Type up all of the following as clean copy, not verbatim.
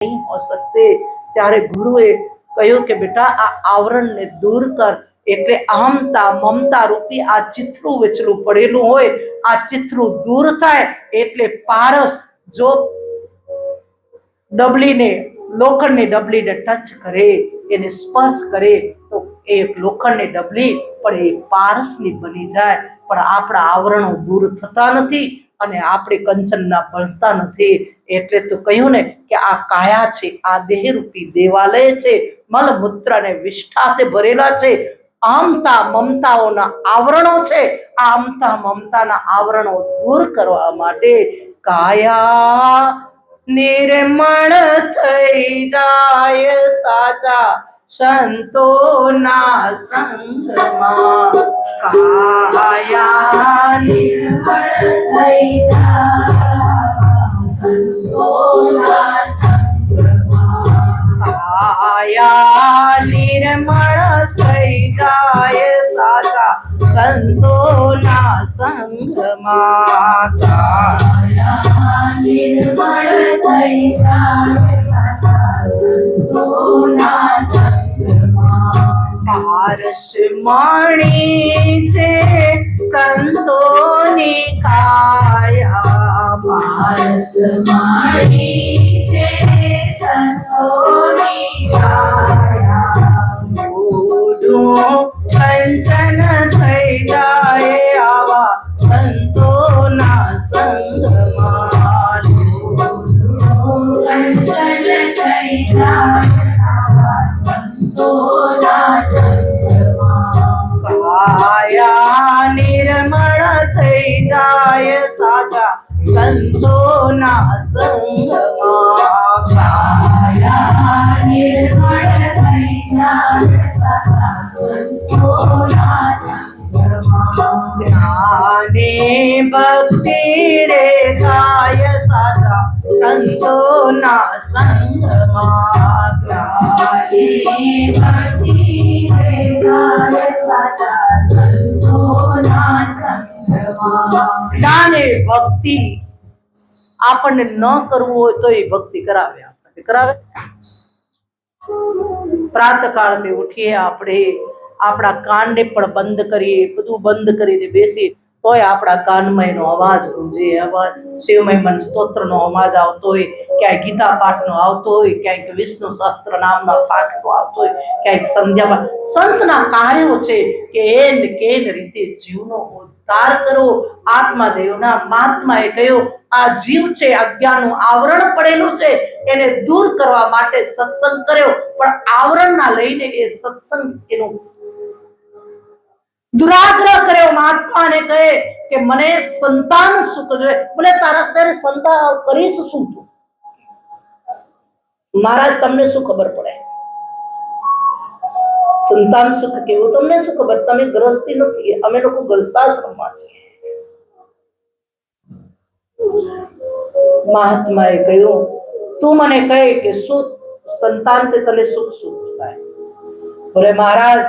नहीं हो सकते। त्यारे गुरुए कह्युं के बेटा आ आवरण ने दूर कर એટલે અહમતા મમતા રૂપી આ ચિત્રું વિચરું પડેલું હોય, આ ચિત્રું દૂર થાય એટલે પારસ જો ડબલીને લોખંડની ડબલીને ટચ કરે, એને સ્પર્શ કરે તો એક લોખંડની ડબલી પણ એ પારસની બની જાય. પણ આપણા આવરણો દૂર થતા નથી અને આપણે કંચનના બળતા નથી. એટલે તો કહ્યું ને કે આ કાયા છે, આ દેહરૂપી દેવાલય છે, મલમૂત્ર અને વિષ્ઠાથી ભરેલા છે. અહમતા મમતાઓના આવરણો છે. આ અહમતા મમતાના આવરણો દૂર કરવા માટે કાયા નિર્મળ થઈ જાય સાચા સંતોના સંગમાં. કાયા નિર્મળ થઈ જાય સંતોના સંગમાં. કાયા નિર્મળ થઈ જાય સાચા સંતોના સંગમાં. કાયા નિર્મળ થઈ જાય સાચા સંતોના સંગમાં. પારસ મણી છે સંતોની કાયા, પારસ મણી છે સંતોની કાયા. મોઢું કંચન થઈ જાય આવા સંતોના સંગમાં. કંચન થઈ જાય સંતોના સંગમાં. કાયા નિર્મળ થઈ જાય સાચા સંતોના સંગમાં. કાયા નિર્મળ થઈ જાય સાચા સંતોના સંગમાં. જ્ઞાને ભક્તિ રે થાય સાચા સંતોના સંગમાં. જ્ઞાને ભક્તિ રે થાય સાચા સંતોના સંગમાં. જ્ઞાને ભક્તિ આપણને ન કરવું હોય તો એ ભક્તિ કરાવે, આપણને કરાવે. પ્રાતકાળથી ઉઠીએ આપણે, આપણા કાનને પણ બંધ કરીએ, બધું બંધ કરીને બેસીએ તોય આપણા કાનમાં એનો અવાજ ગુંજે. અવાજ શિવમય મન સ્તોત્રનો અવાજ આવતો હોય, ક્યાંય ગીતા પાઠનો આવતો હોય, ક્યાંક વિષ્ણુ સહસ્ત્ર નામના પાઠનો આવતો હોય, ક્યાંક સંધ્યામાં સંતના કાર્યો છે કે એન કેન રીતે જીવનો ઉદ્ધાર કરો. આત્માદેવના મહાત્માએ કહ્યું આ જીવ છે, અજ્ઞાનનું આવરણ પડેલું છે, એને દૂર કરવા માટે સત્સંગ કર્યો. પણ આવરણના લઈને એ સત્સંગ એનો દુરાગ્રહ કર્યો. મહાત્માને કહે કે મને સંતાન સુખ જોઈએ. બોલે તારા અત્યારે સંતાન કરીશ શું તું? મહારાજ તમને શું ખબર પડે? સંતાન સુખ કેવું તમને શું ખબર? તમે ગ્રસ્તી નથી, અમે લોકો ગ્રસ્તાશ્રમમાં છીએ. મહાત્માએ કહ્યું તું મને કહે કે શું સંતાનથી તને સુખ સુખ થાય? બોલે મહારાજ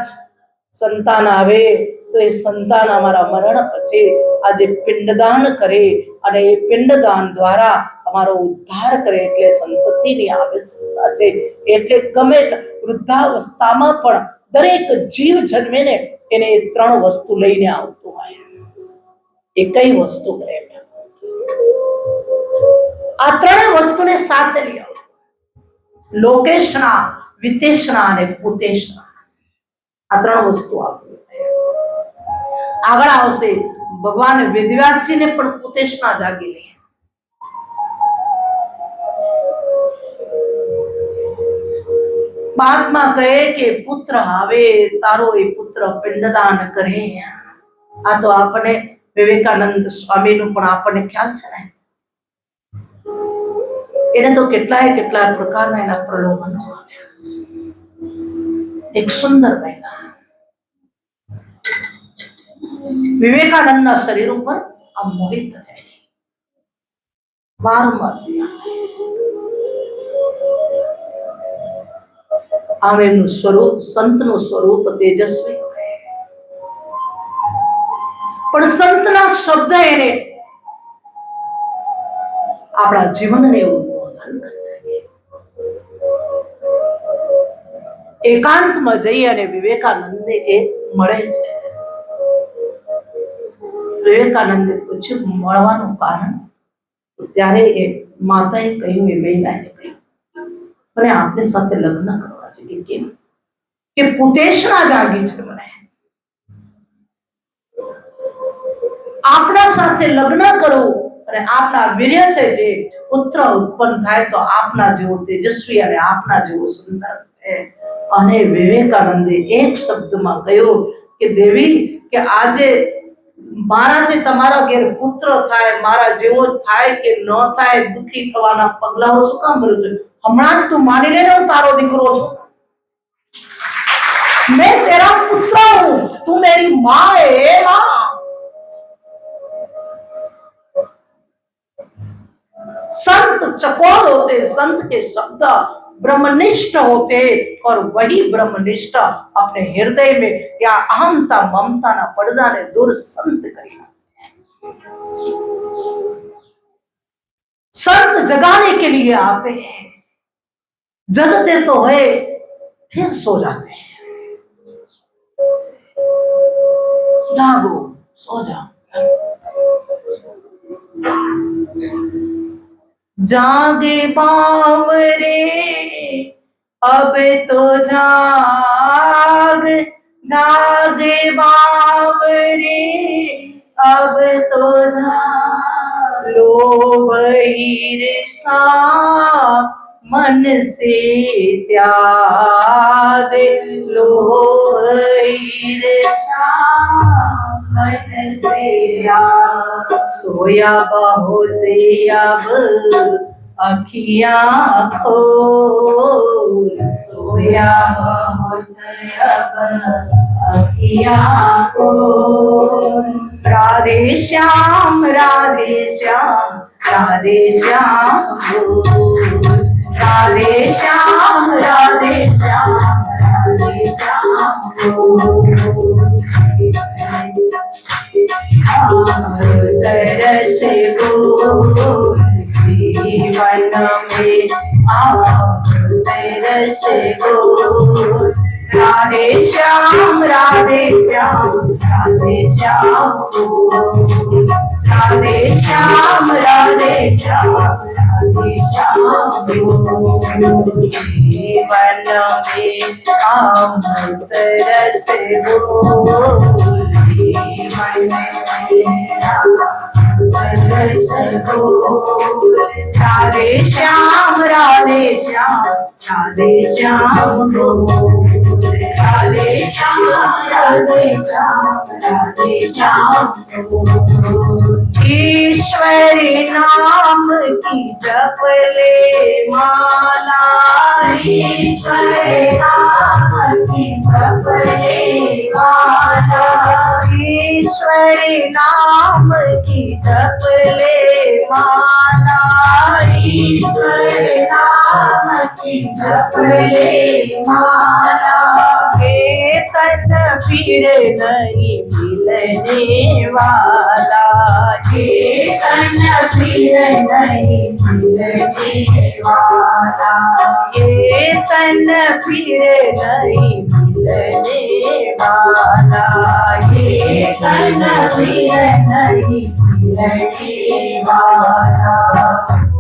સંતાન આવે તો એ સંતાન અમારા મરણ પછી આજે પિંડદાન કરે અને એ પિંડદાન દ્વારા અમારો ઉદ્ધાર કરે, એટલે સંતતિની આવશ્યકતા છે. એટલે ગમે વૃદ્ધાવસ્થામાં પણ દરેક જીવ જન્મે ને એને એ ત્રણ વસ્તુ લઈને આવતું હોય. એ કઈ વસ્તુ કરે? આ ત્રણેય વસ્તુને સાથે લઈ આવો. લોકેશના, વિતેશના અને ભૂતેશના. આ ત્રણ વસ્તુ આપો. આગળ આવશે ભગવાન વેદવ્યાસજીને પણ ભૂતેશના જાગેલી. મહાત્મા કહે કે પુત્ર આવે તારો એ પુત્ર પિંડદાન કરે. આ તો આપણે વિવેકાનંદ સ્વામીનું પણ આપણને ખ્યાલ છે ને. એને તો કેટલાય પ્રકારના એના પ્રલોભનો આવ્યા. એક સુંદર મહિના વિવેકાનંદના શરીર ઉપર આ મોહિત થયેલી. વારંવાર આમ એમનું સ્વરૂપ, સંતનું સ્વરૂપ તેજસ્વી, પણ સંતના શબ્દ એને આપણા જીવનને ઉદ્બોધન કરે. એકાંતમાં જઈ અને વિવેકાનંદને એ મળે છે. વિવેકાનંદે પૂછ્યું મળવાનું કારણ, ત્યારે એ માતાએ કહ્યું, એ મહિલાએ કહ્યું, અને આપણી સાથે લગ્ન કરવા છે. કેમ? કે પુતેશના જાગી છે મને, આપણા સાથે લગ્ન કરો અને આપના વીર્યતે જે પુત્ર ઉત્પન્ન થાય તો આપના જેવો તેજસ્વી અને આપના જેવો સુંદર. અને વિવેકાનંદે એક શબ્દમાં કહ્યું કે દેવી, કે આજે મારાથી તમારા ઘેર પુત્ર થાય, મારા જેવો થાય કે ન થાય, દુખી થવાના પગલાઓ શું કામ ભરું છું? હમણાં જ તું માની લે ને હું તારો દીકરો છું, मैं तेरा पुत्र हूं, तू मेरी माँ है। माँ संत चकोर होते, संत के शब्द ब्रह्मनिष्ठ होते, और वही ब्रह्मनिष्ठ अपने हृदय में या अहमता ममता ना पर्दा ने दूर संत करी। संत जगाने के लिए आते हैं, जगते तो है फिर सो जाते हैं। जागो, सो जाओ। जागे बावरे अब तो जाग, जागे बावरे अब तो जाग, लोभ ईर्ष्या मन से त्याग, लोभ ईर्ष्या मन से त्याग। सोया बहुत अब अखियां खोल, सोया बहुत अब अखियां खोल। राधे श्याम राधे श्याम राधे श्याम बोल, राधे श्याम राधे श्याम राधे श्याम बोल। तरस बोल जीवन में तरस बोल, राधे श्याम राधे श्याम राधे श्याम बोल, राधे श्याम राधे श्याम राधे श्याम बोल। जीवन में अमृत रस बोल, जीवन में राधे श्याम राधे श्याम राधे श्याम बोल, राधे श्याम राधे श्याम राधे श्याम बोल। ईश्वरी नाम की जप ले माला, ईश्वरी नाम की जप ले माला, ईश्वरी नाम की जप ले माला, ईश्वरी नाम की जप ले माला। तन फिर नहीं मिलने वाला, तन फिर नहीं मिलने वाला, तन फिर नहीं मिलने वाला, तन फिर नहीं मिलने वाला।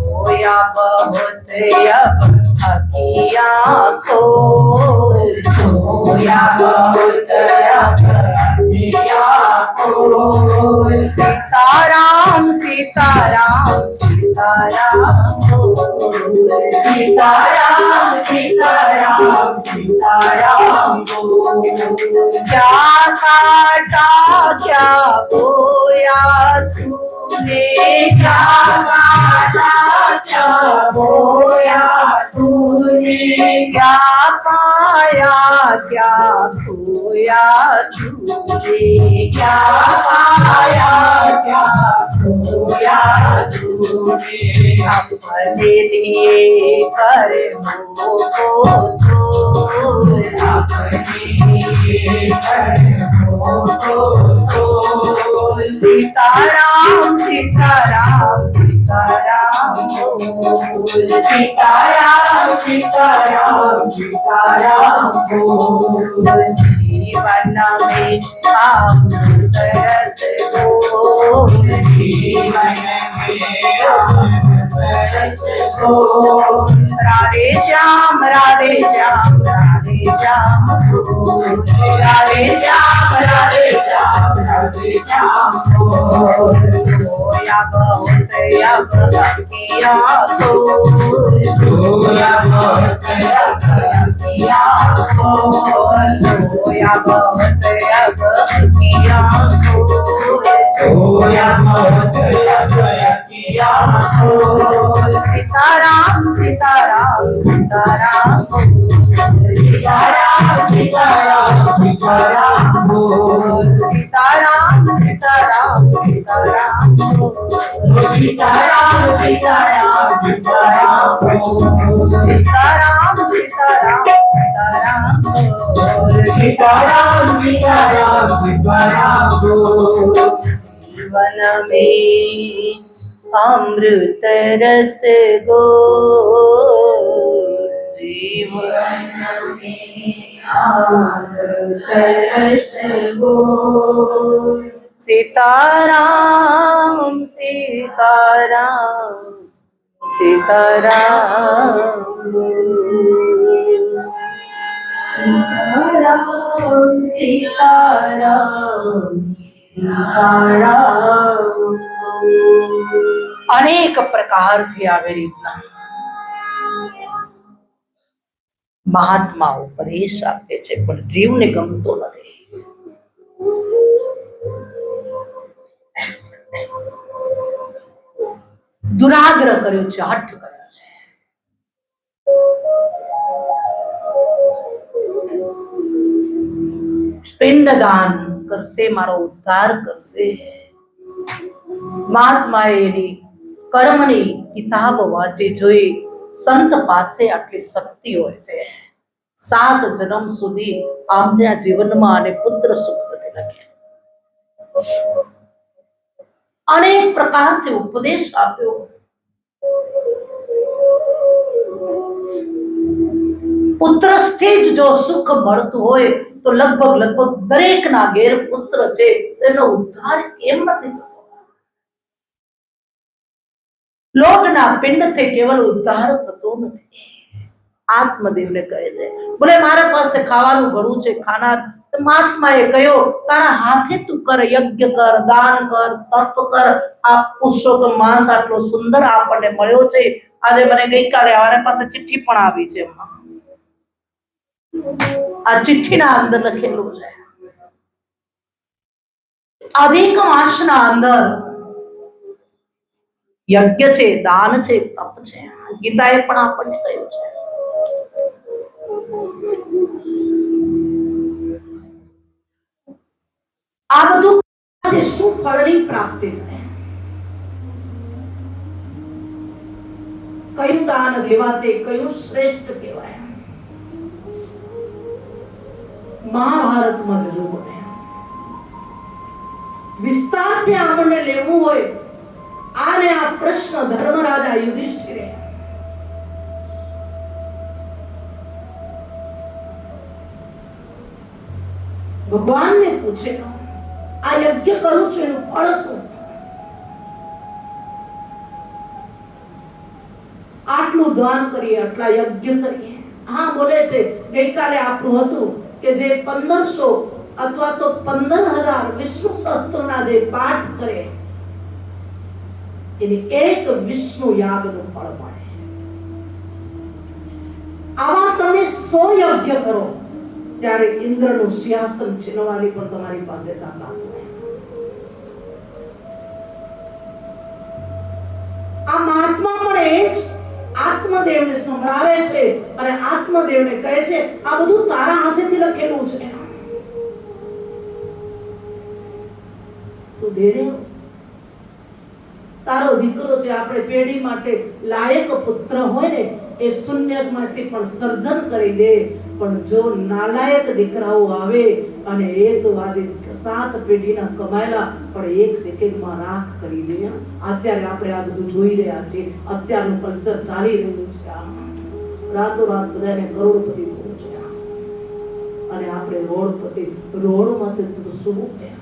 सोया बहुत अब अखियां खोल, सोया बहुत अब अखियां खोल। सीताराम सीताराम सीताराम बोल, सीताराम सीताराम सीताराम बोल। क्या काटा क्या बोया तूने, क्या काटा क्या बोया तूने, क्या पाया क्या खोया तूने, क्या पाया क्या खोया तूने। अपने लिए कर्मों को छोड़, अपने लिए कर्मों को छोड़। सीताराम सीताराम सीताराम सीताराम सीताराम बोल। जीवन में अमृत रस घोल, जीवन में अमृत रस घोल। राधे श्याम राधे श्याम राधे श्याम बोल, राधे श्याम राधे श्याम राधे श्याम बोल। सोया बहुत अब किया तो, सोया बहुत अब किया तो, सोया बहुत अब किया तो, सोया बहुत अब किया तो। सीताराम सीताराम सीताराम सीताराम सीताराम सीताराम बोल, सीताराम सीताराम सीताराम बोल, सीताराम सीताराम सीताराम बोल, सीताराम सीताराम सीताराम बोल, सीताराम सीताराम सीताराम बोल। जीवन में अमृत रस घोल, जीवन में अमृत रस घोल। सीताराम सीताराम सीताराम सीताराम सीताराम सीताराम। अनेक प्रकारથી આવી રીતના મહાત્મા ઉપદેશ આપે છે, પણ જીવને ગમતો નથી. દુરાગ્રહ કર્યો છે, હઠ કર્યો છે. પિંડદાન કરશે, મારો ઉદ્ધાર કરશે. મહાત્માએ એની કર્મની કિતાબ વાંચી જોઈ. સંત પાસે આટલી શક્તિ હોય છે. 7 જન્મ સુધી આમના જીવનમાં અને પુત્ર સુખ નથી લખ્યા. અનેક પ્રકારથી ઉપદેશ આપ્યો. પુત્રથી જ જો સુખ મળતું હોય તો લગભગ દરેકના ઘેર પુત્ર છે, એનો ઉદ્ધાર કેમ નથી થતો? લોટના પિંડથી કેવલ ઉદ્ધાર થતો નથી. આત્મદેવને કહે છે, બોલે મારા પાસે ખાવાનું ઘણું છે, ખાનાર. મહાત્માએ કહ્યું, તારા હાથે તું કર, યજ્ઞ કર, દાન કર, તપ કર. આ પુરુષોત્તમ માસ આટલો સુંદર આપણને મળ્યો છે. આજે મને ગઈકાલે અમારા પાસે ચિઠ્ઠી પણ આવી છે. આ ચિઠ્ઠીના અંદર લખેલું છે, અધિક માસના અંદર યજ્ઞ છે, દાન છે, તપ છે. ગીતાએ પણ આપણને કહ્યું છે. આ બધું શું ફળની પ્રાપ્તિ છે? કયું દાન દેવાથી કયું શ્રેષ્ઠ કહેવાય? મહાભારતમાં જજો તમે. વિસ્તારથી આપણને લેવું હોય આને આ પ્રશ્ન ધર્મરાજા યુધિષ્ઠિરે ભગવાનને પૂછેલો, આ યજ્ઞ કરું છું એનું ફળ શું? આટલું દાન કરીએ, આટલા યજ્ઞ કરીએ. હા બોલે છે, ગઈકાલે આપણું હતું કે જે 1500 અથવા તો 15000 વિષ્ણુ સહસ્ત્રના જે પાઠ કરે એની એક વિષ્ણુ યાગનું ફળ મળે. આવા તમે 100 યજ્ઞ કરો ત્યારે ઇન્દ્રનું સિંહાસન છીનવાની પણ તમારી પાસે તાકાત હોય. આ મહાત્મા પણ એ જ આત્મદેવને સંભળાવે છે અને આત્મદેવને કહે છે, આ બધું તારા હાથેથી લખેલું છે, તું દે દે. તારો દીકરો છે, આપણે પેઢી માટે લાયક પુત્ર હોય ને એ શૂન્યમાંથી પણ સર્જન કરી દે. પણ જો નાલાયક દીકરાઓ આવે અને એ તો આજે 7 પેઢીના કમાયેલા પણ 1 સેકન્ડમાં રાખ કરી દે. અત્યારે આપણે આ બધું જોઈ રહ્યા છીએ, અત્યારનું કલ્ચર ચાલી રહ્યું છે. રાતોરાત બધાને કરોડપતિ થવું છે અને આપણે રોડમાંથી તો શું ગયા.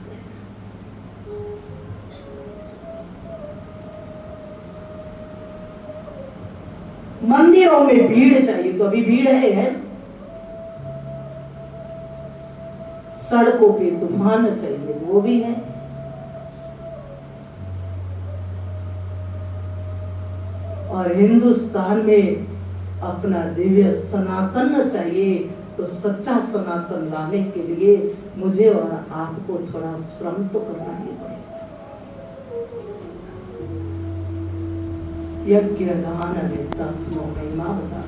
मंदिरों में भीड़ चाहिए तो अभी भीड़ है। सड़कों पे तूफान चाहिए वो भी है। और हिंदुस्तान में अपना दिव्य सनातन चाहिए तो सच्चा सनातन लाने के लिए मुझे और आपको थोड़ा श्रम तो करना ही पड़ेगा। यज्ञ दान तत्व महिमा बता।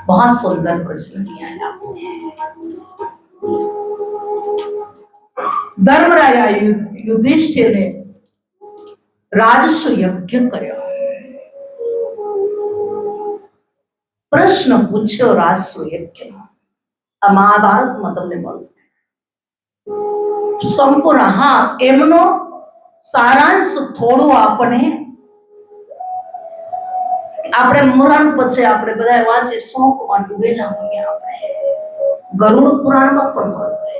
बहुत सुंदर प्रश्न किया है आपने। धर्मराजा युधिष्ठिर ने राजस्व यज्ञ કર્યો। પ્રશ્ન પૂછ્યો રાજસ્વ યજ્ઞનો। આ મહાભારતમાં તમને મળશે સંપૂર્ણ। હા, એમનો સારાંશ થોડું આપણે મરણ પછી આપણે બધા વાંચી શોકમાં ડૂબેલા હોઈએ। આપણે ગરુડ પુરાણમાં પણ મળશે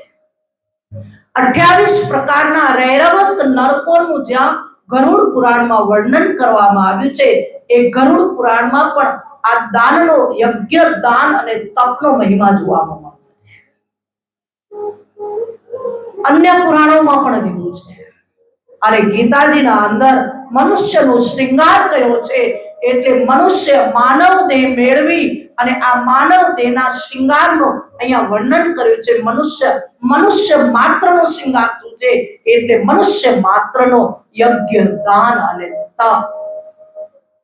28 પ્રકારના રૈરવત નરકોનું જ્યાં ગરુડ પુરાણમાં વર્ણન કરવામાં આવ્યું છે, એ ગરુડ પુરાણમાં પણ આ દાનનો યજ્ઞ દાન અને તપનો મહિમા જોવામાં મળશે। અન્ય પુરાણોમાં પણ દીધું છે। અને ગીતાજીના અંદર મનુષ્યનો શ્રૃંગાર કયો છે, એટલે મનુષ્ય માનવ દેહ મેળવી અને આ માનવ દેહના શ્રૃંગારનો અહીંયા વર્ણન કર્યું છે। મનુષ્ય માત્રનો શ્રૃંગાર છે, એટલે મનુષ્ય માત્રનો यज्ञ दान અને તપ।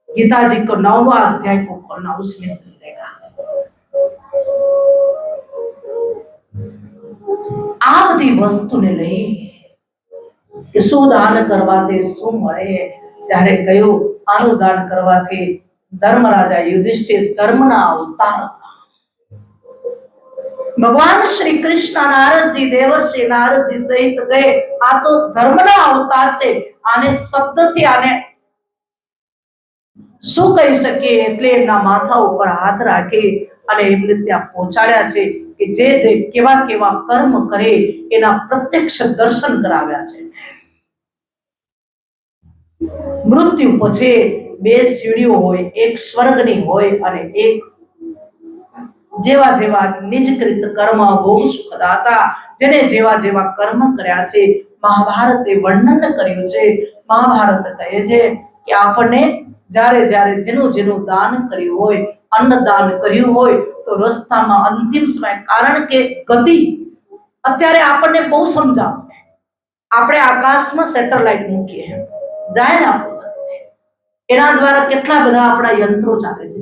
गीता जी को 9वां अध्याय को खोलना, उसमें से मिलेगा। આ બધી વસ્તુને લઈ કે શું દાન કરવાથી શું મળે, ત્યારે કહ્યું આનું દાન કરવાથી ધર્મરાજા યુધિષ્ઠિર ધર્મના અવતાર હતા। ભગવાન શ્રી કૃષ્ણ નારદજી દેવર્ષિ નારદજી સહિત ગયે આ તો ધર્મના અવતાર છે। આને શબ્દથી આને શું કહી શકીએ, એટલે એમના માથા ઉપર હાથ રાખી અને એમને ત્યાં પહોંચાડ્યા છે કે જે કેવા કેવા કર્મ કરે એના પ્રત્યક્ષ દર્શન કરાવ્યા છે। મૃત્યુ પછી 2 સીડીઓ હોય, એક સ્વર્ગની હોય અને એક જેવા જેવા નિજકૃત કર્મ ભોગ સુખદાતા, જેને જેવા જેવા કર્મ કર્યા છે મહાભારતે વર્ણન કર્યું છે। મહાભારત કહે છે કે આપણને જ્યારે જ્યારે જેનું દાન કર્યું હોય, અન્નદાન કર્યું હોય તો રસ્તામાં અંતિમ સમય, કારણ કે ગતિ અત્યારે આપણને બહુ સમજાશે। આપણે આકાશમાં સેટેલાઇટ મૂકીએ, જાય ને આપણે, એના દ્વારા કેટલા બધા આપણા યંત્રો ચાલે છે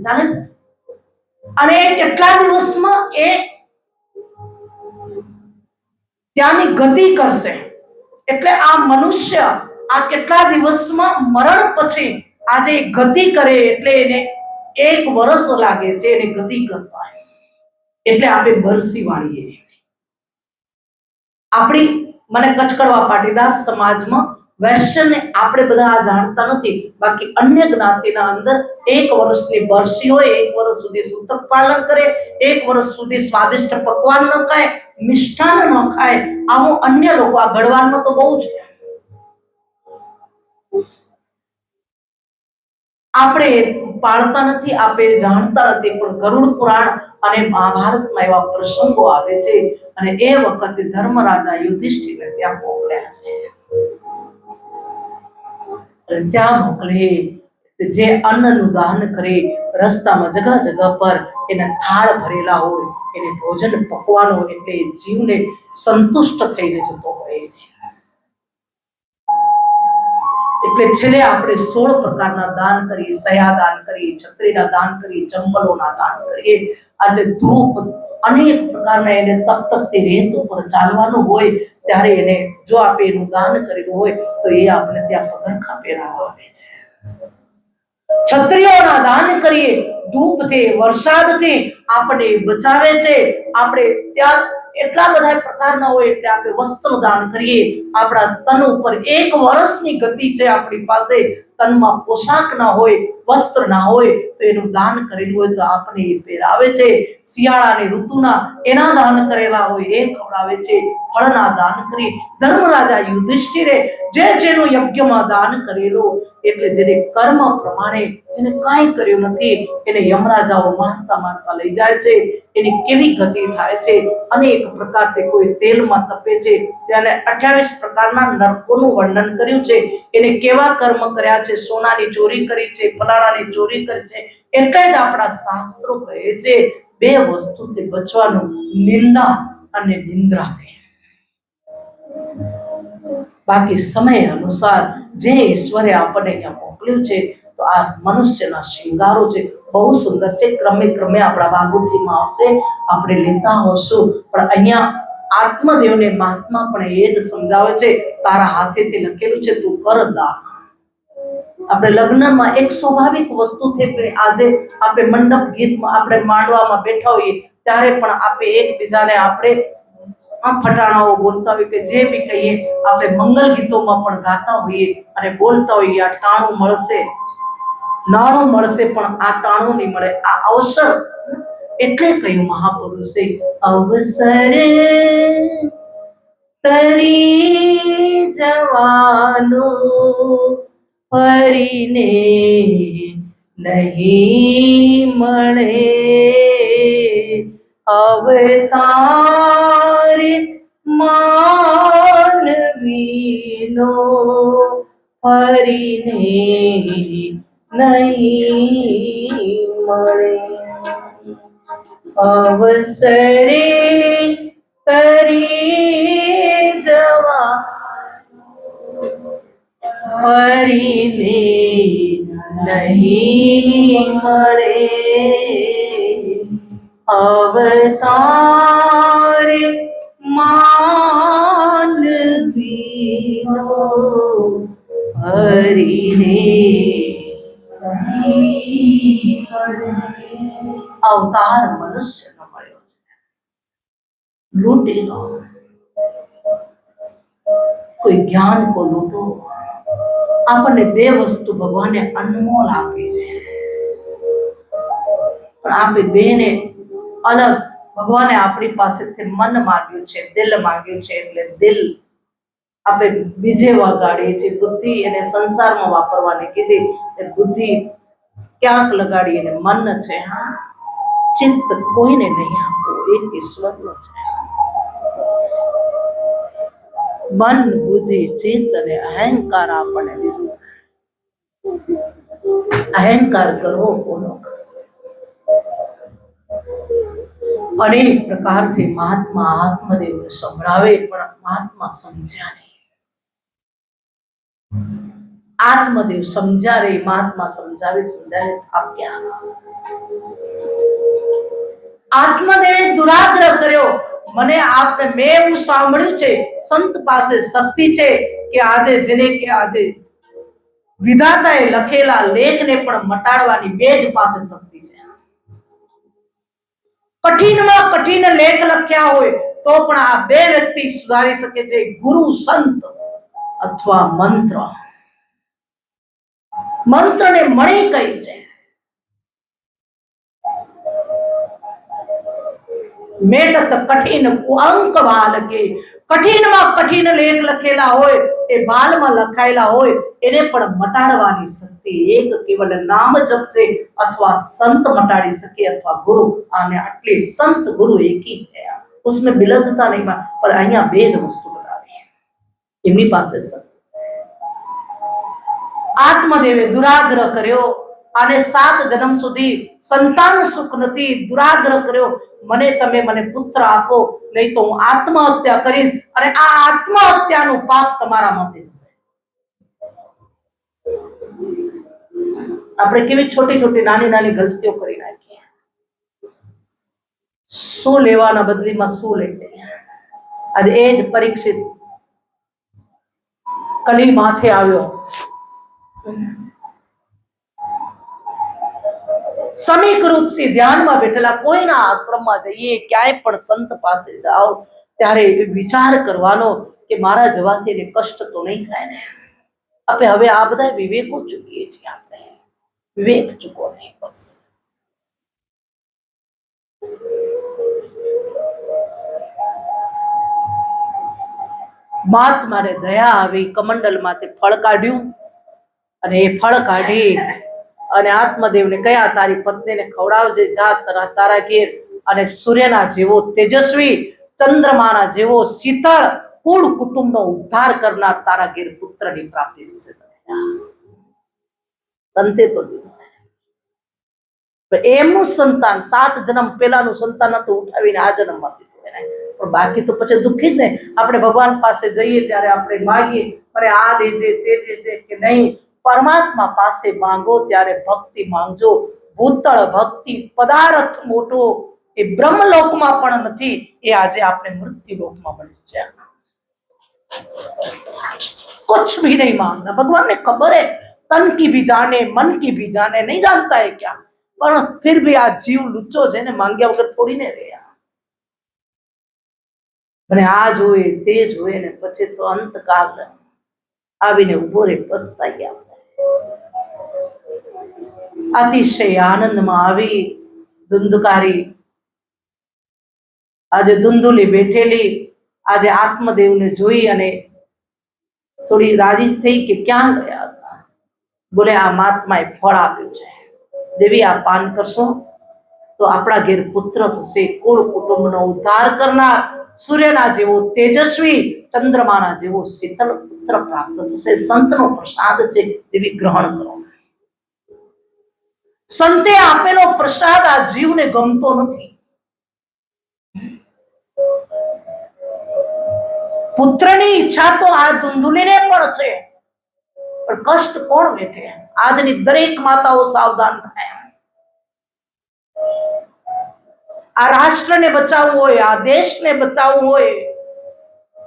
અને કેટલા દિવસમાં એ ત્યાંની ગતિ કરશે। એટલે આ મનુષ્ય આ કેટલા દિવસમાં મરણ પછી આજે ગતિ કરે, એટલે એને 1 વર્ષ લાગે છે એને ગતિ કરતા। એટલે આપણે બરસી વાળીએ। આપણી મને કચકડવા પાટીદાર સમાજમાં વૈશ્યને આપણે બધા જાણતા નથી, બાકી અન્ય જ્ઞાતિના અંદર 1 વર્ષની બરસી હોય, 1 વર્ષ સુધી સૂતક પાલન કરે, 1 વર્ષ સુધી સ્વાદિષ્ટ પકવાન ન ખાય, મિષ્ટાન ન ખાય। આવું અન્ય લોકો આ ગઢવાલમાં તો બહુ છે। આપણે પાળતા નથી, આપણે જાણતા નથી, પણ ગરુડ પુરાણ અને મહાભારતમાં એવા પ્રસંગો આવે છે અને એ વખતે ધર્મરાજા યુધિષ્ઠિરને ત્યાં મોકલ્યા છે। ત્યાં મોકલે જે અન્નનું દાન કરે, રસ્તામાં જગા જગા પર એના થાળ ભરેલા હોય, એને ભોજન પકવાનો, એટલે જીવને સંતુષ્ટ થઈને જતો હોય છે। એટલે છેલ્લે આપણે 16 પ્રકારના દાન કરીએ, સયા દાન કરીએ, છત્રીના દાન કરીએ, ચંપલોના દાન કરીએ, અને ધૂપ અનેક પ્રકારના એને તપતપતી રેત ઉપર ચાલવાનું હોય ત્યારે એને જો આપણે એનું દાન કરેલું હોય તો એ આપણે ત્યાં પગરખા પહેરાવવા આવે છે। છત્રીઓના દાન કરીએ, ધૂપથી વરસાદથી આપણે બચાવે છે. આપણે ત્યાં એટલા બધા પ્રકારના હોય એટલે આપણે વસ્ત્ર દાન કરીએ. આપણા તન ઉપર 1 વર્ષની ગતિ છે આપણી પાસે, તનમાં પોશાક ના હોય, વસ્ત્ર ના હોય તો એનું દાન કરેલું હોય તો આપણે એ પહેરાવે છે. શિયાળાની ઋતુના એના દાન કરેલા હોય એ ખવડાવે છે. ફળના દાન કરી ધર્મરાજા યુધિષ્ઠિરે જેનું યજ્ઞમાં દાન કરેલું, એટલે જેને કર્મ પ્રમાણે જેને કાંઈ કર્યું નથી એને યમરાજાઓ મારતા મારતા લઈ જાય છે. એની કેવી ગતિ થાય છે, અનેક પ્રકારથી કોઈ તેલમાં તપે છે, તેને 28 પ્રકારના નરકોનું વર્ણન કર્યું છે. એને કેવા કર્મ કર્યા છે, સોનાની ચોરી કરી છે, ફલાણાની ચોરી કરી છે. એટલે જ આપણા શાસ્ત્રો કહે છે 2 વસ્તુથી બચવાનું, નિંદા અને નિંદ્રાથી. બાકી સમય અનુસાર જે ઈશ્વરે આપણને અહીંયા મોકલ્યું છે તો આ મનુષ્યના શિંગારો છે બહુ સુંદર છે. ક્રમે ક્રમે આપણા વાગુજીમાં આવશે, આપણે લેતા હોશું. પણ અહીંયા આત્મદેવને મહાત્મા પણ એ જ સમજાવે છે, તારા હાથેથી લખેલું છે તું કર દાન. આપણે લગ્નમાં એક સ્વાભાવિક વસ્તુ છે. આજે આપણે મંડપ ગીતમાં આપણે માંડવામાં બેઠા હોઈએ ત્યારે પણ આપણે એકબીજાને આપણે ફટાણાઓ બોલતા હોય કે જે બી કહીએ, આપણે મંગલ ગીતોમાં પણ ગાતા હોઈએ અને બોલતા હોઈએ આ ટાણું મળશે, નાણું મળશે, પણ આ ટાણું નહીં મળે. આ અવસર એટલે કહ્યું મહાપુરુષે, અવસરે તરી જવાનું ફરીને નહીં મળે, અવતાર માનવીનો ફરીને નહીં મળે. અવસરે તરી જવા ફરીને નહીં મળે, અવતાર માનવીનો ફરીને અવતાર મનુષ્યનો મળ્યો, લૂંટી લો. કોઈ જ્ઞાન કો લૂંટો. આપણને 2 વસ્તુ ભગવાને અનમોલ આપી છે, પણ આપણે બેને અલગ. ભગવાને આપણી પાસેથી મન માંગ્યું છે, દિલ માંગ્યું છે, એટલે દિલ આપણે બીજે વગાડીએ છીએ. બુદ્ધિ એને સંસારમાં વાપરવાની કીધી, એ બુદ્ધિ ક્યાંક લગાડી. એને મન છે, હા, ચિત્ત કોઈને નહીં આપવું, એક ઈશ્વરનો છે. મન, બુદ્ધિ, ચિત્ત અને અહંકાર આપણને દીધું. અહંકાર કરવો કોનો? અનેક પ્રકારથી મહાત્મા આત્મદેવને સંભળાવે, પણ મહાત્મા સમજ્યા નહીં. આત્મદેવ સમજ્યા રે, મહાત્મા સમજાવે થાક્યા. આત્મદેવે દુરાગ્રહ કર્યો. મને આપને મેં એવું સાંભળ્યું છે સંત પાસે શક્તિ છે કે આજે જેને કે આજે વિધાતાએ લખેલા લેખને પણ મટાડવાની 2 જ પાસે શક્તિ છે. કઠિનમાં કઠિન લેખ લખ્યા હોય તો પણ આ 2 વ્યક્તિ સુધારી શકે છે, ગુરુ સંત અથવા મંત્ર. મંત્રને મણી કહી છે. મેટત કઠિન કુઅંક બાલકે. કઠિનમાં કઠિન લેખ લખેલા હોય, એ બાલમાં લખાયેલા હોય, એને પણ મટાડવાની શક્તિ એક કેવલ નામ જપ છે, અથવા સંત મટાડી શકે અથવા ગુરુ. આને આટલી સંત ગુરુ એકી થયા, उसमें વિલગતા નહીં. પણ અહીંયા 2 જ વસ્તુ બતાવી એમની પાસે સત્ય. આત્મદેવે દુરાગ્રહ કર્યો અને 7 જન્મ સુધી સંતાન સુખ નથી. દુરાગ્રહ કર્યો, મને પુત્ર આપો, નહીં તો હું આત્મહત્યા કરીશ, અને આ આત્મહત્યાનું પાપ તમારા માથે જશે. આપણે કેવી છોટી છોટી નાની નાની ગલતીઓ કરી નાખીએ. શું લેવાના બદલીમાં શું લઈ લઈએ. આજે એ જ પરીક્ષિત કલી માથે આવ્યો. સમીકૃતથી ધ્યાનમાં બેઠેલા કોઈના આશ્રમમાં જઈએ, ક્યાંય પણ સંત પાસે જાઓ ત્યારે વિચાર કરવાનો કે મારા જવાથી એને કષ્ટ તો નહીં થાય ને. આપણે હવે આ બધા વિવેકો ચૂકીએ છીએ. આપણે વિવેક ચૂકો નહીં. બસ મહાત્માને દયા આવી, કમંડલમાંથી ફળ કાઢ્યું અને એ ફળ કાઢી અને આત્મદેવને કહ્યા તારી પત્નીને ખવડાવજે, જા તારા ઘેર અને સૂર્યના જેવો તેજસ્વી, ચંદ્રમાના જેવો શીતળ, કુળ કુટુંબનો ઉદ્ધાર કરનાર તારા ઘેર પુત્રની પ્રાપ્તિ થશે. સંતે તો દીધું એમનું સંતાન 7 જન્મ પહેલાનું સંતાન હતું, ઉઠાવીને આ જન્મમાં દીધું એને. પણ બાકી તો પછી દુઃખી જ ને. આપણે ભગવાન પાસે જઈએ ત્યારે આપણે માગીએ અને આ દેજે તે દેજે કે નહીં. પરમાત્મા પાસે માંગો ત્યારે ભક્તિ માંગજો. ભૂતળ ભક્તિ પદાર્થ મોટો એ બ્રહ્મલોકમાં પણ નથી, એ આજે આપણે મૃત્યુલોકમાં મળ્યું છે. कुछ भी नहीं मांगना. भगवान ने खबर है तन की भी जाने मन की भी जाने, नहीं जानता है क्या, पर फिर भी आ जीव लुच्चो છે ને, માંગ્યા વગર થોડી ને રહે. અને આ જોઈએ તે જોઈએ ને પછી તો અંતકાળ આવીને ઉભો રે પસ્તાઈ. અતિશય આનંદમાં આવી ધુંધકારી આજે ધુંધુલી બેઠેલી આજે આત્મદેવને જોઈ અને થોડી રાજી થઈ કે ક્યાં ગયા હતા. બોલે આ મહાત્માએ ફળ આપ્યું છે, દેવી આ પાન કરશો તો આપણા ઘેર પુત્ર થશે, કુળ કુટુંબનો ઉદ્ધાર કરનાર, સૂર્યના જેવો તેજસ્વી, ચંદ્રમાના જેવો શીતળ પુત્ર પ્રાપ્ત થશે. સંતનો પ્રસાદ છે, દેવી ગ્રહણ કરો. સંતે આપેલો પ્રસાદ આ જીવને ગમતો નથી. પુત્રની ઈચ્છા તો આ ધુંધુલીને પણ છે, પણ કષ્ટ કોણ વેઠે? આજની દરેક માતાઓ સાવધાન થાય. આ રાષ્ટ્રને બચાવવું હોય, આ દેશને બચાવવું હોય,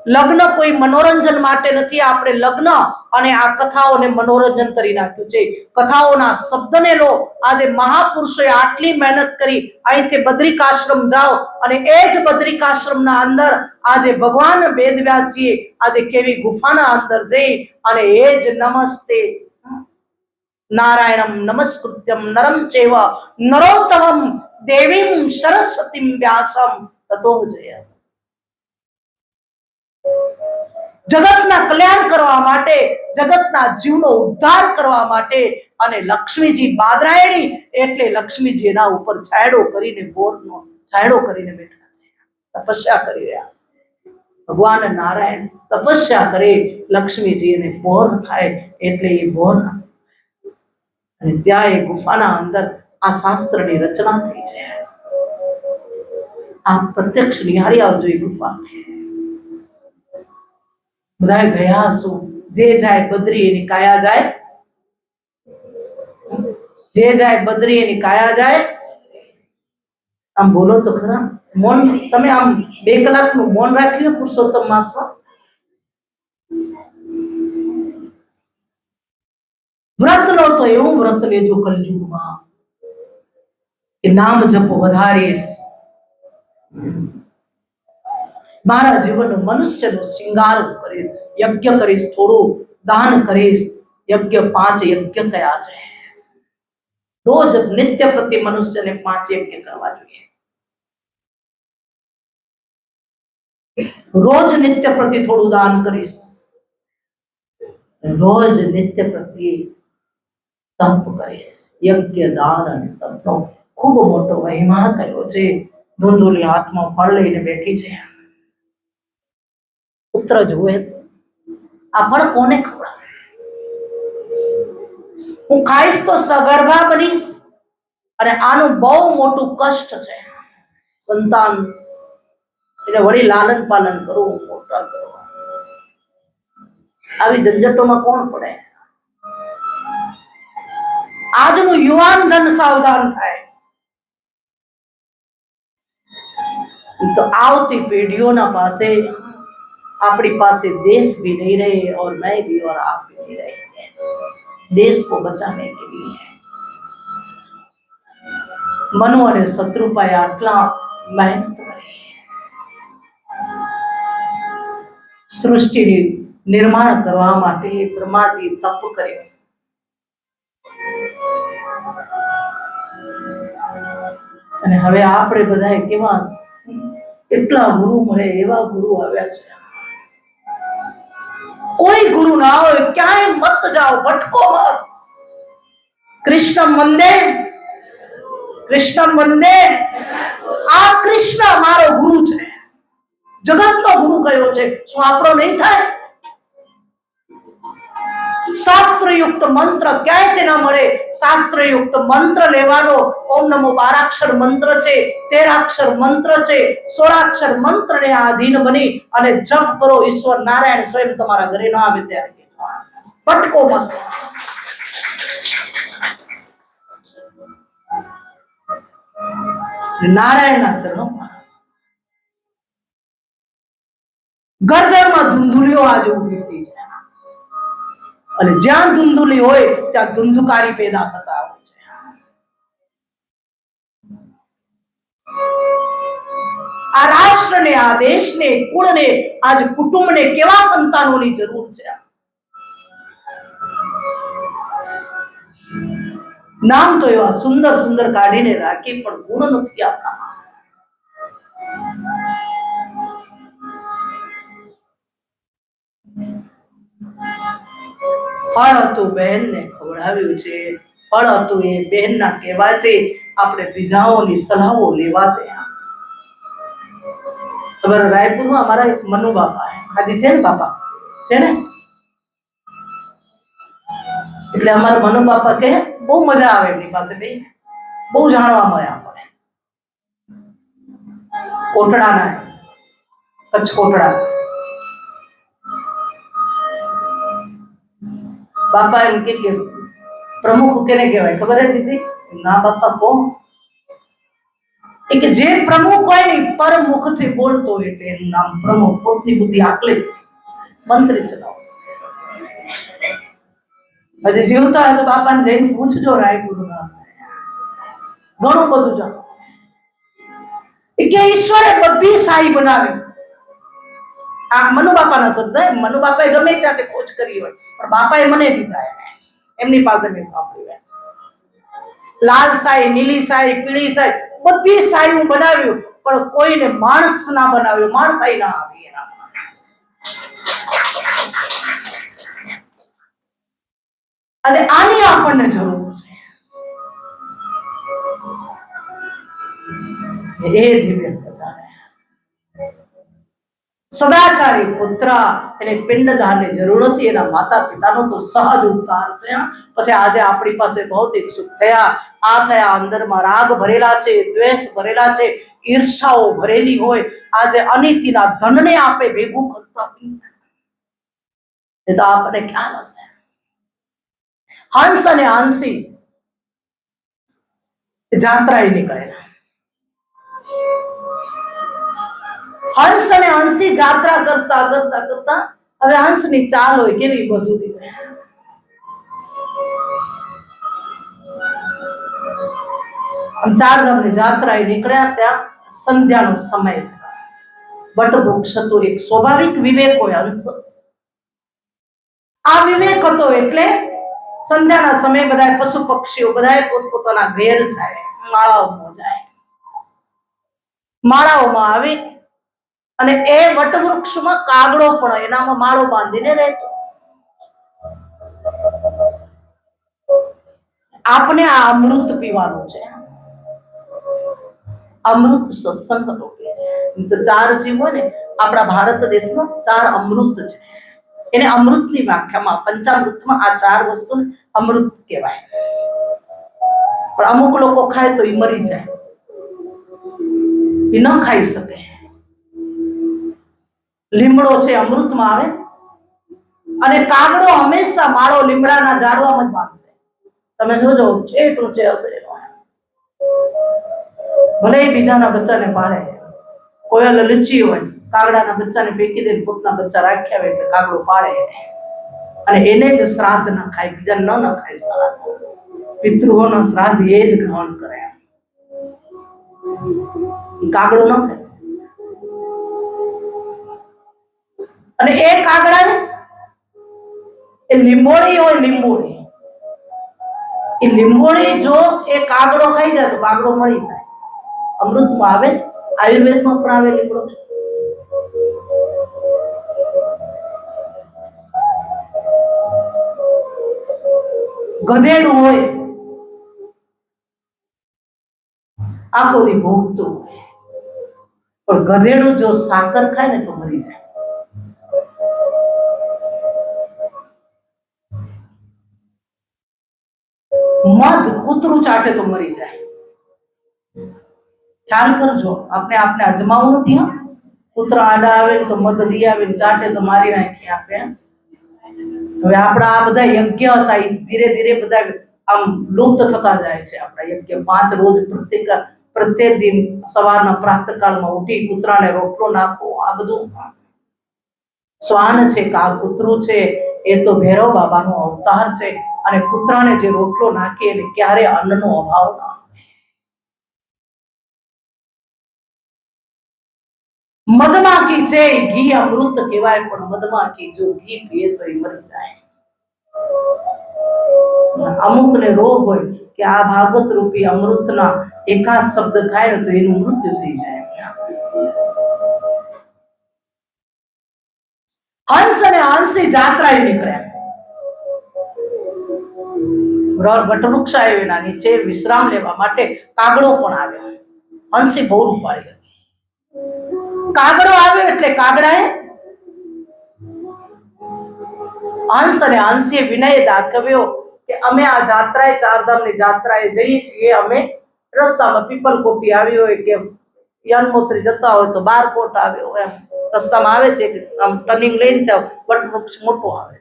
લગ્ન કોઈ મનોરંજન માટે નથી. આપણે લગ્ન અને આ કથાઓને મનોરંજન કરી નાખ્યું છે. કથાઓના શબ્દને લો. આજે મહાપુરુષોએ આટલી મહેનત કરી. અહીંથી બદ્રિકાશ્રમ જાઓ અને એ જ બદ્રિકાશ્રમના અંદર આજે ભગવાન વેદવ્યાસજીએ આજે કેવી ગુફાના અંદર જઈ અને એ જ નમસ્તે નારાયણમ નમસ્કૃત્યમ નરમ ચૈવ નરોત્તમમ દેવીમ સરસ્વતીમ વ્યાસમ તતો જય. જગતના કલ્યાણ કરવા માટે, જગતના જીવનો ઉદ્ધાર કરવા માટે અને લક્ષ્મીજી બાદરાયણી એટલે લક્ષ્મીજી એના ઉપર છાયડો કરીને બોરનો છાયડો કરીને બેઠા છે, તપસ્યા કરી રહ્યા. ભગવાન નારાયણ તપસ્યા કરે, લક્ષ્મીજી એને બોર ખાય એટલે એ બોર. અને ત્યાં એ ગુફાના અંદર આ શાસ્ત્રની રચના થઈ છે. આ પ્રત્યક્ષ નિહાળી આવજો એ ગુફા. બધા ગયા શું? જે જાય બદ્રી એની કાયા જાય, જે જાય બદ્રી એની કાયા જાય. આમ બોલો તો ખરા. મૌન તમે આમ 2 કલાકનું મૌન રાખ્યું પુરુષોત્તમ માસમાં. વ્રત લો તો એવું વ્રત લેજો કલયુગમાં કે નામ જપ વધારીશ, મારા જીવનનો મનુષ્યનો શિંગાર કરીશ, યજ્ઞ કરીશ, થોડું દાન કરીશ. યજ્ઞ 5 યજ્ઞ કયા છે? રોજ નિત્ય પ્રતિ મનુષ્યને 5 યજ્ઞ કરવા જોઈએ. રોજ નિત્ય પ્રતિ થોડું દાન કરીશ, રોજ નિત્ય પ્રતિ તપ કરીશ. યજ્ઞ દાન અને તપનો ખૂબ મોટો મહિમા કયો છે. ધુંધુલી હાથમાં ફળ લઈને બેઠી છે. પુત્ર જોવે આ ફળ કોને ખવડાવે? હું ખાઈશ તો સગર્ભા બનીશ અને આનું બહુ મોટું કષ્ટ છે. સંતાન એને વળી લાલન પાલન કરવું, મોટા કરવા, આવી ઝંઝટોમાં કોણ પડે? આજનું યુવાન ધન સાવધાન થાય. તો આવતી પેઢીઓના પાસે अपनी पास देश भी नहीं रहे और मैं भी और आप भी नहीं रहे. देश को बचाने के लिए મનુ અને શત્રુપાએ આટલા મહેનત કરી, સૃષ્ટિની નિર્માણ કરવા માટે બ્રહ્માજી તપ કર્યું. અને હવે આપણે બધા કેવા એટલા ગુરુ મળે, એવા ગુરુ આવ્યા છે. કોઈ ગુરુ ના હોય ક્યાંય મત જાઓ, ભટકો મત. કૃષ્ણ વંદે, કૃષ્ણ વંદે. આ કૃષ્ણ મારો ગુરુ છે, જગતનો ગુરુ કયો છે, શું આપણો નહીં થાય? શાસ્ત્રયુક્ત મંત્ર ક્યાંયથી ના મળે. શાસ્ત્રયુક્ત મંત્ર લેવાનો. ઓમ નમો 12 મંત્ર છે, 13 મંત્ર છે, 16 મંત્રને આધીન બની અને જપ કરો. ઈશ્વર નારાયણ સ્વયં તમારા ઘરે ન આવે ત્યારે ભટકો મત. નારાયણના ચરણોમાં ઘર ઘરમાં ધૂંધુલીઓ આજે ઉભી થઈ છે, અને જ્યાં ધૂંધુલી હોય ત્યાં ધુંધુકારી પેદા થતા હોય છે. આ રાષ્ટ્રને, આ દેશને, કુળને, આજ કુટુંબને કેવા સંતાનોની જરૂર છે. નામ તો એવા સુંદર સુંદર કાઢીને રાખી, પણ ગુણ નથી આપતા. ફળ હતું બહેનને ખવડાવ્યું છે, ફળ હતું એ બહેનના કહેવાથી આપણે બીજાઓની સલાહો લેવાતે. તમારા રાયપુરમાં અમારા એક મનુ બાપા હાજી છે ને, બાપા છે ને, એટલે અમારા મનુ બાપા કહે બહુ મજા આવે એમની પાસે બે, બહુ જાણવા મળે આપણને. કોટડાના, કચ્છ કોટડા બાપા એમ કે પ્રમુખ કેને કહેવાય ખબર હે દીદી? ના બાપા કોણ? એ કે જે પ્રમુખ હોય ને પર મુખથી બોલતો હોય એટલે એનું નામ પ્રમુખ. પોતની બુદ્ધિ આકલે મંત્રી ચલાવો. હજી જીવતા હોય તો બાપાને જઈને પૂછજો રાયપુર નામ, ઘણું બધું જાણો. એ કે ઈશ્વરે બધી સાઈ બનાવી. આ મનુ બાપાના શબ્દ. મનુ બાપાએ ગમે ત્યાં ખોજ કરી હોય, પણ બાપાએ મને દીધા. એમની પાસે મેં સાંભળ્યું. લાલ સાઈ, નીલી સાઈ, પીળી સાઈ, બધી સાઈ હું બનાવ્યું, પણ કોઈને માણસ ના બનાવ્યો, માણસાઈ ના આવી એના. અને આની આપણને જરૂર છે. એ દિવ્ય કથા સદાચારી પુત્ર, એને પિંડદાનની જરૂર નથી, એના માતા પિતાનો તો સહજ ઉપકાર છે. પછી આજે આપણી પાસે ભૌતિક સુખ થયા, આ થયા, અંદરમાં રાગ ભરેલા છે, દ્વેષ ભરેલા છે, ઈર્ષાઓ ભરેલી હોય, આજે અનિતિના ધનને આપે ભેગું કરતા એ તો આપણને ખ્યાલ હશે. હંસ અને હંસી જાત્રાએ નીકળેલા. હંસ અને હંસી જાત્રા કરતા કરતા કરતા હવે હંસની ચાલ હોય કેવી બધું. ચારધામની જાત્રાએ નીકળ્યા, ત્યાં સંધ્યાનો સમય થયો. બટવૃક્ષ હતું, એક સ્વાભાવિક વિવેક હોય હંસ. આ વિવેક હતો એટલે સંધ્યાના સમયે બધા પશુ પક્ષીઓ બધા પોતપોતાના ઘેર જાય, માળાઓમાં જાય. માળાઓમાં આવી અને એ વટવૃક્ષમાં કાગડો પણ એનામાં માળો બાંધીને રહેતો. આપણે આ અમૃત પીવાનું છે, અમૃત સત્સંગ રૂપે છે. તો 4 જીવ હોય ને આપણા ભારત દેશમાં 4 અમૃત છે. એને અમૃતની વ્યાખ્યામાં પંચામૃતમાં આ 4 વસ્તુને અમૃત કહેવાય. પણ અમુક લોકો ખાય તો એ મરી જાય, એ ન ખાઈ શકે. લીમડો છે અમૃતમાં આવે, અને કાગડો હંમેશા માળો લીમડાના ઝાડવામાં જ બાંધશે. તમે જોજો છેટ ઊંચે હશે, ભલે બીજાના બચ્ચાને પાડે. કોયલ લીચી હોય, કાગડાના બચ્ચાને ફેંકી દે, પોતના બચ્ચા રાખ્યા હોય એટલે કાગડો પાડે, અને એને જ શ્રાદ્ધ ના ખાય, બીજા ન ખાય. શ્રાદ્ધ પિતૃઓના શ્રાદ્ધ એ જ ગ્રહણ કરે. કાગડો ન ખાય. અને એ કાગડા એ લીંબોડી હોય, લીંબોડી એ લીંબોડી જો એ કાગડો ખાઈ જાય તો કાગડો મરી જાય. અમૃતમાં આવે, આયુર્વેદમાં પણ આવે લીમડો. ગધેડું હોય આખો દી ભોગતું હોય, પણ ગધેડું જો સાકર ખાય ને તો મરી જાય. મધ કૂતરું ચાટે તો મરી જાય. ખ્યાલ કરજો, આપણે અજમાવું નથી. હા, કૂતરા આડા આવે તો મધ લઈ આવે, ચાટે તો મારી નાખી આપે. હવે આપણા આ બધા યજ્ઞ હતા એ ધીરે ધીરે બધા આમ લુપ્ત થતા જાય છે. આપણા યજ્ઞ 5 રોજ પ્રત્યેક દિન સવારના પ્રાતઃકાળમાં ઉઠી કૂતરાને રોટલો નાખવો, આ બધું શ્વાન છે કે આ કૂતરું છે એ તો ભૈરવ બાબાનો અવતાર છે. અને કૂતરાને જે રોટલો નાખે એને ક્યારે અન્નનો અભાવ ના. મધમાખી છે ઘી અમૃત કહેવાય, પણ મધમાખી જો ઘી પીએ તો એ મરી જાય. અમુક ને રોગ હોય કે આ ભાગવત રૂપી અમૃતના એકાદ શબ્દ ખાય તો એનું મૃત્યુ થઈ જાય. હંસ અને હંસી જાત્રાએ નીકળ્યા. વટવૃક્ષ આવ્યો, એના નીચે વિશ્રામ લેવા માટે કાગડો પણ આવ્યો. હંસી બહુ રૂપાળી હતી. કાગડો આવ્યો એટલે કાગડાએ હંસ અને હંસીએ વિનય દાખવ્યો કે અમે આ જાત્રાએ, ચારધામની જાત્રાએ જઈએ છીએ. અમે રસ્તામાં પીપલકોટી આવી હોય કે યનમોત્રી જતા હોય તો બારકોટ આવ્યો, એમ રસ્તામાં આવે છે આમ ટર્નિંગ લઈને ત્યાં વટવૃક્ષ મોટો આવે છે.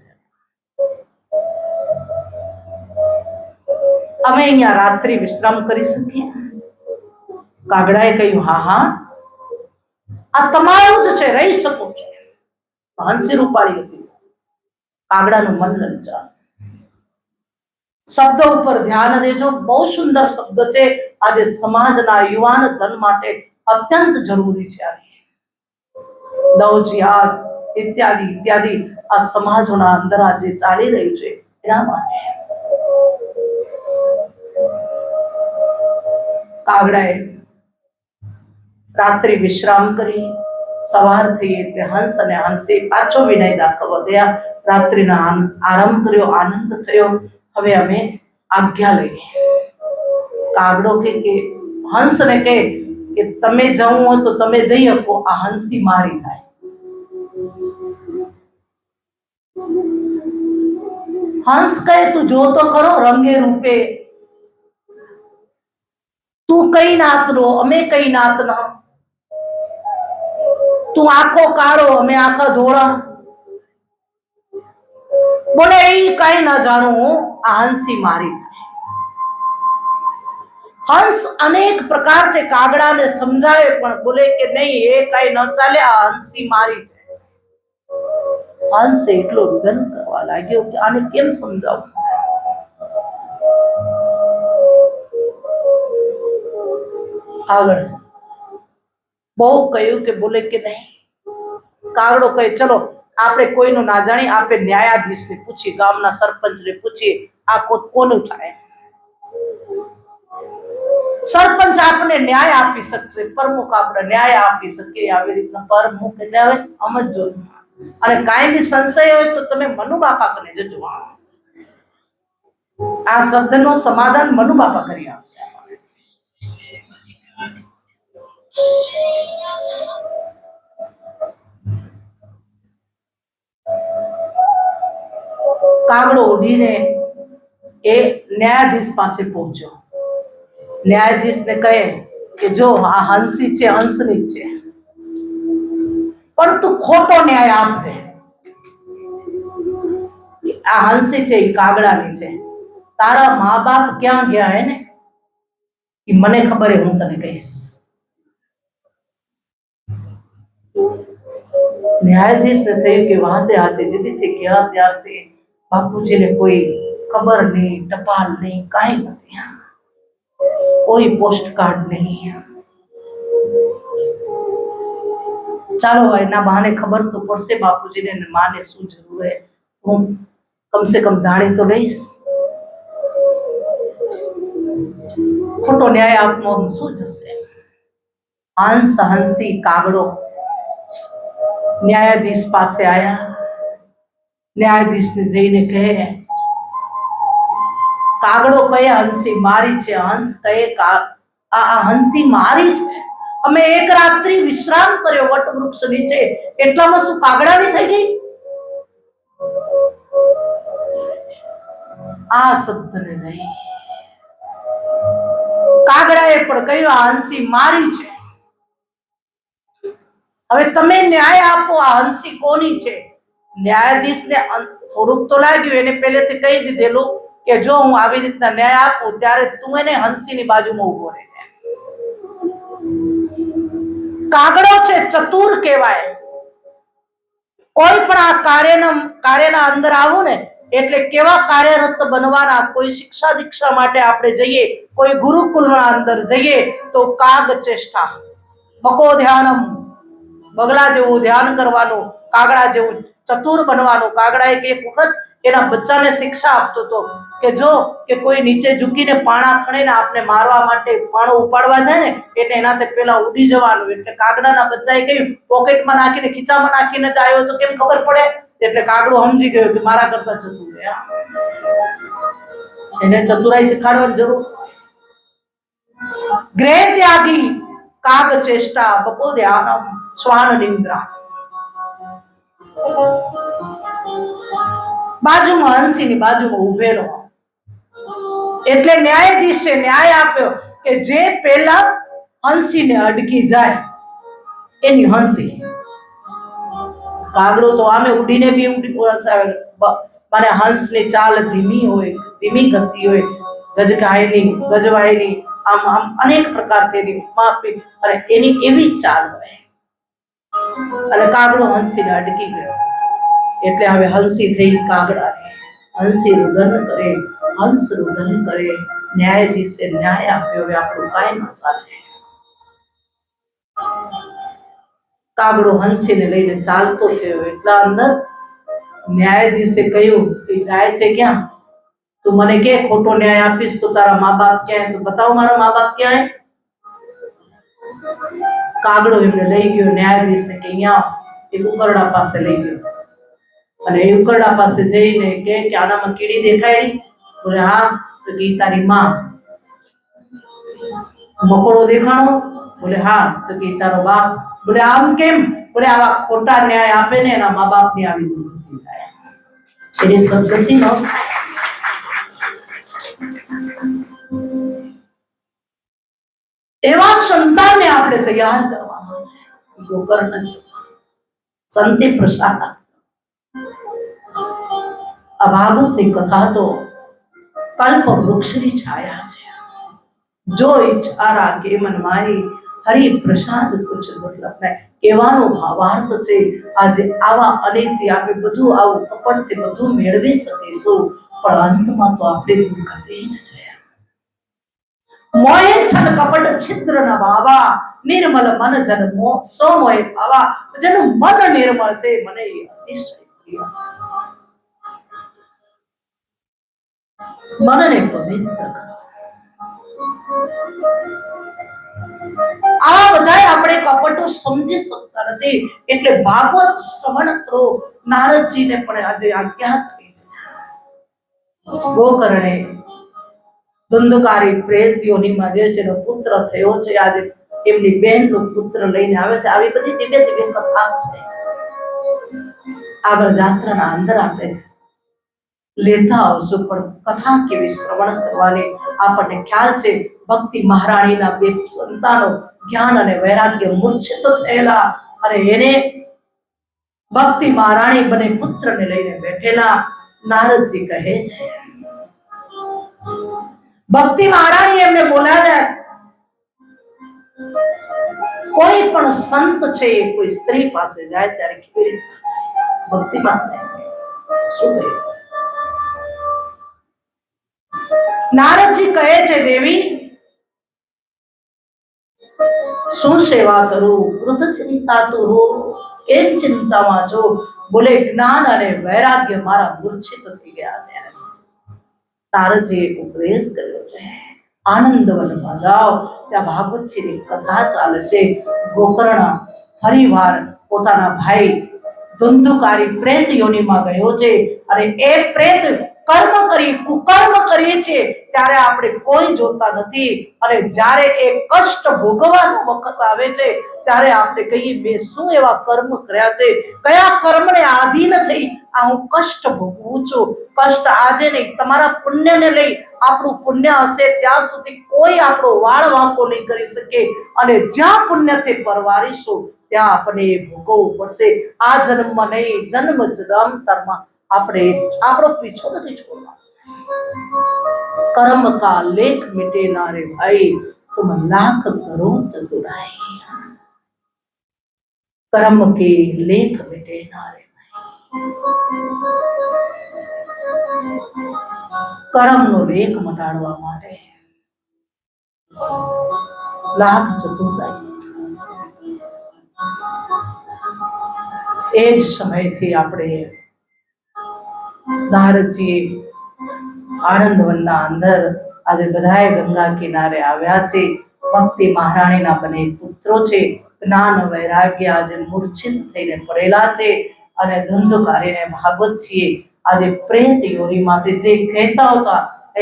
અમે અહીંયા રાત્રિ વિશ્રામ કરી શકીએ? કાગડાએ કહ્યું હા હા, આ તમારું જ છે, રહી શકો છો. હંસી રૂપાળી હતી, કાગડાનું મન લલચાયું. શબ્દ ઉપર ધ્યાન દેજો, બહુ સુંદર શબ્દ છે. આજે સમાજના યુવાન ધન માટે અત્યંત જરૂરી છે. લવ જિહાદ ઇત્યાદિ ઇત્યાદિ આ સમાજોના અંદર આજે ચાલી રહ્યું છે, એના માટે કાગડાએ રાત્રિ વિશ્રામ કરી. સવાર થઈ એટલે હંસ અને હંસી પાછો વિનય દાખવવા ગયા. રાત્રિના આરંભ કર્યો, આનંદ થયો. હવે અમે આજ્ઞા લઈએ. કાગડો કે હંસને કે તમે જવું હોય તો તમે જઈ શકો, આ હંસી મારી થાય. હંસ કહે તું જોતો ખરો રંગે રૂપે, તું કઈ નાતનો અમે કઈ નાતના, તું આખો કાળો અમે આખા ધોળા. બોલે એ કઈ ના જાણું, આ હંસી મારી. હંસ અનેક પ્રકારથી કાગડાને સમજાવે પણ બોલે કે નહીં, એ કઈ ન ચાલે, આ હંસી મારી છે. હંસ એટલો રુદન કરવા લાગ્યો કે આને કેમ સમજાવું. આગળ બહુ કહ્યું કે બોલે કે નહીં. કાગડો કહે ચલો આપણે કોઈનું ના જાણીએ, આપણે ન્યાયાધીશને પૂછીએ, ગામના સરપંચને પૂછીએ આ કોનું થાય. સરપંચ આપણે ન્યાય આપી શકશે, પ્રમુખ આપણે ન્યાય આપી શકીએ. આવી રીતના પ્રમુખ એટલે હવે સમજો. અને કાયમી સંશય હોય તો તમે મનુ બાપા કને જજો. આ શબ્દનું સમાધાન મનુ બાપા કરી આપશે. કાગડો ઉડીને એ ન્યાયાધીશ પાસે પહોંચ્યો. ન્યાયાધીશને કહે કે જો આ હંસી છે, હંસની જ છે, પણ તું ખોટો ન્યાય આપજે. આ હંસી છે એ કાગડાની છે, તારા મા બાપ ક્યાં ગયા હે ને એ મને ખબર હે, હું તને કહીશ. ન્યાયાધીશને થયું કે વાતે હાથે જીદીથી ગયા ત્યારથી બાપુજીને કોઈ ખબર નહીં, ટપાલ નહીં, કાંઈ નથી, કોઈ પોસ્ટ કાર્ડ નહીં. ચાલો એના બહાને ખબર તો પડશે બાપુજીને ને માને શું જરૂર હે, હું કમ સે કમ જાણી તો લઈશ. ખોટો ન્યાય આપવામાં શું જશે? હંસ હંસી કાગડો ન્યાયાધીશ પાસે આયા. ન્યાયાધીશને જઈને કહે, કાગડો કહે હંસી મારી છે. હંસ કહે આ હંસી મારી છે. અમે એક રાત્રિ વિશ્રામ કર્યો વટવૃક્ષ નીચે, એટલામાં શું કાગડાની થઈ ગઈ? આ શબ્દને નહીં, કાગડાએ પણ કહ્યું આ હંસી મારી છે. હવે તમે ન્યાય આપો, આ હંસી કોની છે? ન્યાયાધીશને થોડુંક તો લાગ્યું, એને પહેલેથી કહી દીધેલું કે જો હું આવી રીતના ન્યાય આપું ત્યારે તું એને હંસીની બાજુમાં ઉભો રહે. કાગડો છે, ચતુર કહેવાય. કોઈ પણ આ કાર્યના અંદર આવું ને એટલે કેવા કાર્યરત બનવાના. કોઈ શિક્ષા દીક્ષા માટે આપણે જઈએ, કોઈ ગુરુકુળના અંદર જઈએ તો કાગ ચેષ્ટા બકો ધ્યાનમ, બગલા જેવું ધ્યાન કરવાનું, કાગડા જેવું ચતુર બનવાનું. કાગડા એક વખત એના બચ્ચાને શિક્ષા આપતો હતો કે જો કે કોઈ નીચે ઝૂકીને પાણા ખણીને આપણે મારવા માટે પાણો ઉપાડવા જાય ને એટલે એનાથી પેલા ઉડી જવાનું. એટલે કાગડાના બચ્ચાએ કહ્યું પોકેટમાં નાખીને ખીચામાં નાખીને જ આવ્યો તો કેમ ખબર પડે? એટલે કાગડો સમજી ગયો કે મારા કરતા ચતુર છે. એને ચતુરાઈ શીખવાડવાની જરૂર. ગ્રહ ત્યાગી કાગ ચેષ્ટા બકો ધ્યાનમ શ્વાન નિંદ્રા. બાજુમાં હંસીની બાજુમાં ઉભેલો. એટલે ન્યાયાધીશે ન્યાય આપ્યો કે જે પેલા હંસીને અડકી જાય એની હંસી. કાગડો તો આમે ઉડીને બી મને હંસની ચાલ ધીમી હોય, ધીમી ગતિ હોય, ગજવાયની આમ અનેક પ્રકારથી માપી અને એની એવી ચાલ હોય. અને કાગડો હંસીને અડકી ગયો એટલે હવે હંસી થઈ કાગડા. હંસી રુદન કરે, હંસ રુદન કરે. ન્યાયાધીશે ન્યાય આપ્યો. હવે આપણું કાંઈ ન ચાલે. કાગડો હંસીને લઈને ચાલતો થયો એટલા અંદર ન્યાયાધીશે કહ્યું કે જાય છે ક્યાં? તું મને કે ખોટો ન્યાય આપીશ તો તારા મા બાપ ક્યાં? તો બતાવો મારા મા બાપ ક્યાં? કાગડો એમને લઈ ગયો ન્યાયાધીશને કે અહીંયા એક ઉકરડા પાસે લઈ ગયો. અને એ ઉકરડા પાસે જઈને કે આનામાં કીડી દેખાય? બોલે હા. તો કે તારી માં. મકોડો દેખાણો? બોલે હા. તો કે તારો બાપ. બોલે આમ કેમ? બોલે આવા ખોટા ન્યાય આપે ને એના મા બાપ ની આવી દુર્ગતિ થાય. એની સદગતિ ન. એવા સંતાનને આપણે તૈયાર કરવાના. ગોકર્ણ છે, સંતિ પ્રસાદ. આ ભાગવતની કથા તો કલ્પ વૃક્ષની છાયા છે. જો ઈચ્છા રાખે મન માહી હરિ પ્રસાદ કુછ મતલબ નહીં. કહેવાનો ભાવાર્થ છે આજે આવા અનિતિ આપણે બધું આવું કપટથી બધું મેળવી શકીશું પણ અંતમાં તો આપણે દુર્ગતિ જ છે. મોહે છન કપટ છિદ્ર ન ભાવા નિર્મલ મન જન મોહ સો મોહે ભાવા. જેનું મન નિર્મળ છે મને અતિશય પ્રિય છે. મનને પવિત્ર કરો. આ બધા આપણે કપટો સમજી શકતા નથી એટલે ભાગવત શ્રવણ કરો. નારદજીને પણ આજે આજ્ઞા કરી છે. ગોકર્ણે ધુંધકારી પ્રેત યોનિમાં જે જેનો પુત્ર થયો છે આજે એમની બહેનનો પુત્ર લઈને આવે છે. આવી બધી દિવ્ય દિવ્ય કથા છે. આગળ જાત્રાના અંદર આપણે લેતા આવશું પણ કથા કેવી શ્રવણ કરવાની આપણને ખ્યાલ છે. ભક્તિ મહારાણીના બે સંતાનો જ્ઞાન અને વૈરાગ્ય મૂર્છિત થયેલા અને એને ભક્તિ મહારાણી બને પુત્રને લઈને બેઠેલા. નારદજી કહે છે ભક્તિ મહારાણી એમને બોલાવ્યા. કોઈ પણ સંત છે કોઈ સ્ત્રી પાસે જાય ત્યારે કેવી રીતે ભક્તિ મહારાણી શું કહે? નારદજી કહે છે દેવી શું સેવા કરું? કૃત ચિંતા તું હો, કેમ ચિંતામાં છો? બોલે જ્ઞાન અને વૈરાગ્ય મારા મૂર્છિત થઈ ગયા છે. નારદજીએ ઉપદેશ કર્યો છે, આનંદવનમાં જાઓ, ત્યાં ભાગવતજીની કથા ચાલે છે. ગોકર્ણ ફરીવાર પોતાના ભાઈ ધુંધુકારી પ્રેત યોનિમાં ગયો છે અને એ પ્રેત કર્મ કરી કુકર્મ કરીએ છીએ ત્યારે આપણે કોઈ જોતા નથી, અને જ્યારે એ કષ્ટ ભોગવવાનો વખત આવે છે ત્યારે આપણે કહીએ મેં શું એવા કર્મ કર્યા છે, કયા કર્મને આધીન થઈ આ હું કષ્ટ ભોગવું છું. કષ્ટ આજે નહીં, તમારા પુણ્યને લઈ આપણું પુણ્ય હશે ત્યાં સુધી કોઈ આપણો વાળ વાંકો નહીં કરી શકે, અને જ્યાં પુણ્યથી પરવારીશું ત્યાં આપણે ભોગવવું પડશે. આ જન્મમાં નહીં, જન્મ જન્માંતરમાં આપણે આપણો પીછો નથી છોડવાનો. कर्म का लेख मिटे ना रे भाई, तुम लाख करो चतुराई. कर्म के लेख मिटे ना रे भाई. कर्म नो लेख मटाड़वा माटे लाख चतुराई. એ જ સમયથી આપણે નારદજી આનંદવનના અંદર આજે બધાએ ગંગા કિનારે આવ્યા છે. ભક્તિ મહારાણીના બંને પુત્રો છે. જ્ઞાન વૈરાગ્ય આજે મૂર્છિત થઈને પડેલા છે, અને ધુંધુકારીને ભાગવતજીએ આજે પ્રેત યોનિમાંથી જે કહેતા હતા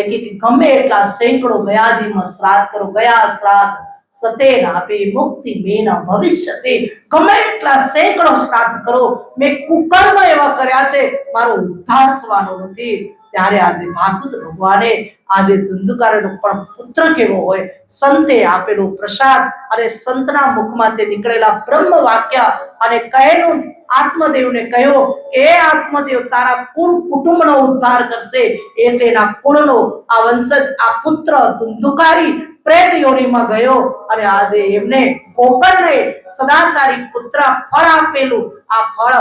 કે ગમે એટલા સેંકડો ગયાજીમાં શ્રાદ્ધ કરો, ગયા શ્રાદ્ધ સતેન આપી મુક્તિ મેના ભવિષ્યતે, ગમે એટલા સેંકડો શ્રાદ્ધ કરો, મેં કુકર્મ એવા કર્યા છે, મારો ઉદ્ધાર થવાનો નથી. ત્યારે આજે ભાગવત ભગવાને આજે ધુંધુકારીનો પણ પુત્ર કેવો હોય, સંતે આપેલો પ્રસાદ અને સંતના મુખમાંથી નીકળેલા બ્રહ્મ વાક્ય અને કહેલું આત્મદેવને કહ્યો, એ આત્મદેવ તારા કુળ કુટુંબનો ઉદ્ધાર કરશે, એટલે એના કુળનો આ વંશજ આ પુત્ર ધુંધુકારી પ્રેત યોનિમાં ગયો, અને આજે એમને ગોકર્ણે સદાચારી પુત્ર ફળ આપેલું. આ ફળ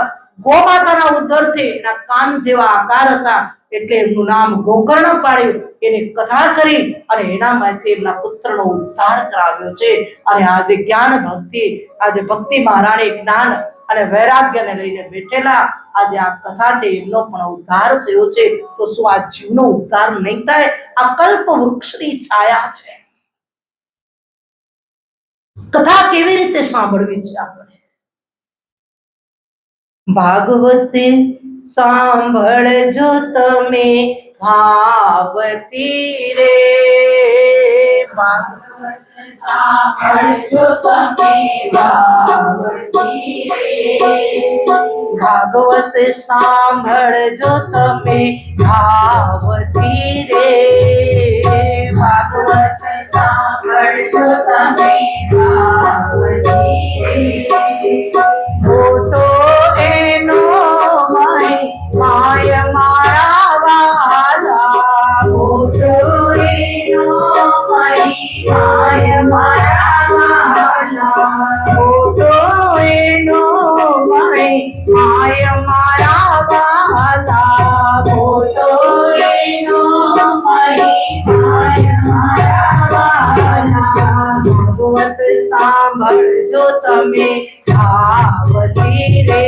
ગોમાતાના ઉદરથી એના કાન જેવા આકાર હતા, એટલે એમનું નામ ગોકર્ણ પાડ્યું. એની કથા કરી અને એનામાંથી એમના પુત્રનો ઉદ્ધાર કરાવ્યો છે. અને આજે જ્ઞાન ભક્તિ, આજે ભક્તિ મહારાણી જ્ઞાન અને વૈરાગ્યને લઈને બેઠેલા, આજે આ કથાથી એમનો પણ ઉદ્ધાર થયો છે. તો શું આ જીવનો ઉદ્ધાર નહીં થાય? આ કલ્પ વૃક્ષની છાયા છે. કથા કેવી રીતે સાંભળવી છે આપણે? ભાગવતે સાંભળજો તમે ભાવતી રે, ભાગવત સાંભળજો તમે ભાવતી રે, ભાગવત સાંભળજો તમે ભાવતી રે, ભાગવત સાંભળજો તમે ભાવતી રે. ખોટો એનો માય મારા વાલા, ખોટો એનો માય મારા વાલા, ખોટો એનો માય મારા વાલા, ખોટો એનો માય મારા વાલા. ભાગવત સાંભળજો તમે ભાવતી રે,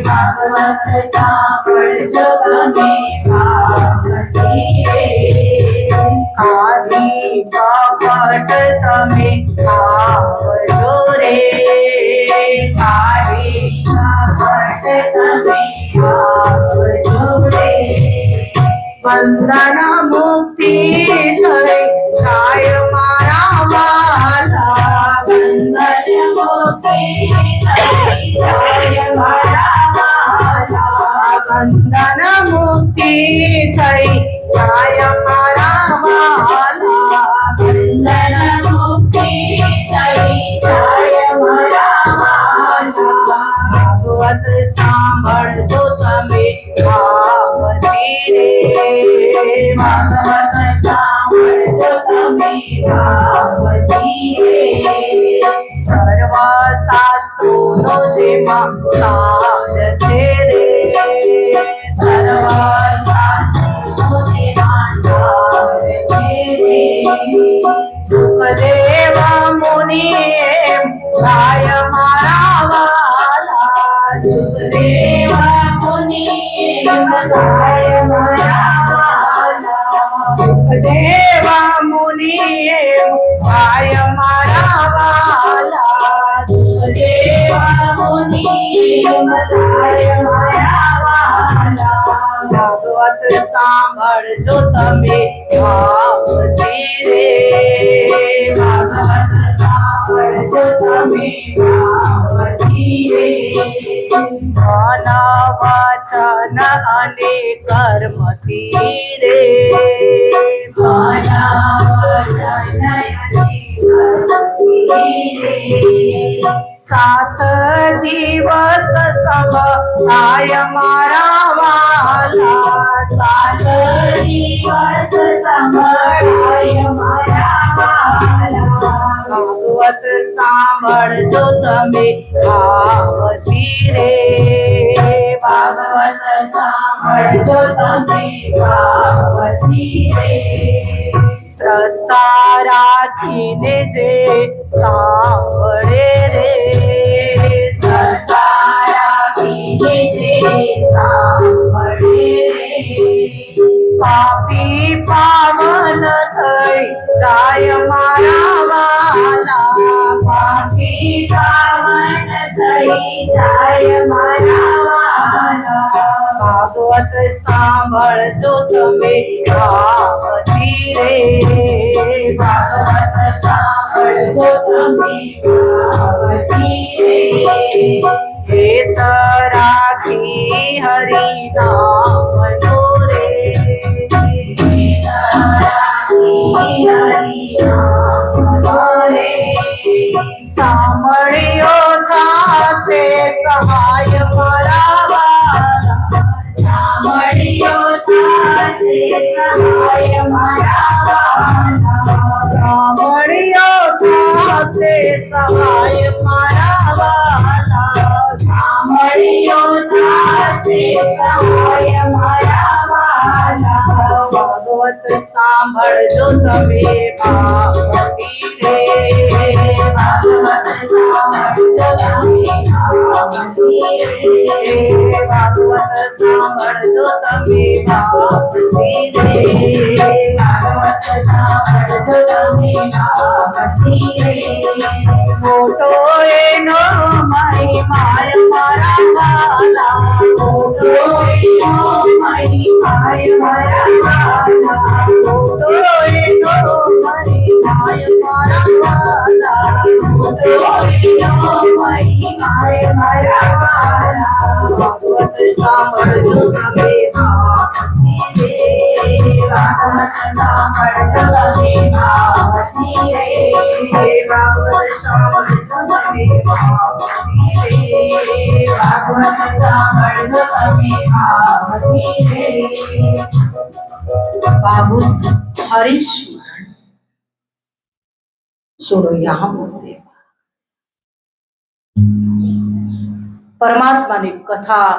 ભાગવત સાંભળજો તમે ભાવતી રે. કાઢી કપટ તમે આવજો રે, કાઢી કપટ તમે આવજો રે. બંધન મુક્તિ થઈ જાય મારા વાલા, બંધન મુક્તિ થઈ જાય મારા વાલા, બંધન મુક્તિ થઈ જાય મારા વાલા, બંધન મુક્તિ થઈ જાય મારા વાલા. ભાગવત સાંભળજો તમે ભાવતી રે, ભાગવત સાંભળજો તમે ભાવતી રે. સર્વ શાસ્ત્રોનો જેમાં સાર છે રે, સર્વ શાસ્ત્રો જેમાં સાર છે રે. સુખદેવ તમે ભાવથી રે ભાગવત સાંભળજો તમે ભાવથી રે મન વચન અને કર્મથી રે મારા વચન અને કર્મથી રે 7 દિવસ સંભળાય મારા વાલા 7 દિવસ સંભળાય મારા વાલા ભાગવત સાંભળજો તમે ભાવથી રે ભાગવત સાંભળજો તમે ભાવથી રે શ્રદ્ધા રાખીને જે સાંભળે રે શ્રદ્ધા રાખીને જે સાંભળે રે પાપી પાવન થઈ જાય મારા વાલા પાપી પાવન થઈ જાય મારા વાલા ભાગવત સાંભળજો તમે ભાવથી રે ભાગવત સાંભળજો તમે ભાવથી રે હેત રાખી હરિ નામ નો રે સાંભળ્યો થાશે સહાય મારા વાલા સાંભળ્યો થાશે સહાય મારા વાલા સાંભળ્યો થાશે સહાય મારા વાલા સાંભળ્યો થાશે સહાય મારા વાલા ભાગવત સાંભળજો તમે ભાવથી રે ભાગવત સાંભળજો તમે ભાવથી રે ભાગવત સાંભળજો તમે ભાવથી રે ભાગવત સાંભળજો તમે ભાવથી રે મોટો એનો મહિમાય મારા વાલા મોટો એનો મહિમાય મારા વાલા મોટો એનો મહિમાય મારા વાલા મોટો એનો મહિમાય મારા વાલા ભાગવત સાંભળજો તમે ભાવથી રે ભાગવત સાંભળજો તમે ભાવથી રે ભાગવત સાંભળજો તમે ભાવથી રે ભાગવત સાંભળજો તમે ભાવથી રે भागवत हरिस्मरण सुनो यहाँ बोलते પરમાત્માની કથા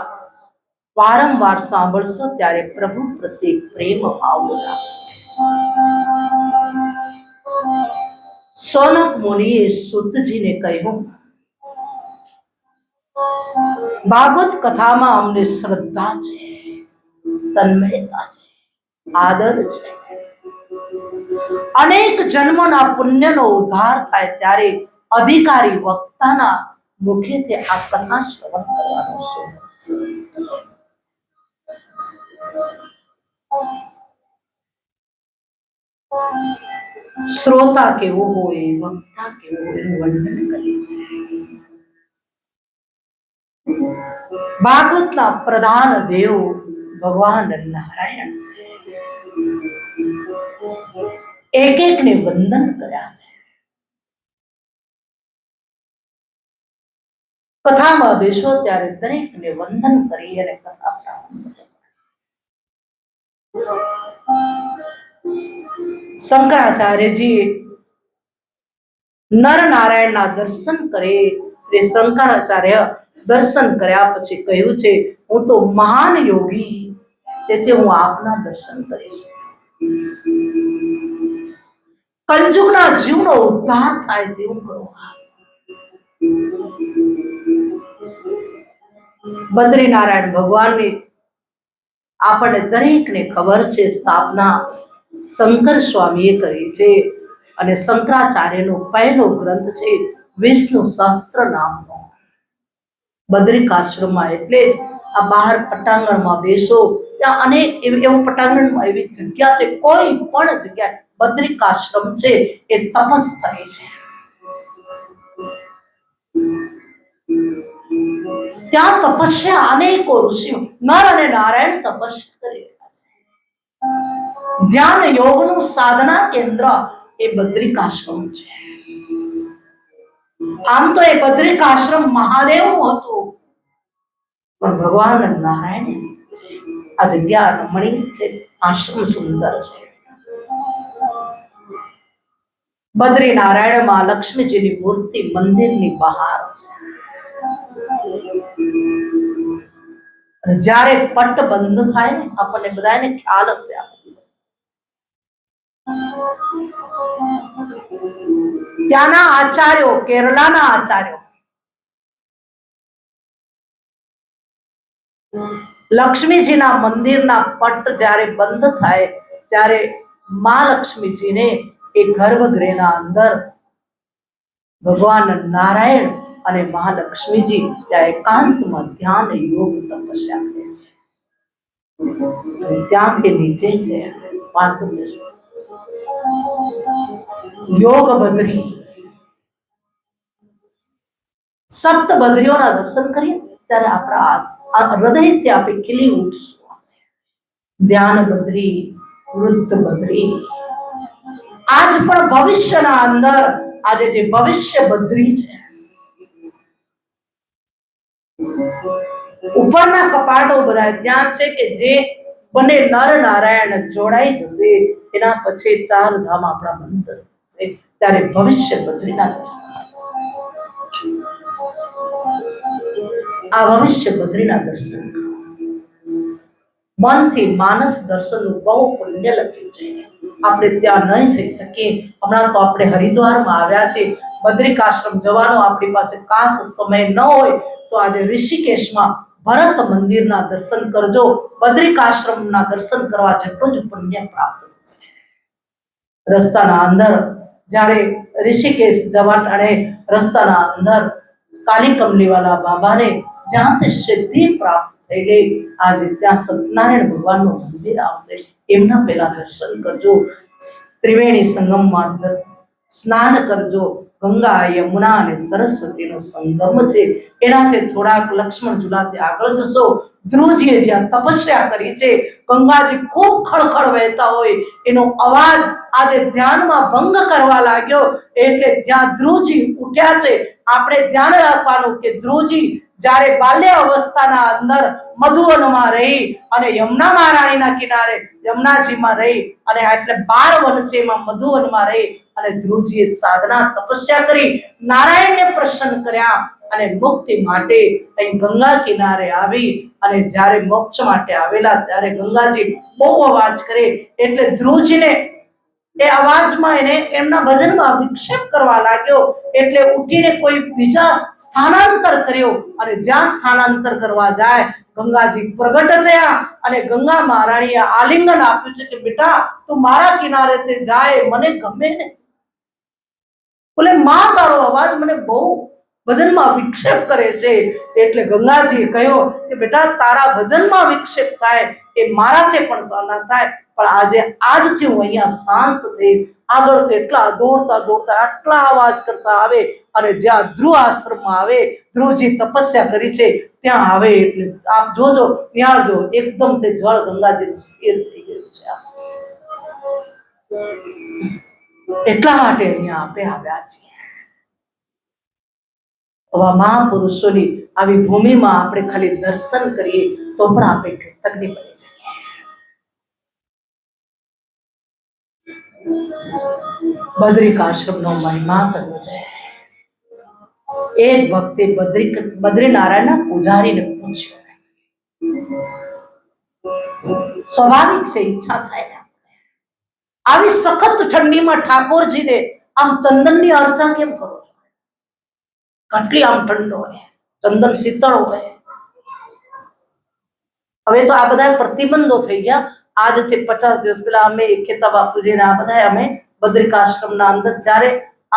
વારંવાર સાંભળશો ત્યારે પ્રભુ પ્રત્યે પ્રેમ ભાવ જાગશે. સૌનક મુનિએ સુતજીને કહ્યું, ભાગવત કથામાં અમને શ્રદ્ધા છે, તન્મયતા છે, આદર છે. અનેક જન્મોના પુણ્યનો ઉદ્ધાર થાય ત્યારે અધિકારી વક્તાના મુખેથી આ કથા શ્રવણ કરવાનો શોખ છે. શ્રોતા કેવો હોય, વક્તા કેવો હોય એનું વર્ણન કરી. ભાગવતના પ્રધાન દેવ ભગવાન નારાયણ છે. એક એકને વંદન કર્યા છે. કથામાં બેસો ત્યારે દરેકને વંદન કરી અને કથા પ્રારંભ. શંકરાચાર્યજી નર નારાયણના દર્શન કરે. શ્રી શંકરાચાર્ય દર્શન કર્યા પછી કહ્યું છે, હું તો મહાન યોગી, તેથી હું આપના દર્શન કરીશ. કલયુગના જીવનો ઉદ્ધાર થાય તેવું કરો. બદ્રીનારાયણ ભગવાનની આપણને દરેકને ખબર છે, સ્થાપના શંકર સ્વામીએ કરી છે અને શંકરાચાર્યનો પહેલો ગ્રંથ છે વિષ્ણુ સહસ્ત્ર નામનો. બદ્રિકાશ્રમમાં એટલે જ આ બહાર પટાંગણમાં બેસો ત્યાં અનેક એવું પટાંગણમાં એવી જગ્યા છે, કોઈ પણ જગ્યાએ બદ્રિકાશ્રમ છે એ તપસ્થળી છે. ત્યાં તપસ્યા અનેકો ઋષિઓ નર અને નારાયણ તપસ્યા કરી રહ્યા છે. ધ્યાન યોગનું સાધના કેન્દ્ર એ બદ્રિકાશ્રમ છે. આમ તો એ બદ્રિકાશ્રમ મહાદેવનું હતું, પણ ભગવાન નારાયણે આ જગ્યા રમણીય છે, આશ્રમ સુંદર છે. બદ્રી નારાયણમાં લક્ષ્મીજીની મૂર્તિ મંદિરની બહાર છે. જ્યારે પટ બંધ થાય ને, આપણને બધાને ખ્યાલ હશે, ત્યાંના આચાર્યો, કેરલાના આચાર્યો લક્ષ્મીજીના મંદિરના પટ જ્યારે બંધ થાય ત્યારે મા લક્ષ્મીજીને એ ગર્ભગૃહના અંદર ભગવાન નારાયણ અને મહાલક્ષ્મીજી ત્યાં એકાંતમાં ધ્યાન યોગ તપસ્યા કરે છે. ત્યાંથી નીચે છે યોગ બદ્રી, સપ્ત બદ્રીઓના દર્શન કરીએ ત્યારે આપણા હૃદયથી આપણે ખીલી ઉઠશું. ધ્યાન બદ્રી, વૃદ્ધ બદ્રી, આજ પણ ભવિષ્યના અંદર આજે જે ભવિષ્ય બદ્રી છે, ઉપરના કપાટો બધા ત્યાં છે કે જે બંને નર નારાયણ જોડાઈ જશે એના પછી 4 ધામ આપણા બંધ થશે, ત્યારે ભવિષ્ય બદ્રીના દર્શન થશે. આ ભવિષ્ય બદ્રીના દર્શન મનથી માનસ દર્શનનું બહુ પુણ્ય લખ્યું છે. આપણે ત્યાં નહીં જઈ શકીએ. હમણાં તો આપણે હરિદ્વારમાં આવ્યા છે, બદ્રિકાશ્રમ જવાનો આપણી પાસે ખાસ સમય ન હોય તો આજે ઋષિકેશમાં ભરત મંદિરના દર્શન કરજો. બદ્રિકાશ્રમના દર્શન કરવા જેટલું જ પુણ્ય પ્રાપ્ત થશે. રસ્તાના અંદર જ્યારે ઋષિકેશ જવા ટાણે રસ્તાના અંદર કાલી કમલીવાલા બાબાને જ્યાંથી સિદ્ધિ પ્રાપ્ત થઈ ગઈ, આજે ત્યાં સત્યનારાયણ ભગવાનનું મંદિર આવશે, એમના પહેલા દર્શન કરજો. ત્રિવેણી સંગમમાં સ્નાન કરજો. ગંગા, યમુના અને સરસ્વતીનો સંગમ છે. એનાથી થોડાક લક્ષ્મણ ઝુલાથી આગળ જશો, ધ્રુવજીએ જ્યાં તપસ્યા કરી છે, ગંગાજી ખૂબ ખળખળ વહેતા હોય એનો અવાજ આજે ધ્યાનમાં ભંગ કરવા લાગ્યો, એટલે ત્યાં ધ્રુવજી ઉઠ્યા છે. આપણે ધ્યાન રાખવાનું કે ધ્રુવજી જ્યારે બાલ્ય અવસ્થાના અંદર મધુવનમાં રહી અને યમુના મહારાણીના કિનારે યમુનાજીમાં રહી અને એટલે 12 વન છે એમાં મધુવનમાં રહી અને ધ્રુવજીએ સાધના તપસ્યા કરી, નારાયણને પ્રસન્ન કર્યા અને મુક્તિ માટે અહીં ગંગા કિનારે આવી અને જ્યારે મોક્ષ માટે આવેલા ત્યારે ગંગાજી બહુ અવાજ કરે એટલે ધ્રુવજીને એ અવાજમાં એને એમના ભજનમાં વિક્ષેપ કરવા લાગ્યો, એટલે ઉઠીને કોઈ બીજા સ્થાનાંતર કર્યો અને જ્યાં સ્થાનાંતર કરવા જાય ગંગાજી પ્રગટ થયા અને ગંગા મહારાણીએ આલિંગન આપ્યું છે કે બેટા તું મારા કિનારે તે જાય, મને ગમે ને. બોલે માં તારો અવાજ મને બહુ ભજનમાં વિક્ષેપ કરે છે. એટલે ગંગાજીએ કહ્યું કે બેટા તારા ભજનમાં વિક્ષેપ થાય એ મારાથી પણ સહન થાય, પણ આજે આજથી હું અહીંયા શાંત થઈ આગળ તો એટલા દોડતા દોડતા આટલા અવાજ કરતા આવે અને જ્યાં ધ્રુવ આશ્રમમાં આવે, ધ્રુવજી તપસ્યા કરી છે ત્યાં આવે એટલે આપ જોજો, નિહાળજો, એકદમ તે જળ ગંગાજીનું સ્થિર થઈ ગયું છે. એટલા માટે અહીંયા આપણે આવ્યા છીએ. આવા મહાપુરુષોની આવી ભૂમિમાં આપણે ખાલી દર્શન કરીએ તો પણ આપણે કૃતજ્ઞ બની જઈએ. બદ્રિકાશ્રમનો મહિમા કર્યો છે. એક ભક્તે બદ્રીનારાયણના પૂજારીને પૂછ્યું, સ્વાભાવિક છે, ઈચ્છા થાય ને આવી સખત ઠંડીમાં ઠાકોરજીને આમ ચંદનની અર્ચના કેમ કરો છો? કેટલી આમ ઠંડો હોય, ચંદન શીતળ હોય. હવે તો આ બધા પ્રતિબંધો થઈ ગયા. આજથી 50 દિવસ પહેલા અમે ખેતા બાપુજીને આ બધા અમે બદ્રિકાશ્રમના અંદર જ્યારે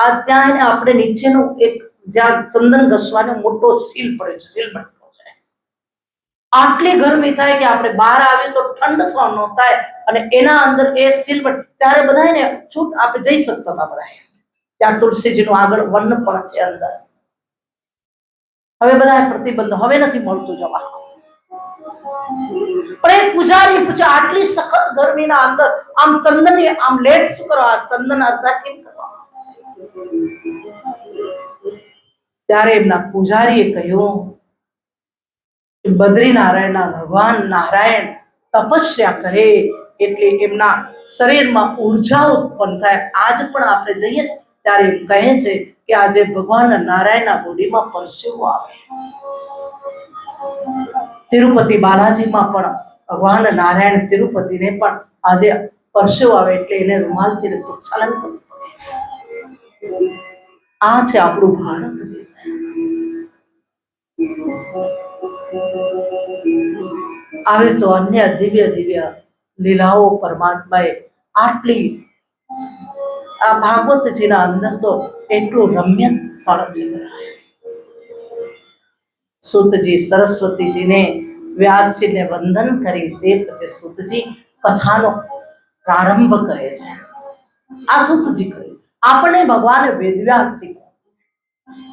આ ત્યાં આપણે નીચેનું એક જ્યાં ચંદન ઘસવાનો મોટો સીલ પડે છે, સીલ બનતો છે, આટલી ગરમી થાય કે આપણે બહાર આવીએ તો ઠંડ સહન ન થાય, અને એના અંદર એ સિલ્વર, ત્યારે બધાને છૂટ આપણે જઈ શકતા હતા બધા. ત્યાં તુલસીજીનું આગળ વન પણ છે અંદર. હવે બધા પ્રતિબંધ, હવે નથી મળતું જવા. પણ એક પૂજારી પૂછે, આટલી સખત ગરમીના અંદર આમ ચંદનની આમ લેટ શું કરવા, ચંદન અર્ચા કેમ કરવા? ત્યારે એમના પૂજારીએ કહ્યું, બદ્રીનારાયણના ભગવાન નારાયણ તપસ્યા કરે એટલે એમના શરીરમાં ઉર્જા ઉત્પન્ન થાય. આજ પણ આપણે જઈએ ને ત્યારે એમ કહે છે કે આજે ભગવાન નારાયણના બોડીમાં પરસેવો આવે. તિરુપતિ બાલાજીમાં પણ ભગવાન નારાયણ તિરુપતિને પણ આજે પરસેવો આવે એટલે એને રૂમાલથી પ્રક્ષાલન કરવું પડે. આ છે આપણું ભારત દેશ. આવી તો અન્ય દિવ્ય દિવ્ય લીલાઓ પરમાત્માએ આટલી, આ ભાગવતજીના અંદર તો એટલું રમ્ય સ્થળ છે. સૂતજી સરસ્વતીજીને વ્યાસજીને વંદન કરી તે પછી સૂતજી કથાનો પ્રારંભ કરે છે. આ સૂતજી કરે, આપણે ભગવાન વેદવ્યાસ શીખો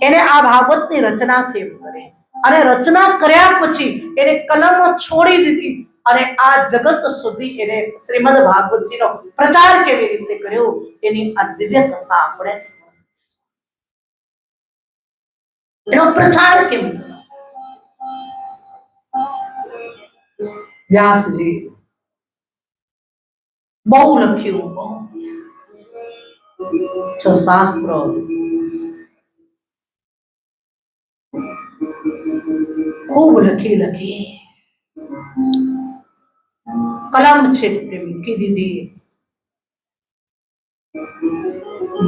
એને આ ભાગવતની રચના કેમ કરે, અને રચના કર્યા પછી એને કલમ છોડી દીધી અને આ જગત સુધી એને શ્રીમદ ભાગવતજીનો પ્રચાર કેવી રીતે કર્યો, એની આ દિવ્ય કથા આપણે એનો પ્રચાર કેમ થયો. વ્યાસજી બહુ લખ્યું, બહુ શાસ્ત્ર, ખૂબ લખી કલમ છેટ મૂકી દીધી.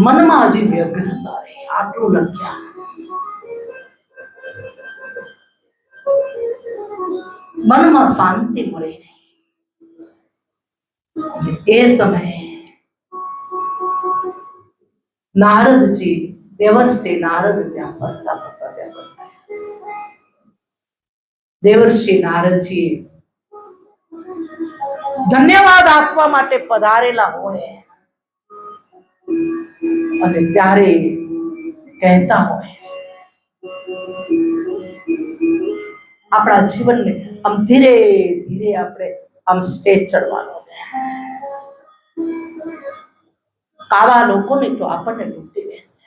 મનમાં હજી વ્યગ્રતા રહી, આટલું લખ્યા. મનમાં શાંતિ મળી નહીં. એ સમયે નારદજી, દેવર્ષિ નારદ ત્યાં ફરતા ફરતા, દેવર્ષિ નારદજી ધન્યવાદ આપવા માટે પધારેલા હોય અને ત્યારે કહેતા હોય, આપણા જીવનને આમ ધીરે ધીરે આપણે આમ સ્ટેજ ચડવાનો છે. આવા લોકોને તો આપણને લૂંટી લેશે.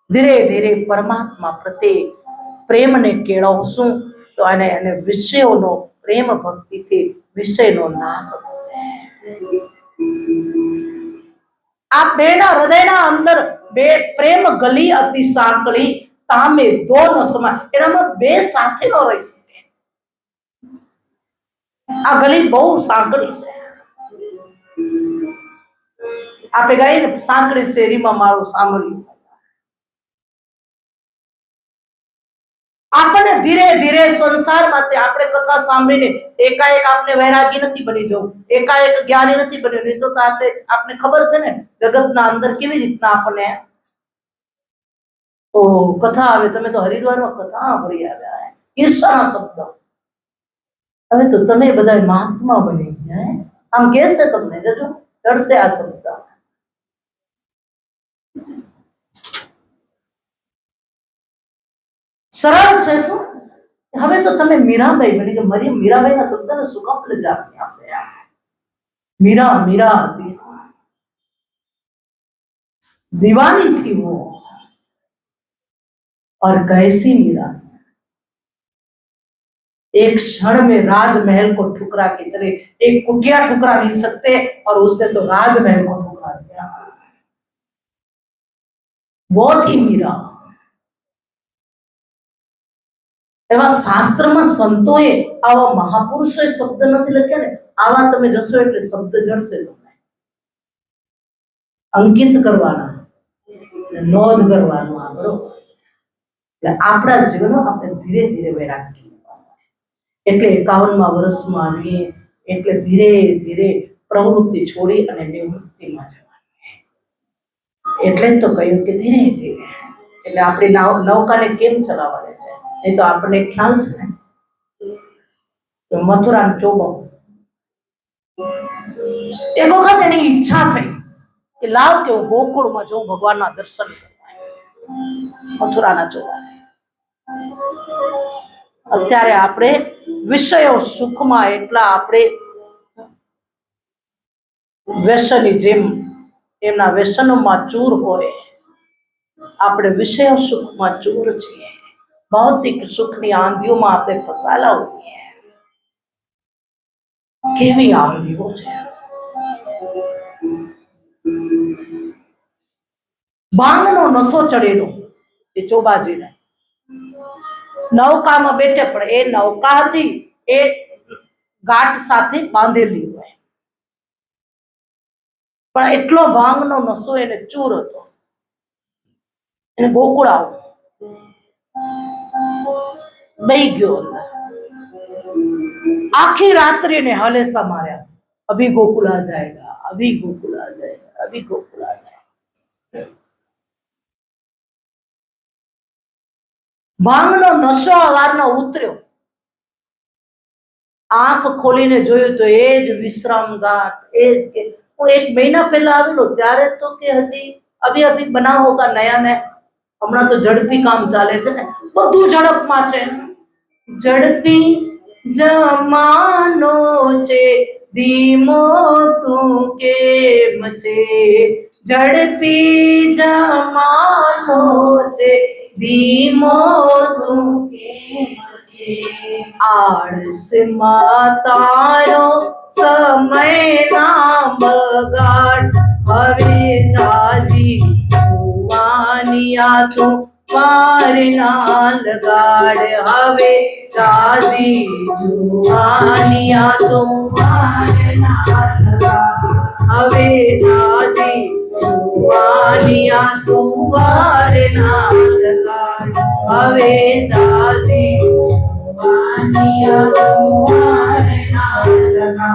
ધીરે ધીરે પરમાત્મા પ્રત્યે પ્રેમને કેળવશું તો એને વિષયોનો પ્રેમ ભક્તિથી વિષયનો નાશ થશે. આ બેના હૃદયના અંદર બે પ્રેમ ગલી અતિ સાંકળી, તામે દો ન સમાય, એનામાં બે સાથે ન રહી શકે. આ ગલી બહુ સાંકળી છે. આપણે ગઈ ને સાંકળી શેરીમાં મારું સાંભળ્યું. આપણને ધીરે ધીરે સંસારમાં આપણે કથા સાંભળીને એકાએક આપણે વૈરાગી નથી બની જવું, એકાએક જ્ઞાની નથી બન્યું. નહીં તો આપણે ખબર છે ને જગતના અંદર કેવી રીતના આપણને કથા આવે. તમે તો હરિદ્વારમાં કથા સાંભળી આવ્યા, ઈર્ષાના શબ્દ. હવે તો તમે બધા મહાત્મા બની ગયા, આમ કહેશે તમને, જજો ચડશે આ શબ્દ. સરળ છે શું? હવે તો તમે મીરાબાઈ બની ગયા. મારી મીરાબાઈના શબ્દને શું કામ લજાવી આપણે? मीरा मीरा હતી, दीवानी थी वो, और कैसी मीरा, एक क्षण में राजमहल को ठुकरा के चले. एक कुटिया ठुकरा नहीं सकते और उसने तो राजमहल को ठुकरा दिया. वो थी मीरा. એવા શાસ્ત્રમાં સંતોએ આવા મહાપુરુષોએ શબ્દ નથી લખ્યા ને, આવા તમે જશો એટલે શબ્દ જડશે તમને. અંકિત કરવાના, નોંધ કરવાનું, આ બરોબર. એટલે આપણા જીવનમાં આપણે ધીરે ધીરે વૈરાગ્ય, એટલે 51મા વર્ષમાં આવીએ એટલે ધીરે ધીરે પ્રવૃત્તિ છોડી અને નિવૃત્તિમાં જવાનું. એટલે જ તો કહ્યું કે ધીરે ધીરે. એટલે આપણી નૌકાને કેમ ચલાવવાની છે? એ તો આપણને ખ્યાલ છે ને કે મથુરાનો ચોબો એક વખત એની ઈચ્છા થઈ કે લાવ કે હું ગોકુળમાં જઉં ભગવાનના દર્શન કરવા મથુરાના ચોબા અત્યારે આપણે વિષયો સુખમાં એટલા આપણે વ્યસની જેમ એમના વ્યસનોમાં ચૂર હોય આપણે વિષયો સુખમાં ચૂર છીએ ભૌતિક સુખની આંધીઓમાં આપણે ફસાયેલા હોઈએ કેવી આંધીઓ છે ભાંગનો નશો ચડેલો એ ચોબાજીને નૌકામાં બેઠે પણ એ નૌકા હતી એ ઘાટ સાથે બાંધેલી હોય પણ એટલો ભાંગનો નશો એને ચૂર હતો એને ગોકુળ આવો બેહી ગયો અંદર આખી રાત્રિ ને હલેસા માર્યા અભી ગોકુળા જાયગા અભી ગોકુળા જાયગા અભી ગોકુળા જાયગા ભાંગનો નશો અવારનો ઉતર્યો આંખ ખોલીને જોયું તો એ જ વિશ્રામ ઘાટ એ જ કે હું 1 મહિના પહેલા આવેલો ત્યારે તો કે હજી અભી અભી બના હોગા નયા ને હમણાં તો ઝડપી કામ ચાલે છે ને બધું ઝડપમાં છે ઝડપી જમાનો છે ધીમો તું કેમ છે ઝડપી જમાનો છે ધીમો તું કેમ છે આળસમાં તારો સમય ના બગાડ હવે જાજી જુવાનિયા તું વાર ના લગાડ હવે જાજી જુવાનિયા તું હવે જાજી જુવાનિયા તું વાર ના લગાડ હવે જાજી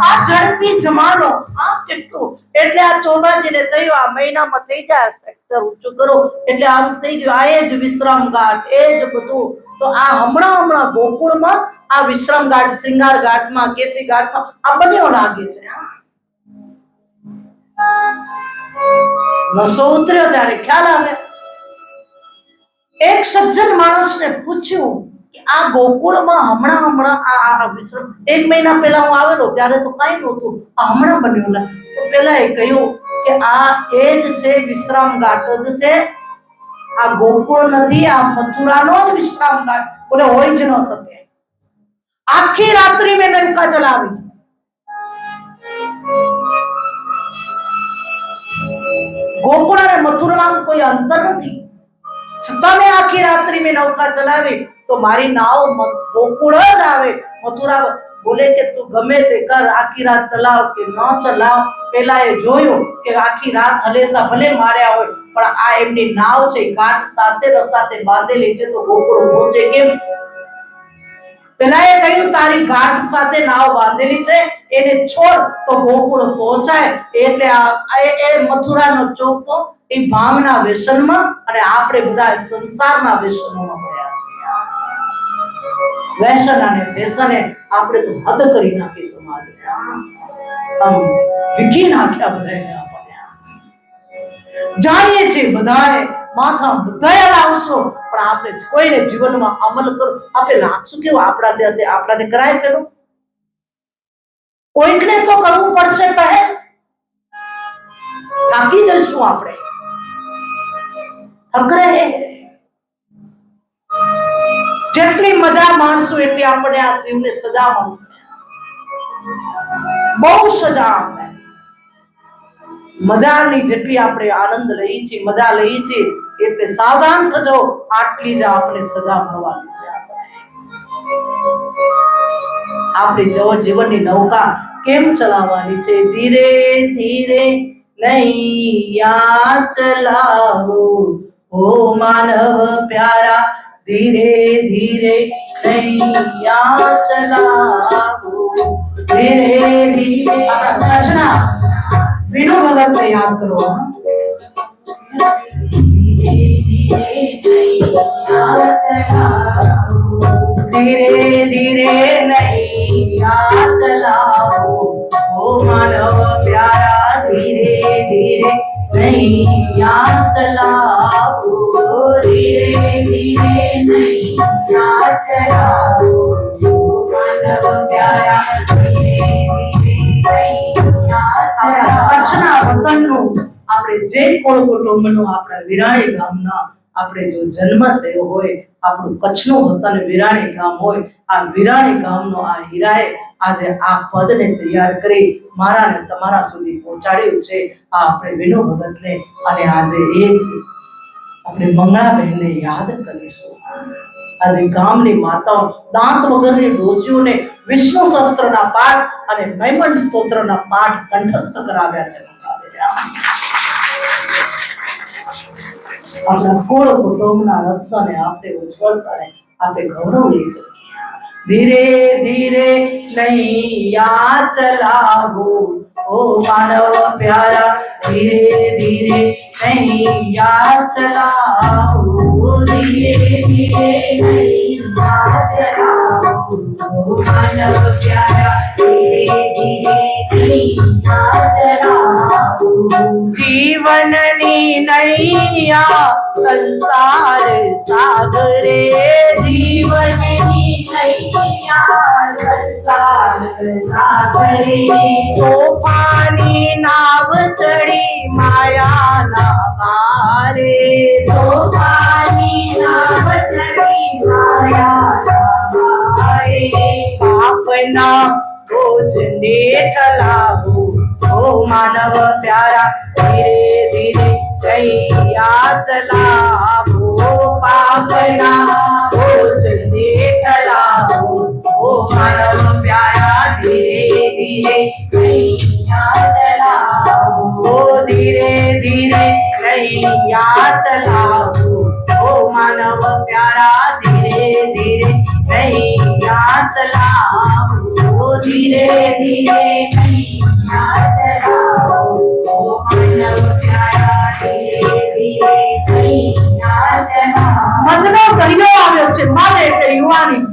આ ઝડપી જમાનો આ કેટલું એટલે આ ચોબાજીને થયું આ મહિનામાં થઈ જાય સેક્ટર ઊંચું કરો એટલે આમ થઈ ગયું આ એ જ વિશ્રામ ઘાટ એ જ બધું તો આ હમણાં ગોકુળમાં આ વિશ્રામ ઘાટ શિંગાર ઘાટમાં કેસી ઘાટમાં આ બન્યો લાગે છે નશો ઉતર્યો ત્યારે ખ્યાલ આવે એક સજ્જન માણસને પૂછ્યું આ ગોકુળમાં હમણાં આ 1 મહિના પહેલા હું આવેલો ત્યારે તો કઈ નહોતું આ હમણાં બન્યું ને તો પેલા એ કહ્યું કે આ એ જ છે વિશ્રામ ઘાટ જ છે આ ગોકુળ નથી આ મથુરાનો જ વિશ્રામ ઘાટ બોલે હોય જ ન શકે આખી રાત્રિ મેં નૌકા ચલાવી ગોકુળ અને મથુરામાં કોઈ અંતર નથી છતાં મેં આખી રાત્રિ મેં નૌકા ચલાવી તો મારી નાવ ગોકુળ જ આવે મથુરા બોલે કે તું ગમે તે કર આખી રાત ચલાવ કે ન ચલાવ પેલા એ જોયું કે આખી રાત હલેસા ભલે માર્યા હોય પણ આ એમની નાવ છે ઘાટ સાથે રસાતે બાંધેલી છે તો ગોકુળ પહોંચે કેમ પેલા એ કહ્યું તારી ઘાટ સાથે નાવ બાંધેલી છે એને છોડ તો ગોકુળ પહોંચાય એટલે એ મથુરાનો ચોકો એ ભાંગના વ્યસનમાં અને આપણે બધા સંસારના વ્યસનોમાં પડ્યા છીએ વ્યસન અને વ્યસને આપણે તો હદ કરી નાખી સમાજને આમ વિકી નાખ્યા બધાને જાણીએ છીએ બધાએ માથા બધાએ લાવશો પણ આપણે કોઈને જીવનમાં અમલ કરો આપણે લાગશું કેવું આપણાથી કરાય પેલું કોઈકને તો કરવું પડશે પહેલ થાકી જશું આપણે અગ્રહે જેટલી મજા માણશું એટલી આપણે આ શિવને સજા મળશે બહુ સજા આપણે મજાની જેટલી આપણે આનંદ લઈ છીએ મજા લઈ છીએ એટલે સાવધાન થજો આટલી જ આપણે સજા મળવાની છે આપણી જીવનની નૌકા કેમ ચલાવવાની છે ધીરે ધીરે નૈયા ચલાવો ओ मानव प्यारा धीरे धीरे नैया चलाओ धीरे धीरे रचना विनु भगत ने याद करो धीरे धीरे नैया चलाओ धीरे धीरे नैया चलाओ ओ मानव प्यारा धीरे धीरे नैया चलाओ धीरे धीरे नैया चलाओ मानव प्यारा धीरे धीरे नैया चलाओ કચ્છના વતનનું આપણે જે કોળ કુટુંબનું આપણા વિરાણી ગામના આપણે જો જન્મ થયો હોય, આપણું કચ્છનું વતન વિરાણી ગામ હોય, આ વિરાણી ગામનો આ હીરાએ આજે આ પદને તૈયાર કરી મારાને તમારા સુધી પહોંચાડ્યું છે. આ આપણે વિનુ ભગતને અને આજે એ જ આપણે મંગળાબહેનને યાદ કરીશું. આજે ગામની માતાઓ દાંત વગરની ડોસીઓને વિષ્ણુ સહસ્ત્રના પાઠ અને મૈમન સ્તોત્રના પાઠ કંઠસ્થ કરાવ્યા છે. આપણા કુળ કુટુંબના રત્નને આપણે ઉજ્જવળતાને આપણે ગૌરવ લઈ શકીએ. ધીરે ધીરે નૈયા ચલાવો ओ मानव प्यारा धीरे धीरे नैया चलाओ धीरे धीरे नैया चलाओ मानव प्यारा धीरे धीरे नैया चलाओ जीवननी नैया संसार सागरे जीवननी नैया संसार सागरे तोफानी नाव चढ़ी माया ना मारे तोफानी नाव चढ़ी माया मारे पापना बोझ ने टलाओ ओ मानव प्यारा धीरे धीरे नैया चलाओ पापना बोझ ने टलाओ ओ मानव प्यारा धीरे धीरे नैया चलाओ ओ धीरे धीरे नैया चलाओ ओ मानव प्यारा धीरे धीरे नैया चलाओ धीरे धीरे नैया चलाओ मानव प्यारा धीरे धीरे नैया चलाओ મધનો દરિયો આવ્યો છે. મધ એટલે યુવાની.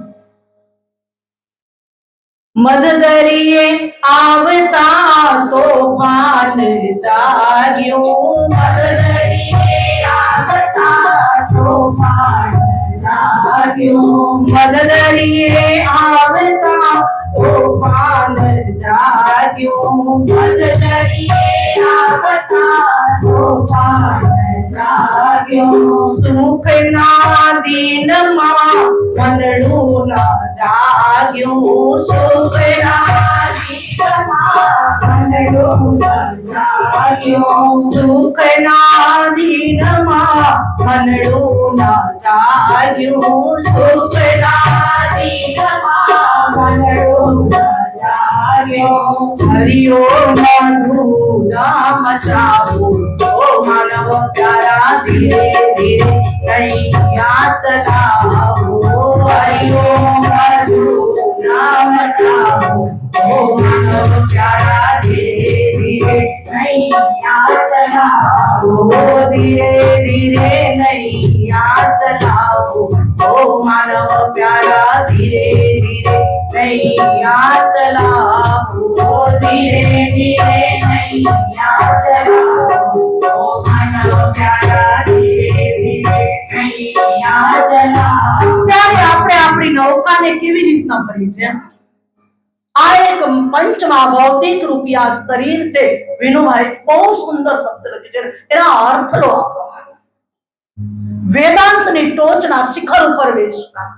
મધ દરિયે આવતા તોફાન જાગ્યું મધ દરિયે આવતા તોફાન જાગ્યું મધ દરિયે આવતા તોફાન જાગ્યું મધ દરિયે આવતા તોફાન જાગ્યું સુખના દિનમાં મનડું ના જાગ્યું સુખના દીકમાં મંડળું જાગ્યું સુખના દિનમાં મનડું ના જાગ્યું સુખના દીકમાં મંડળું જાગ્યું હરિયો મધુ નામ ચાવો ઓ માનવ પ્યારા ધીરે ધીરે નૈયા ચલાવો હરિયો મધુ નામ ચાવો ઓ માનવ પ્યારા ધીરે ધીરે નૈયા ચલાવો ધીરે ધીરે નૈયા ચલાવો ઓ માનવ પ્યારા ધીરે ધીરે નૈયા ચલાવો ધીરે ધીરે નૈયા ચલાવો માનવ પ્યારા ધીરે ધીરે નૈયા ચલાવો ત્યારે આપણે આપણી નૌકાને કેવી રીતના ભરી છે? આ એક પંચમા ભૌતિક રૂપિયા શરીર છે. વિનુભાઈ બહુ સુંદર શબ્દ લખી છે, એના અર્થ લો આપો. વેદાંતની ટોચના શિખર ઉપર બેસતા,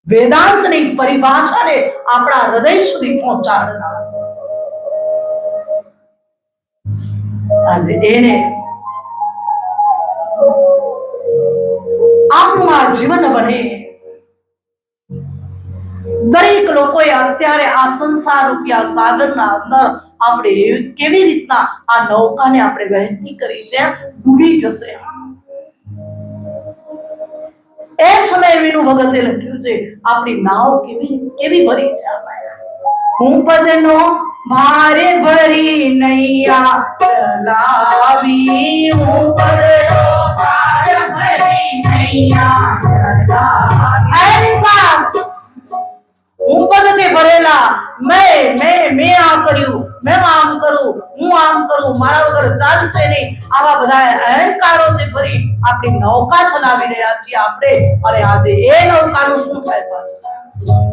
વેદાંતની પરિભાષાને આપણા હૃદય સુધી પહોંચાડનાર, આજે એને આપણું આ જીવન બને. દરેક લોકોએ અત્યારે આ સંસાર રૂપિયા સાગરના અંદર આપણે કેવી રીતના આ નૌકાને આપણે વહેતી કરી છે, ડૂબી જશે. એ સમયે વિનુ ભગતે લખ્યું છે આપણી નાવ કેવી ભરી છે. હું પદનો ભારે ભરી નૈયા ચલાવી, હું પદનો ભાર ભરી નૈયા અહંકાર હું પદથી ભરેલા મેં આ કર્યું, મેં આમ કરું, હું આમ કરું, મારા વગર ચાલશે નહીં, આવા બધા અહંકારોથી ભરી આપણી નૌકા ચલાવી રહ્યા છીએ આપણે. અને આજે એ નૌકાનું શું થાય પાછું?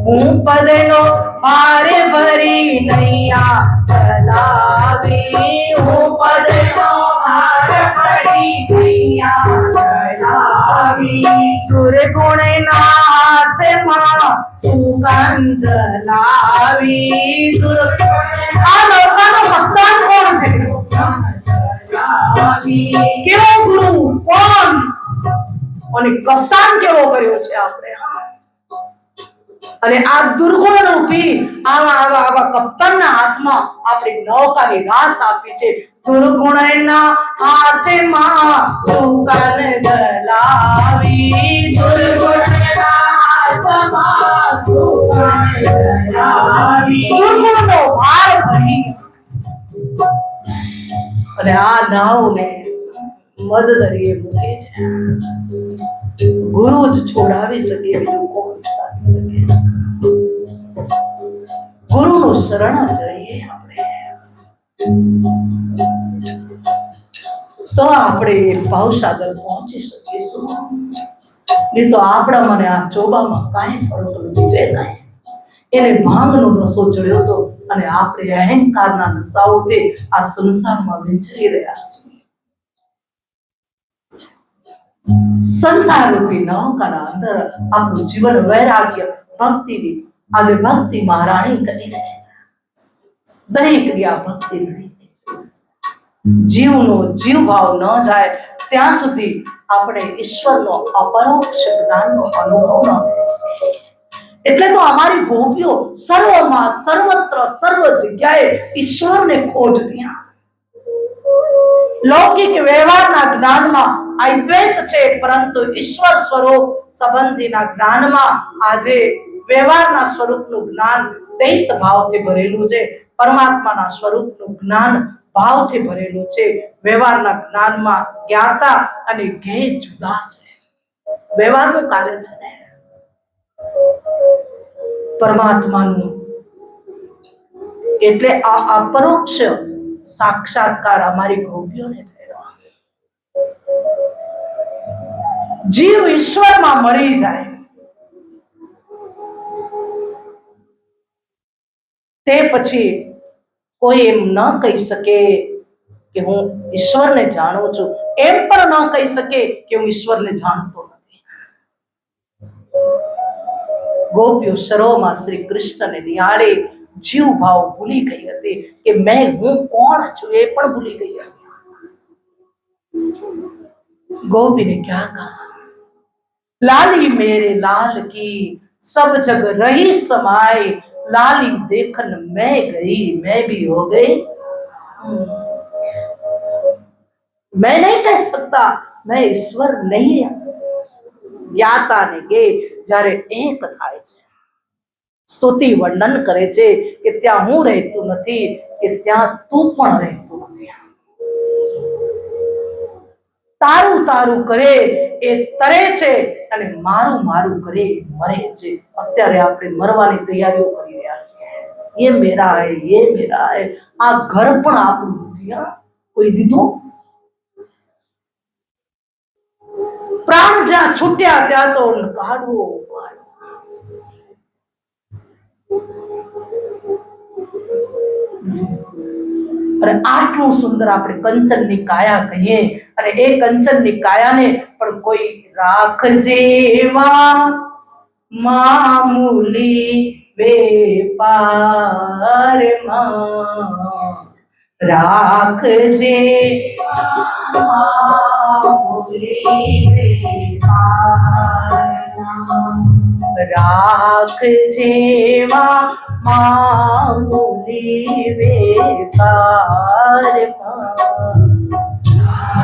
હું પદનો ભારે ભરી નૈયા ચલાવી, હું પદનો ભાર ભરી નૈયા ચલાવી, દુર્ગુણના હાથમાં સુગંધ લાવી. આ નૌકાનો કપ્તાન કોણ છે? કેવો ગુરુ કોણ? અને કપ્તાન કેવો કર્યો છે આપણે? અને આ દુર્ગુણ રૂપી આવા કપ્તાનના હાથમાં આપણી નૌકાની રાસ આપી છે. દુર્ગુણના હાથમાં સુગંધ લાવી, દુર્ગુણના હાથમાં સુગંધ લાવી, દુર્ગુણનો ભાર ભરી અને આ નાવને મદદરીએ મૂકે છે. ગુરુ જ છોડાવી શકે, બીજું કોણ છોડાવી શકે? ગુરુનું શરણ જઈએ આપણે તો આપણે ભાવસાગર પહોંચી શકીશું. નહીં તો આપણા મને આ ચોબામાં કાંઈ ફરક નથી છે. કાંઈ એને ભાંગનો નશો ચડ્યો હતો અને આપણે અહંકારના નશાઓથી આ સંસારમાં વિચરી રહ્યા છીએ. સંસાર રૂપી નૌકાના અંદર આપણું જીવન વૈરાગ્ય ભક્તિની આજે ભક્તિ મહારાણી કરી રહે. દરેક ક્રિયા ભક્તિ રહી. જીવનો જીવ ભાવ ન જાય ત્યાં સુધી આપણે ઈશ્વરનો અપરોક્ષ જ્ઞાનનો અનુભવ ન થઈ શકે. એટલે તો અમારી ગોપીઓ સર્વમાં સર્વત્ર સર્વ જગ્યાએ ઈશ્વરને ખોજતી. લૌકિક વ્યવહારના જ્ઞાનમાં અદ્વૈત છે, પરંતુ ઈશ્વર સ્વરૂપ સંબંધીના જ્ઞાનમાં આજે વ્યવહારના સ્વરૂપનું જ્ઞાન દૈત ભાવથી ભરેલું છે. પરમાત્માના સ્વરૂપનું જ્ઞાન ભાવથી ભરેલું છે. વ્યવહારના જ્ઞાનમાં જ્ઞાતા અને જ્ઞેય જુદા છે. વ્યવહારનું કાર્ય છે ને પરમાત્માનું. એટલે આ અપરોક્ષ સાક્ષાત્કાર અમારી ગોપીઓને થયો. જીવ ઈશ્વરમાં મળી જાય તે પછી કોઈ એમ ન કહી શકે કે હું ઈશ્વરને જાણું છું, એમ પણ ન કહી શકે કે હું ઈશ્વરને જાણતો નથી. ગોપીઓ સરોમાં શ્રી કૃષ્ણને નિહાળે જીવ ભાવ ભૂલી ગઈ હતી કે મેં હું કોણ છું એ પણ ભૂલી ગઈ હતી. ગોપી ને ક્યાં કહા, लाली मेरे लाल की सब जग रही समाए, लाली देखन मैं गई मैं भी हो गई. मैं नहीं कह सकता मैं ईश्वर नहीं. ज्ञाता ने गे જ્યારે એક થાય છે, સ્તુતિ વર્ણન કરે છે કે ત્યાં હું રહેતું નથી, કે ત્યાં તું પણ રહેતું નથી. તારું તારું કરે એ તરે છે અને મારું મારું કરે એ મરે છે. અત્યારે આપણે મરવાની તૈયારીઓ કરી રહ્યા છીએ. ये मेरा है, ये मेरा है. આ ઘર પણ આપણું નથી. કોઈ દીધું? પ્રાણ જ્યાં છૂટ્યા ત્યાં તો કાઢવો. અને આટલું સુંદર આપણે કંચનની કાયા કહીએ, અને એ કંચનની કાયાને પણ કોઈ રાખજે મામૂલી વેપારમાં, રાખજે મામૂલી વેપારમાં, રાખજે મામૂલી વેપારમાં,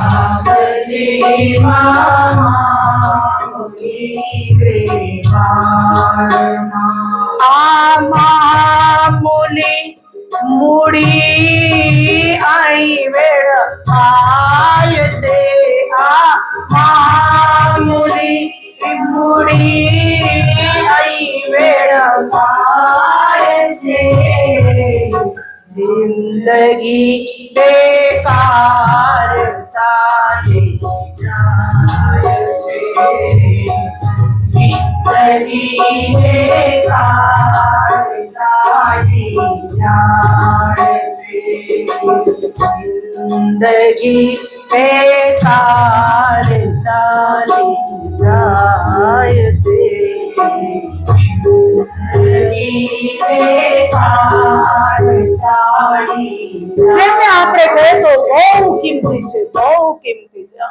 રાખજે મામૂલી વેપારમાં. આ મામૂલી મૂડી આઈ વેળ આય છે. આ મામૂલી લીંબુડી અહીં વેડફાય છે જિંદગી બેકાર ચાલી જાય છે જિંદગી બેકાર ચાલી જાય છે જિંદગી બેકાર ચાલી જાય છે જિંદગી બેકાર ચાલી જેમને આપણે કહે તો બહુ કિંમતી છે બહુ કિંમતી છે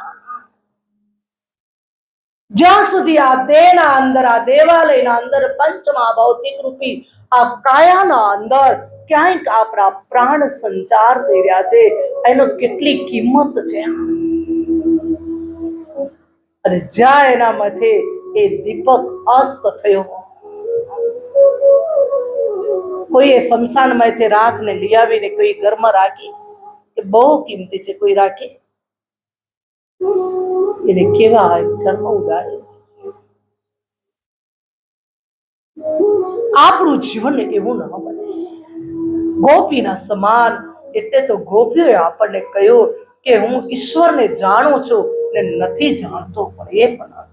જ્યાં સુધી આ દેહના અંદર આ દેવાલયના અંદર પંચમા ભૌતિક રૂપી આ કાયાના અંદર ક્યાંક આપણા પ્રાણ સંચાર થઈ રહ્યા છે એનો કેટલી કિંમત છે અને જ્યાં એના માથે એ દીપક અસ્ત થયો કોઈએ શમશાનમાંથી રાખને લઈ આવીને કોઈ ઘરમાં રાખી એ બહુ કિંમતી છે કોઈ રાખે એને કેવા જન્મ ઉગાડે આપણું જીવન એવું ન બને ગોપીના સમાન એટલે તો ગોપીઓએ આપણને કહ્યું કે હું ઈશ્વરને જાણું છું ને નથી જાણતો પણ એ પણ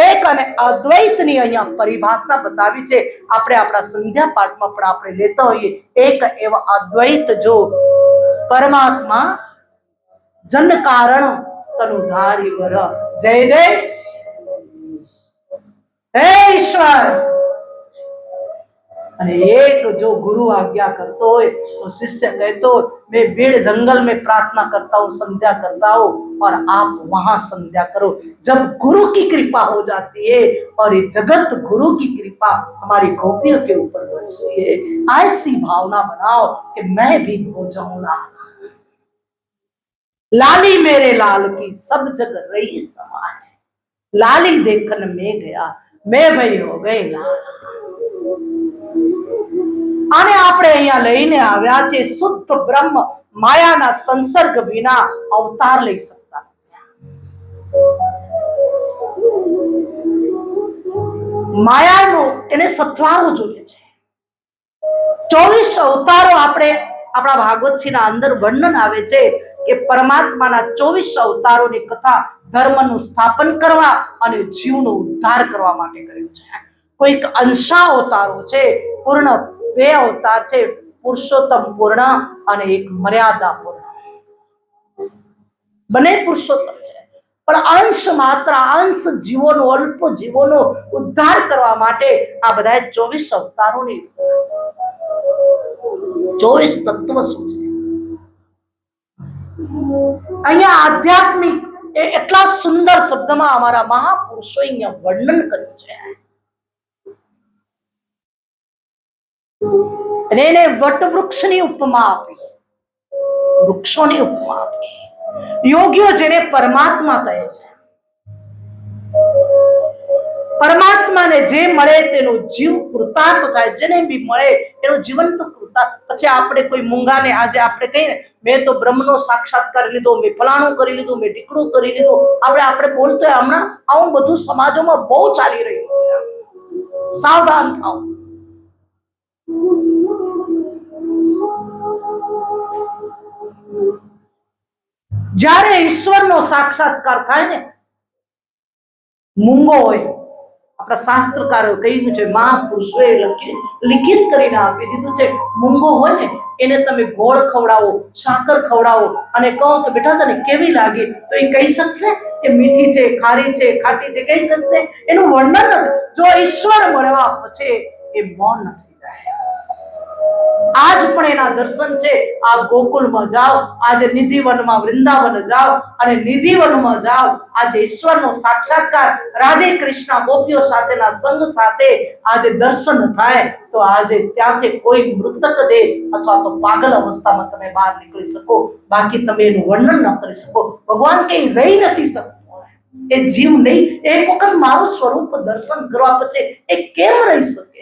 એક અને અદ્વૈતની અહીંયા પરિભાષા બતાવી છે આપણે આપણા સંધ્યા પાઠમાં પણ આપણે લેતા હોઈએ એક એવા અદ્વૈત જો પરમાત્મા જન કારણ તનુધારી વર જય જય હે ઈશ્વર અને एक जो गुरु आज्ञा करता हो तो शिष्य कहते हो मैं भीड़ जंगल में प्रार्थना करता हूँ संध्या करता हूँ और आप वहां संध्या करो जब गुरु की कृपा हो जाती है और ये जगत गुरु की कृपा हमारी गोपियों के ऊपर बरसी है ऐसी भावना बनाओ कि मैं भी हो जाऊं लाल लाली मेरे लाल की सब जग रही समान है लाली देखकर मैं गया मैं भाई हो गई लाल આને આપણે અહીંયા લઈને આવ્યા છે શુદ્ધ બ્રહ્મ માયાના સંસર્ગ વિના અવતાર લઈ શકતા માયાનો એને સત્વારો જોઈએ છે 24 અવતારો આપણે આપણા ભાગવતજીના અંદર વર્ણન આવે છે કે પરમાત્માના 24 અવતારોની કથા ધર્મનું સ્થાપન કરવા અને જીવનો ઉદ્ધાર કરવા માટે કર્યું છે કોઈક અંશા અવતારો છે પૂર્ણ બે અવતાર છે પુરુષોત્તમ પૂર્ણ અને એક મર્યાદા પૂર્ણ બંને પુરુષોત્તમ છે પણ અંશ માત્ર અંશ જીવોનો અલ્પ જીવોનો ઉદ્ધાર કરવા માટે આ બધા 24 અવતારોની 24 તત્વ શું છે અહીંયા આધ્યાત્મિક એટલા સુંદર શબ્દમાં અમારા મહાપુરુષોએ અહીંયા વર્ણન કર્યું છે અને એને વટવૃક્ષની ઉપમા આપી વૃક્ષોની ઉપમા આપી યોગીઓ જેને પરમાત્મા કહે છે પરમાત્માને જે મળે તેનો જીવ કૃતાર્થ થાય જેને બી મળે એનું જીવન તો કૃતાર્થ પછી આપણે કોઈ મૂંગાને આજે આપણે કહીએ મેં તો બ્રહ્મનો સાક્ષાત્કાર લીધો મેં ફલાણું કરી લીધું મેં ટીકડું કરી લીધું આપણે બોલતો હમણાં આવું બધું સમાજોમાં બહુ ચાલી રહ્યું છે સાવધાન થાઓ જ્યારે ઈશ્વરનો સાક્ષાત્કાર થાય ને મૂંગો હોય આપણા શાસ્ત્રકારો કહ્યું છે મહાપુરુષોએ લિખિત કરીને આપી દીધું છે મૂંગો હોય ને એને તમે ગોળ ખવડાવો સાકર ખવડાવો અને કહો કે બેટા તને કેવી લાગી તો એ કહી શકશે કે મીઠી છે ખારી છે ખાટી છે કહી શકશે એનું વર્ણન નથી જો ઈશ્વર મળવા પછી એ મૌન નથી આજ પણ એના દર્શન છે આપ ગોકુલમાં જાઓ આજે નિધિવનમાં વૃંદાવન જાઓ અને નિધિવનમાં જાઓ આજે ઈશ્વરનો સાક્ષાત્કાર રાધે કૃષ્ણ ગોપીઓ સાથેના સંગ સાથે આજે દર્શન થાય તો આજે ત્યાંથી કોઈ મૃતક દેહ અથવા તો પાગલ અવસ્થામાં તમે બહાર નીકળી શકો બાકી તમે એનું વર્ણન ન કરી શકો ભગવાન કઈ રહી નથી શકતો એ જીવ નહીં એક વખત મારું સ્વરૂપ દર્શન કરવા પછી એ કેમ રહી શકે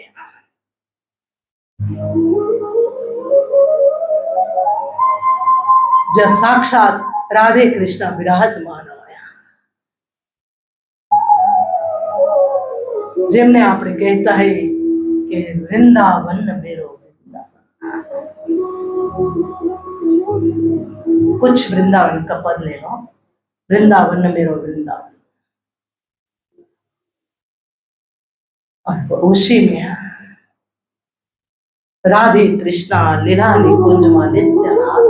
જ્યાં સાક્ષાત રાધે કૃષ્ણ વિરાજમાન જેમને આપણે કહેતા હૈ કે વૃંદાવન मेरो वृंदावन। कुछ वृंदावन का पद ले लो, वृंदावन मेरो वृंदावन। और उसी में राधे कृष्णा लीला कुंज में नित्य नाच।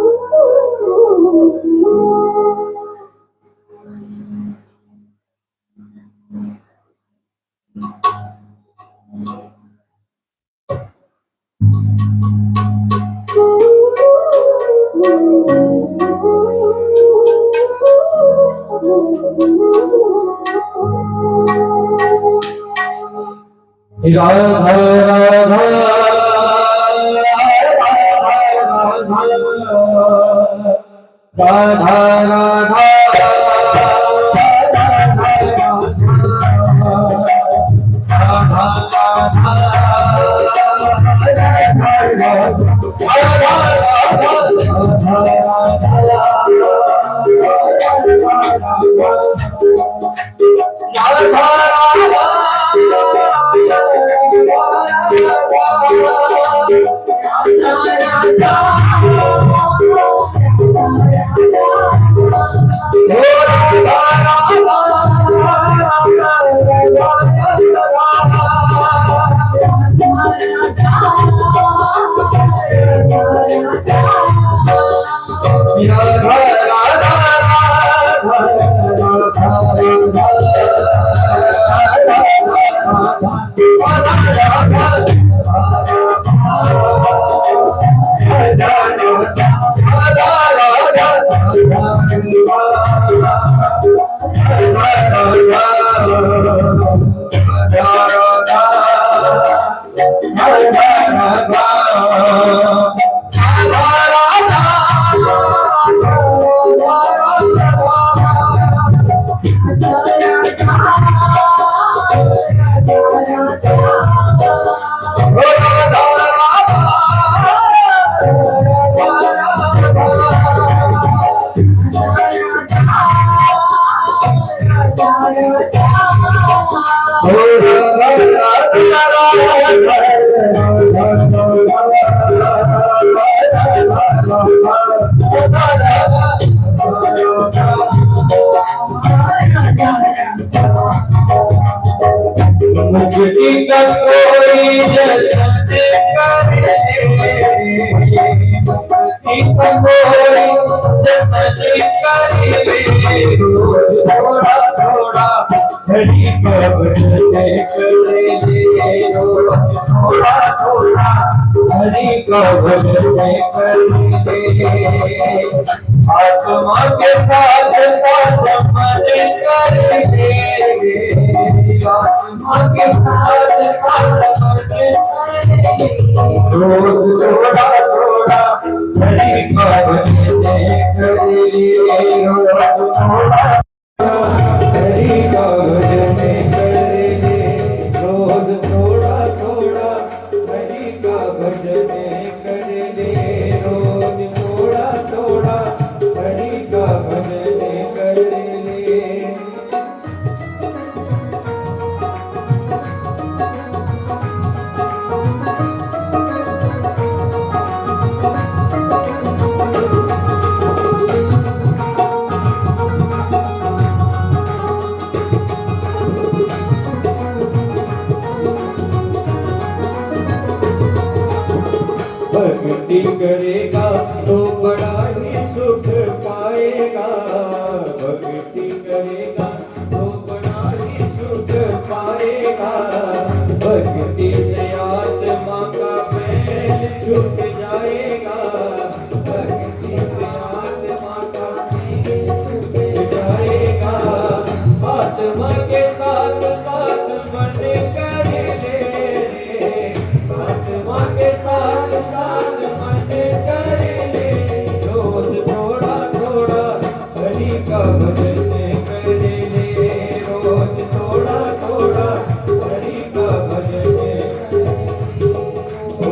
राधा राधा राधा राधा मुक्ति का कोई जतन करे, मुक्ति का कोई जतन करे, थोड़ा थोड़ा हरि का भजन करे, थोड़ा थोड़ा हरि का भजन करे, आत्मा के साथ साथ मन करे, आत्मा के साथ साथ रोज थोड़ा थोड़ा हरि का भजन करे, रोज थोड़ा हरि का भजन करे, रोज थोड़ा थोड़ा हरि का भजन करे, रोज थोड़ा थोड़ा हरि का भजन करे। भक्ति करेगा तो बड़ा ही सुख पाएगा, भक्ति करेगा तो बड़ा ही सुख पाएगा, भक्ति से आत्मा का मैल छूट जाएगा, भक्ति से आत्मा का मैल छूट जाएगा, आत्मा के साथ साथ मन कर ले, आत्मा के साथ साथ मन कर ले, रोज थोड़ा थोड़ा हरि का भजन कर ले, रोज थोड़ा थोड़ा हरि का भजन कर ले। ओ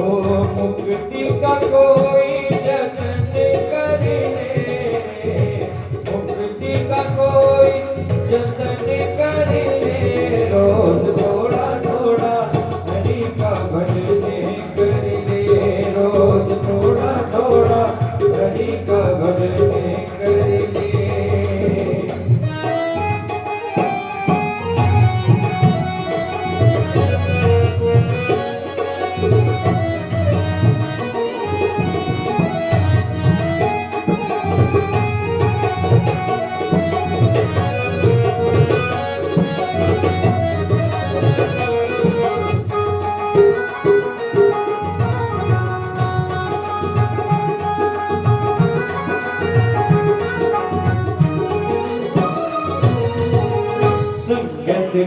मुक्ति का कोई जतन कर ले, मुक्ति का कोई जतन कर ले, रोज थोड़ा थोड़ा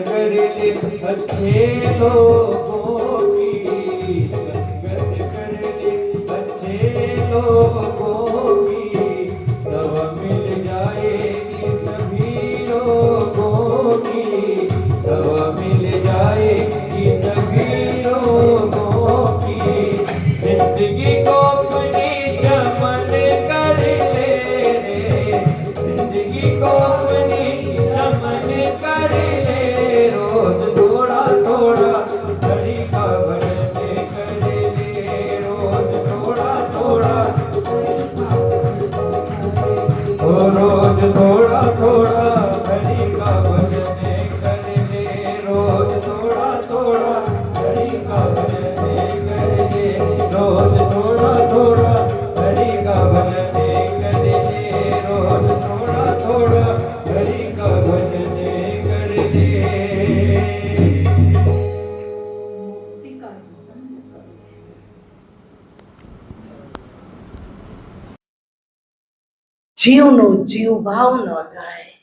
कर ले अच्छे लोगों की, संगत कर ले अच्छे लोगों की, दवा मिल जाएगी सभी लोगों की, दवा मिल जाएगी सभी लोगों की। जिंदगी को अपनी चमन कर ले रे, जिंदगी को अपनी चमन कर ले, रोज थोड़ा थोड़ा हरि का भजन कर ले, रोज थोड़ा थोड़ा, ओ रोज थोड़ा थोड़ा हरि का भजन कर ले, रोज थोड़ा थोड़ा हरि का भजन कर ले, रोज थोड़ा थोड़ा हरि का भजन कर ले, रोज थोड़ा थोड़ा हरि का भजन कर ले। જીવનો જીવ ભાવ ન જાય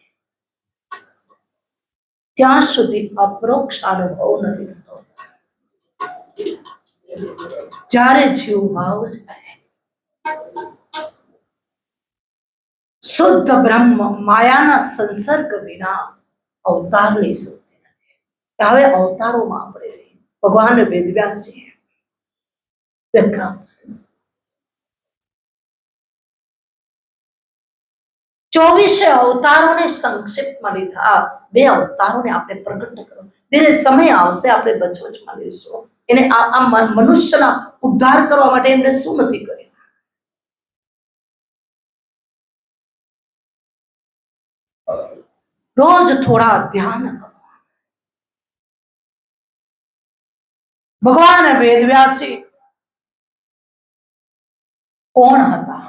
ત્યાં સુધી અપરોક્ષ અનુભવ નથી થતો. જ્યારે જીવ ભાવ જાય, શુદ્ધ બ્રહ્મ માયાના સંસર્ગ વિના અવતાર લઈ શકતી નથી. હવે અવતારોમાં આપણે છીએ. ભગવાન વેદવ્યાસજી વિક્રમ 24 અવતારોને સંક્ષિપ્તમાં લીધા. 2 અવતારોને આપણે પ્રગટ કરો. ધીરે સમય આવશે આપણે બચવચમાં લઈશું. એને આ મનુષ્યના ઉદ્ધાર કરવા માટે એમને શું નથી કર્યું? રોજ થોડા ધ્યાન કરો. ભગવાન વેદવ્યાસજી કોણ હતા?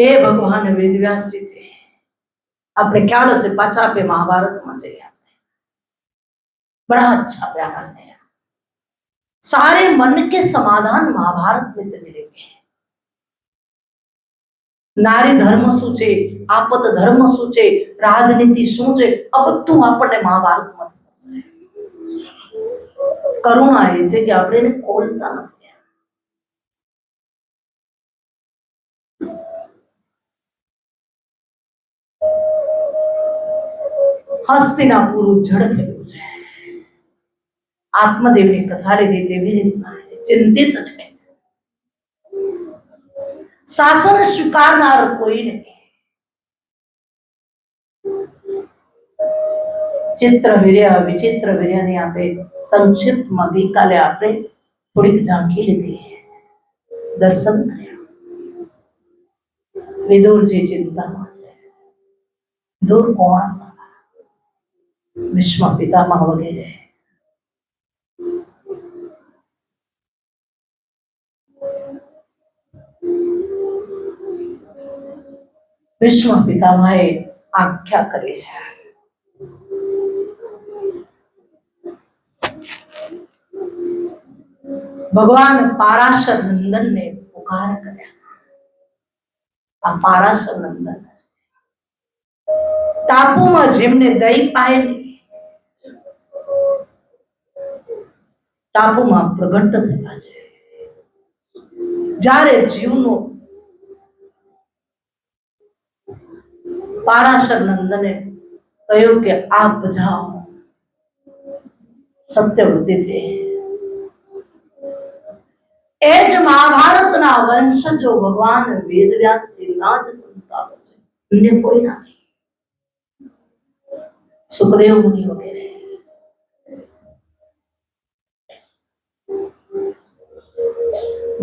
એ ભગવાન વેદવ્યાસજી थे. આપણે ખ્યાલ હશે, પાછા આપે મહાભારતમાં જઈએ. આપણે बड़ा अच्छा बयान है. सारे मन के समाधान महाभारत में से मिलेंगे. નારી ધર્મ શું છે, આપદ ધર્મ શું છે, રાજનીતિ શું છે, આ બધું આપણને મહાભારતમાંથી મળશે. કરુણા એ છે કે આપણે એને ખોલતા નથી. હસ્તિનાપુર જડ થયું છે. આત્મદેવની કથા લીધી તેવી રીતના ચિંતિત છે. શાસન સ્વીકારનાર કોઈ નહીં. ચિત્ર વીર્ય વિચિત્ર વીર્યની આપણે સંક્ષિપ્તમાં ગઈકાલે આપણે થોડીક ઝાંખી લીધી, દર્શન કર્યા. વિદુરજી ચિંતામાં છે. વિદુર કોણ? ભીષ્મ પિતામહ વગેરે. ભીષ્મ પિતામહે આજ્ઞા કરી, ભગવાન પારાશર નંદનને પુકાર કર્યા. આ પારાશર નંદન ટાપુમાં જેમને દઈ પાયેલી ટાપુમાં પ્રગટ થયા છે. જ્યારે જીવનો પારાશર નંદને કહ્યું કે આપ જાઓ, સત્યવતીથી એ જ મહાભારતના વંશજો ભગવાન વેદવ્યાસજીના જ સંતાનો છે, અન્ય કોઈ નથી. સુખદેવ મુનિ વગેરે.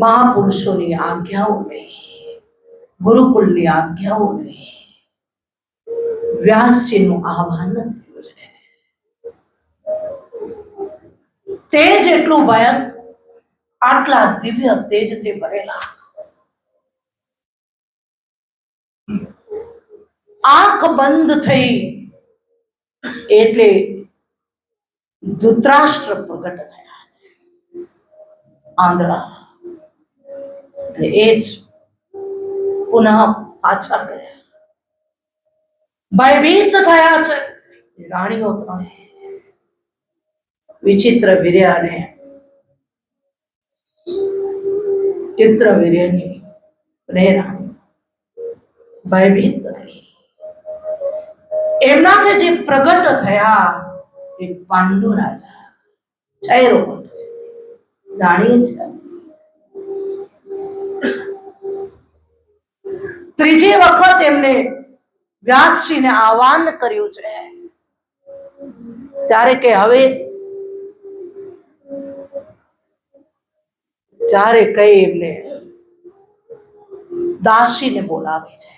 મહાપુરુષોની આજ્ઞાઓ લઈ, ગુરુકુળની આજ્ઞાઓ લઈ વ્યાસજીનું આહ્વાન થયું છે. તેજ એટલું ભયંકર, આટલા દિવ્ય તેજથી ભરેલા, આંખ બંધ થઈ એટલે ધૃતરાષ્ટ્ર પ્રગટ થયા છે. આંધળા એટલે એ જ પુનઃ પાછા કર્યા. ભયભીત થયા છે રાણીઓ ત્રણે વિચિત્ર વીર્ય અને ચિત્ર વીર્યની બે રાણી ભયભીત થઈ એમનાથી જે પ્રગટ થયા એ પાંડુ રાજા ચૈરો જાણીએ છીએ ત્રીજી વખત એમને વ્યાસજીને આહ્વાન કર્યું છે ત્યારે કે હવે ત્યારે કઈ એમને દાસીને બોલાવે છે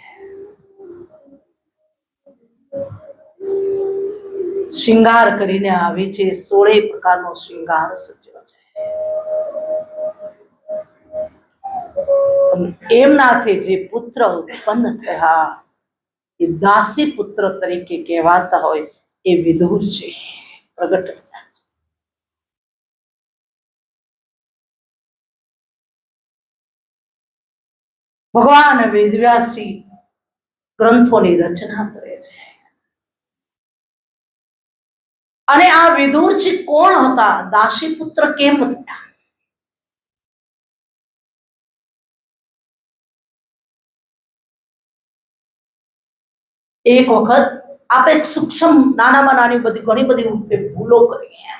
શિંગાર કરીને આવી છે 16 પ્રકારનો શિંગાર સજ્જો છે એમનાથી જે પુત્ર ઉત્પન્ન થયા એ દાસી પુત્ર તરીકે કહેવાતા હોય એ વિદુર છે પ્રગટ થયા છે ભગવાન વેદવ્યાસજી ગ્રંથોની રચના કરે છે અને આ વિદુરજી કોણ હતા દાસી પુત્ર કેમ થયા એક વખત આપણે એક સૂક્ષ્મ નાનામાં નાની બધી ઘણી બધી ભૂલો કરી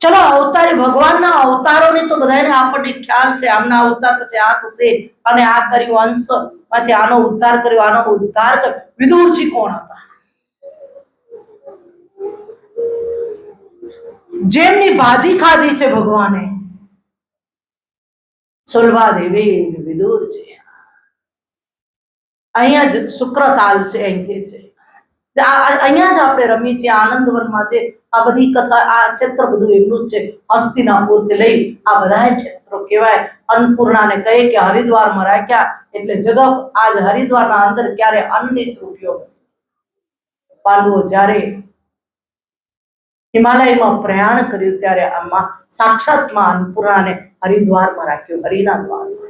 ચલો અવતારી ભગવાનના અવતારોની તો બધાને આપણને ખ્યાલ છે આમના અવતાર પછી આ થશે અને આ કર્યું અંશ માંથી આનો ઉદ્ધાર કર્યો આનો ઉદ્ધાર કર્યો વિદુરજી કોણ હતા જેમની ભાજી ખાધી છે ભગવાને સુલભા દેવી વિદુરજી અહીંયા જ શુક્રતાલ છે અહીંથી છે અહીંયા જ આપણે રમી છીએ આનંદવનમાં છે આ બધી કથા આ ક્ષેત્ર બધું એમનું જ છે હસ્તિનાપુરથી લઈ આ બધા ક્ષેત્રો કહેવાય અન્નપૂર્ણાને કહે કે હરિદ્વારમાં રાખ્યા એટલે જગત આજ હરિદ્વારના અંદર ક્યારે અન્નની ત્રુટીઓ પાંડવો જ્યારે હિમાલયમાં પ્રયાણ કર્યું ત્યારે આમાં સાક્ષાતમાં અન્નપૂર્ણાને હરિદ્વારમાં રાખ્યું હરિના દ્વારમાં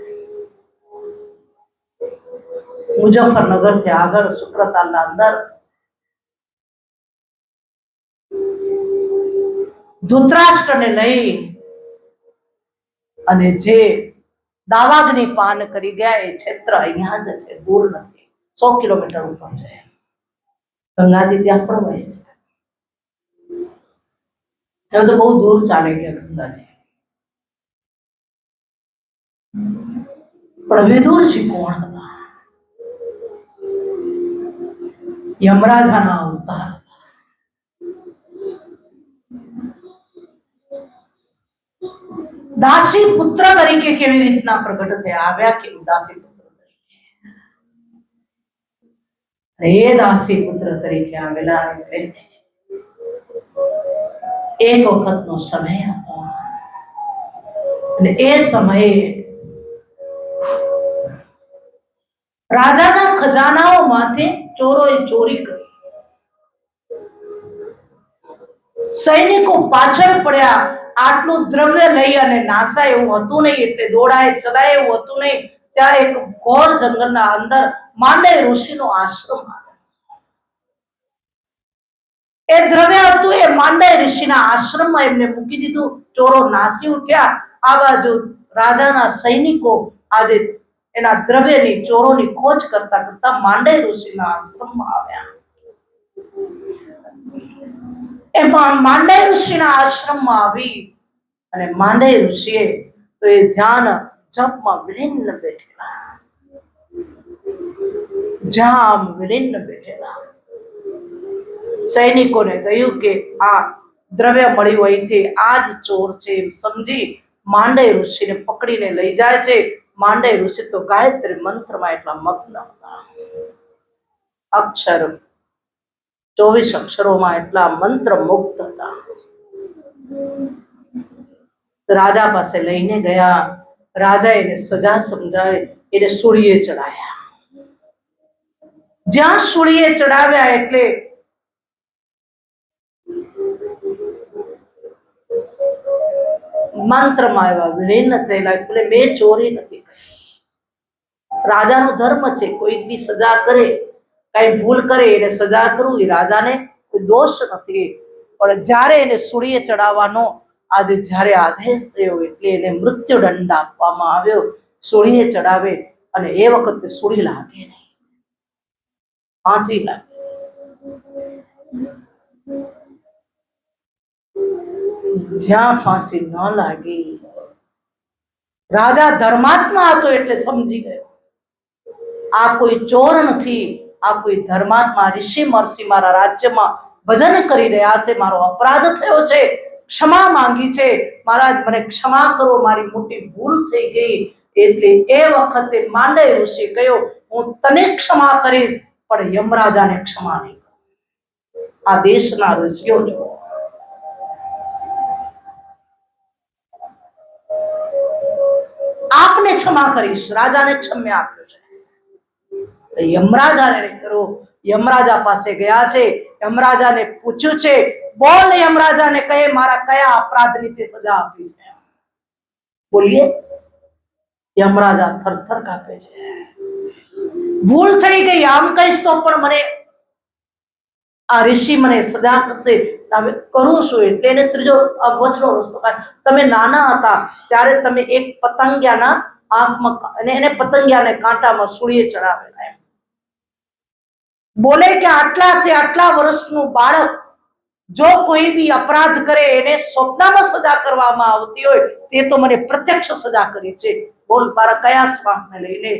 મુઝફ્ફરનગર થી આગળ શુક્રતાલના અંદર ધૃતરાષ્ટ્રને લઈ અને જે દાવાગ્નિ પાન કરી ગયા એ ક્ષેત્ર અહીંયા જ છે દૂર નથી 100 કિલોમીટર ઉપર છે ગંગાજી ત્યાં પણ વહે છે તો બહુ દૂર ચાલે ગયા ગંગાજી પણ વિદુરજી કોણ હતા યમરાજાના અવતાર દાસી પુત્ર તરીકે કેવી રીતના પ્રગટ થયા આવ્યા કે દાસી પુત્ર તરીકે એ દાસી પુત્ર તરીકે આવેલા એટલે એક વખતનો સમય હતો અને એ સમયે રાજાના ખજાનાઓમાંથી ચોરોએ ચોરી કરી સૈનિકો પાછળ પડ્યા આટલું દ્રવ્ય લઈ અને નાસાય એવું હતું નહીં એટલે દોડાય ચલાય એવું હતું નહીં ત્યાં એક ઘોર જંગલના અંદર માંડે ઋષિનો આશ્રમ આવ્યો એ દ્રવ્ય હતું એ માંડે ઋષિના આશ્રમમાં એમને મૂકી દીધું ચોરો નાસી ઉઠ્યા આ બાજુ રાજાના સૈનિકો આજે એના દ્રવ્યની ચોરોની ખોજ કરતા કરતા માંડે ઋષિના આશ્રમમાં આવ્યા એમાં માંડે ઋષિના આશ્રમમાં આવી અને માંડે ઋષિએ તો એ ધ્યાન જપમાં વિલીન બેઠેલા જામ વિલીન બેઠેલા સૈનિકોને કહ્યું કે આ દ્રવ્ય મળ્યું અહીંથી આ જ ચોર છે એમ સમજી માંડે ઋષિને પકડીને લઈ જાય છે માંડે ઋષિ તો ગાયત્રી મંત્રમાં એટલા મગ્ન હતા અક્ષર 24 અક્ષરોમાં એટલા મંત્ર મુગ્ધ હતા રાજા પાસે લઈને ગયા રાજા એને સજા સમજાવે એને સૂળીએ ચડાયા જ્યાં સૂળીએ ચડાવ્યા એટલે મંત્રમાં એવા વિલીન થયેલા એટલે મેં ચોરી નથી કરી રાજાનો ધર્મ છે કોઈકની સજા કરે કઈ ભૂલ કરે એને સજા કરવું એ રાજાને કોઈ દોષ નથી, પણ જ્યારે એને સૂળીએ ચડાવવાનો આજે જ્યારે આદેશ થયો એટલે એને મૃત્યુદંડ આપવામાં આવ્યો, સૂળીએ ચડાવે અને એ વખતે સૂળી લાગે નહીં, ફાંસી લાગે. જ્યાં ફાંસી ન લાગી, રાજા ધર્માત્મા હતો એટલે સમજી ગયો આ કોઈ ચોર નથી, આ કોઈ ધર્માત્મા ઋષિ મહર્ષિ મારા રાજ્યમાં ભજન કરી રહ્યા છે, મારો અપરાધ થયો છે, ક્ષમા માંગી છે, મહારાજ મને ક્ષમા કરો, મારી મોટી ભૂલ થઈ ગઈ. એટલે એ વખતે માંડે ઋષિ કહ્યો હું તને ક્ષમા કરીશ પણ યમરાજાને ક્ષમા નહીં કરું. આ દેશના ઋષિઓ જો આપને ક્ષમા કરીશ, રાજાને ક્ષમ્યા આપ્યો છે, યમરાજાને નહીં કરો. યમરાજા પાસે ગયા છે, યમરાજાને પૂછ્યું છે, બોલ યમરાજાને કહે મારા કયા અપરાધની તે સજા આપી છે, બોલીએ. યમરાજા થરથર કાપે છે, ભૂલ થઈ ગઈ આમ કહીશ તો પણ મને આ ઋષિ મને સજા કરશે, હવે કરું શું? એટલે એને ત્રીજો વચનો રસ્તો કાઢ્યો. તમે નાના હતા ત્યારે તમે એક પતંગિયાના આંખમાં અને એને પતંગિયાને કાંટામાં સૂળીએ ચડાવેલા. એમ બોલે કે આટલાથી આટલા વર્ષનું બાળક જો કોઈ બી અપરાધ કરે એને સ્વપ્નમાં સજા કરવામાં આવતી હોય તે તો મને પ્રત્યક્ષ સજા કરી છે, બોલ મારા કયા શ્રાપને લઈને?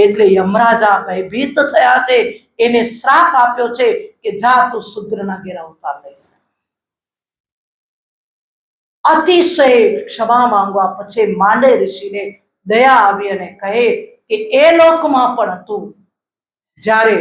એટલે યમરાજા ભયભીત થયા છે, એને શ્રાપ આપ્યો છે કે જા તું શુદ્રના ઘેર અવતાર લઈશ. અતિશય ક્ષમા માંગવા પછી માંડે ઋષિને દયા આવી અને કહે કે એ લોકમાં પણ હતું જ્યારે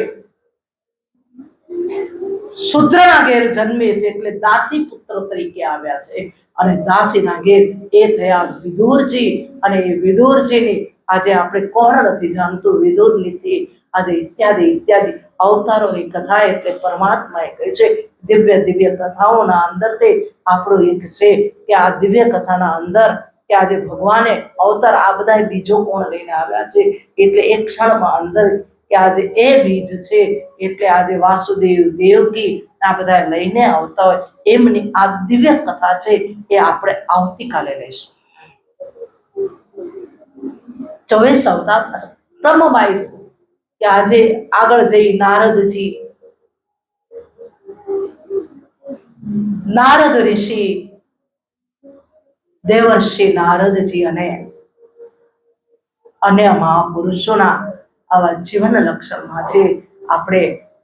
શુદ્રના ઘેર જન્મે છે એટલે દાસી પુત્ર તરીકે આવ્યા છે, અને દાસીના ઘેર એ થયા વિદુરજી. અને એ વિદુરજીની આજે આપણે કોણ નથી જાણતું, વિદુર નીતિ આજે ઇત્યાદિ ઇત્યાદિ અવતારોની કથા એટલે પરમાત્માએ કહ્યું છે દિવ્ય દિવ્ય કથાઓના અંદર તે આપણું એક છે કે આ દિવ્ય કથાના અંદર કે આજે ભગવાને અવતાર આ બધા બીજો કોણ લઈને આવ્યા છે, એટલે એક ક્ષણમાં અંદર કે આજે એ બીજ છે એટલે આજે વાસુદેવ દેવકી આ બધા લઈને આવતા હોય એમની આ દિવ્ય કથા છે એ આપણે આવતીકાલે લઈશું. 24 અવતાર બ્રહ્મબાઈ કે આજે આગળ જઈ નારદ ઋષિ દેવર્ષિ નારદજી અને અન્ય મહાપુરુષોના આવા જીવન લક્ષણમાંથી આપણે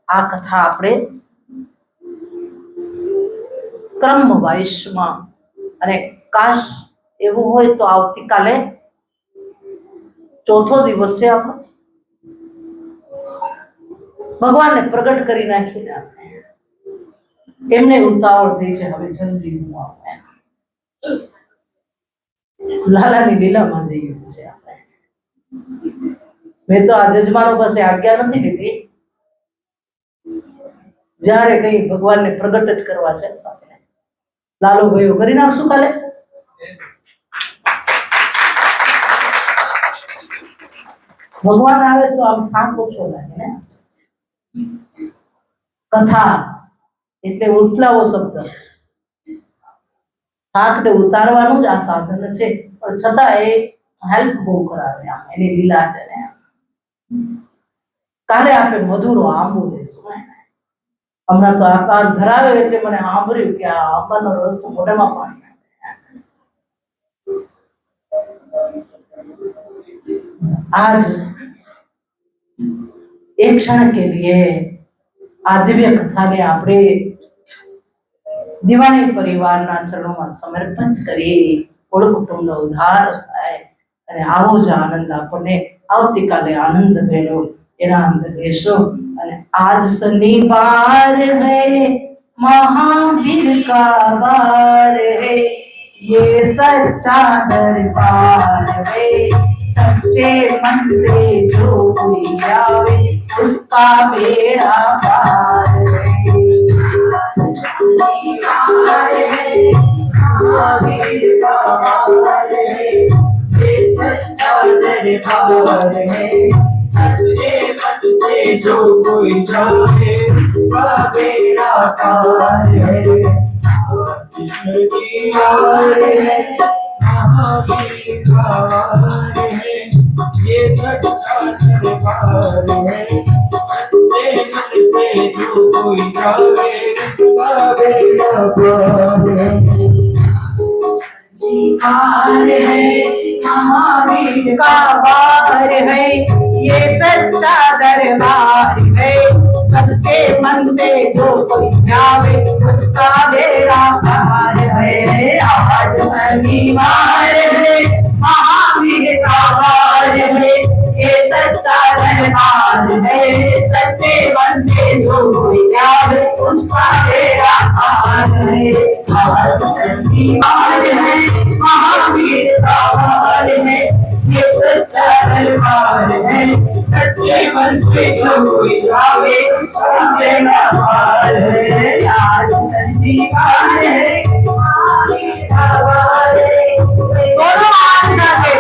આ કથા આપણે ક્રમ વાઇસમાં અને કાશ એવું હોય તો આવતીકાલે ચોથો દિવસ છે આપણો, ભગવાનને પ્રગટ કરી નાખીને આપણે એમને ઉતાવળ થઈ છે હવે જલ્દી હું આપણે લાલાની લીલામાં જઈએ છે. આપણે મેં તો આ જજમાનો પાસે આજ્ઞા નથી લીધી, જ્યારે કઈ ભગવાનને પ્રગટ જ કરવા છે આપણે લાલો ભાઈઓ કરી નાખશું કાલે. ભગવાન આવે તો આમ થાક ઓછો લાગે ને. કથા એટલે ઉથલાવો શબ્દ, થાકને ઉતારવાનું જ આ સાધન છે, પણ છતાં એ હેલ્પ બહુ કરાવે આમ એની લીલા છે ને. કાલે આપણે મધુરો આંબો લઈશું. હમણાં તો આ ધરાવે એટલે મને સાંભળ્યું કે આ આંબાનો રસ તો મોઢામાં પાણી. आज एक क्षण के लिए आ दिव्य कथा ने आपणे दिवाणी परिवारना चरणों में समर्पित करी कुल कुटुंबनो उद्धार थाय અને આવો જ આનંદ આપણને આવતીકાલે આનંદ મેળો એના અંદર લેશો. અને આજ શનિવાર હૈ महावीर का वार है ये सच्चा दरबार है सच्चे मन से जो कोई आवे उसका बेड़ा पार है. महावीर का वार है ये सच्चा दरबार है सच्चे मन से जो कोई जावे उसका बेड़ा पार है। कृष्ण की वार है, महावीर का वार है, ये सच्चा दरबार है। सच्चे मन से जो कोई जावे उसका बेड़ा पार है। पार है, महावीर का वार है, ये सच्चा दरबार है। सच्चे मन से जो कोई जावे उसका बेड़ा पार है। आज शनिवार है, महावीर का वार है, ये सच्चा दरबार है। सच्चे मन से जो कोई जावे उसका बेड़ा पार है। आज शनिवार है, महावीर का वार है, ये सच्चा दरबार है। सच्चे मन से जो कोई जावे उसका बेड़ा पार है। आज शनिवार है, महावीर का वार है। दोनों हाथ उठाके,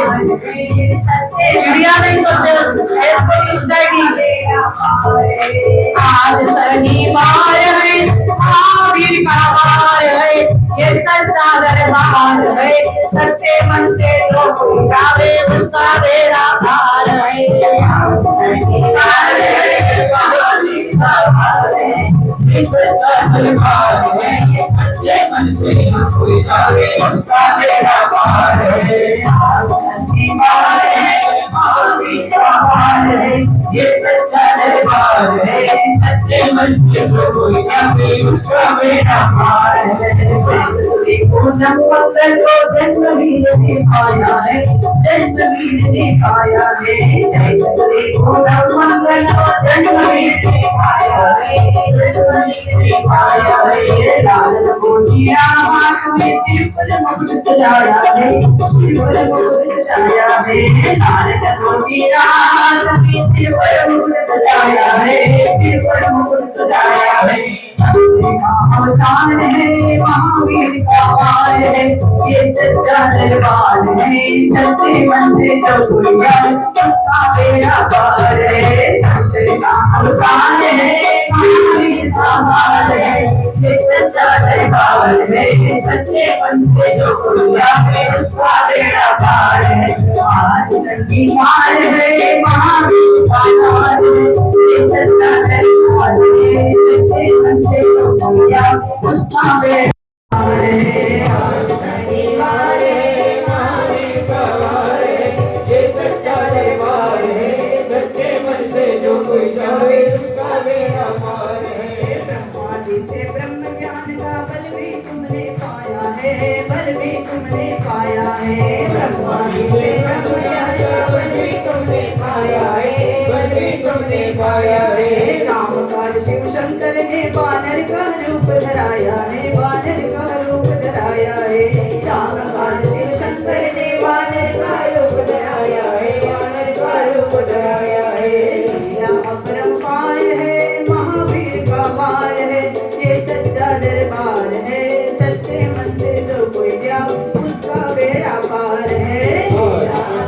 चिड़िया नहीं तो खेत पे उठ जाएगी। आज शनिवार है, महावीर का वार है, ये सच्चा दरबार है। सच्चे मन से जो कोई जावे उसका बेड़ा पार है। आज शनिवार है, महावीर का वार है, ये सच्चा दरबार है। सच्चे मन से जो कोई जावे उसका बेड़ा पार है। आज शनिवार है, महावीर का वार है, ये सच्चा दरबार है। सच्चे मन से जो कोई जावे उसका बेड़ा पार है। पूनम मंगल को जन्मवीर ने पाया है, जन्मवीर ने पाया है। जय श्री पूनम मंगल को जन्मवीर ने पाया है, जन्मवीर ने पाया है। लाल मोतिया हाथ में सिर पर मुकुट सजाया है, सिर पर मुकुट सजाया है। लाल मोतिया हाथ में सिर पर मुकुट सजाया है, सिर पर मुकुट सजाया है। अवतार है, महावीर का वार है, ये सच्चा दरबार है। सच्चे मन से जो कोई जावे उसका बेड़ा पार है। सच्चे का अवतार है, महावीर का वार है, ये सच्चा दरबार है। सच्चे मन से जो कोई जावे उसका बेड़ा पार है। आज शनिवार है, महावीर का वार है, ये सच्चा दरबार है। सच्चे मन से जो कोई जावे उसका बेड़ा पार है। आज शनिवार है, महावीर का वार है, ये सच्चा दरबार है। सच्चे मन से जो कोई जावे उसका बेड़ा पार है। ब्रह्मा जी से ब्रह्म ज्ञान का बल भी तुमने पाया है, बल भी तुमने पाया है। ब्रह्मा जी से ब्रह्म ज्ञान का बल भी तुमने पाया है, बल भी तुमने पाया है। रामकाज शिव शंकर ने बानर का रूप धराया है, बानर का रूप धराया है। रामकाज शिव शंकर ने बानर का रूप धराया है, बानर का रूप धराया है। लीला अपरंपार है, महावीर का वार है, ये सच्चा दरबार है। सच्चे मन से जो कोई जावे उसका बेड़ा पार है।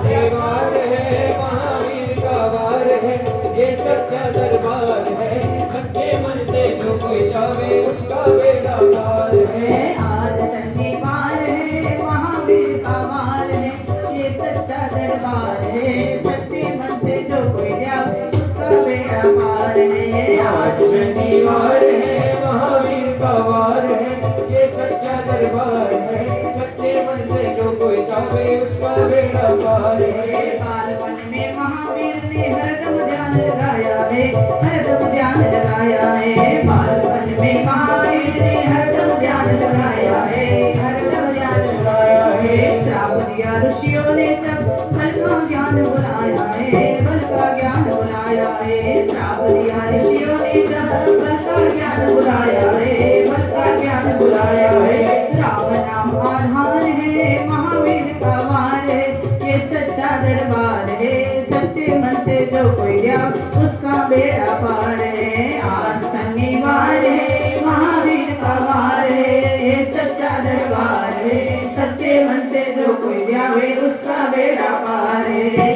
दरबार है, महावीर का वार है, ये सच्चा दरबार है। सच्चे मन से जो कोई जावे उसका बेड़ा पार है। आज शनिवार है, महावीर का वार है, ये सच्चा दरबार है। सच्चे मन से जो कोई जावे उसका बेड़ा पार है। आज शनिवार है, महावीर का वार है, ये सच्चा दरबार है। सच्चे मन से जो कोई जावे उसका बेड़ा पार है। बालपन में महावीर ने हरदम ध्यान लगाया है, हरदम ध्यान लगाया है। बालपन में महावीर ने हरदम ध्यान लगाया है, हरदम ध्यान लगाया है। श्राप दिया ऋषियों ने सब बल का ज्ञान बुलाया है, बल का ज्ञान बुलाया है। श्राप दिया ऋषियों ने सब बल का ज्ञान बुलाया है, बल का ज्ञान बुलाया है। राम नाम आधार है, महावीर का वार है, ये सच्चा दरबार है। सच्चे मन से जो कोई जावे उसका बेड़ा पार है। आज शनिवार है, महावीर का वार है, ये सच्चा दरबार है। सच्चे मन से जो कोई जावे उसका बेड़ा पार है।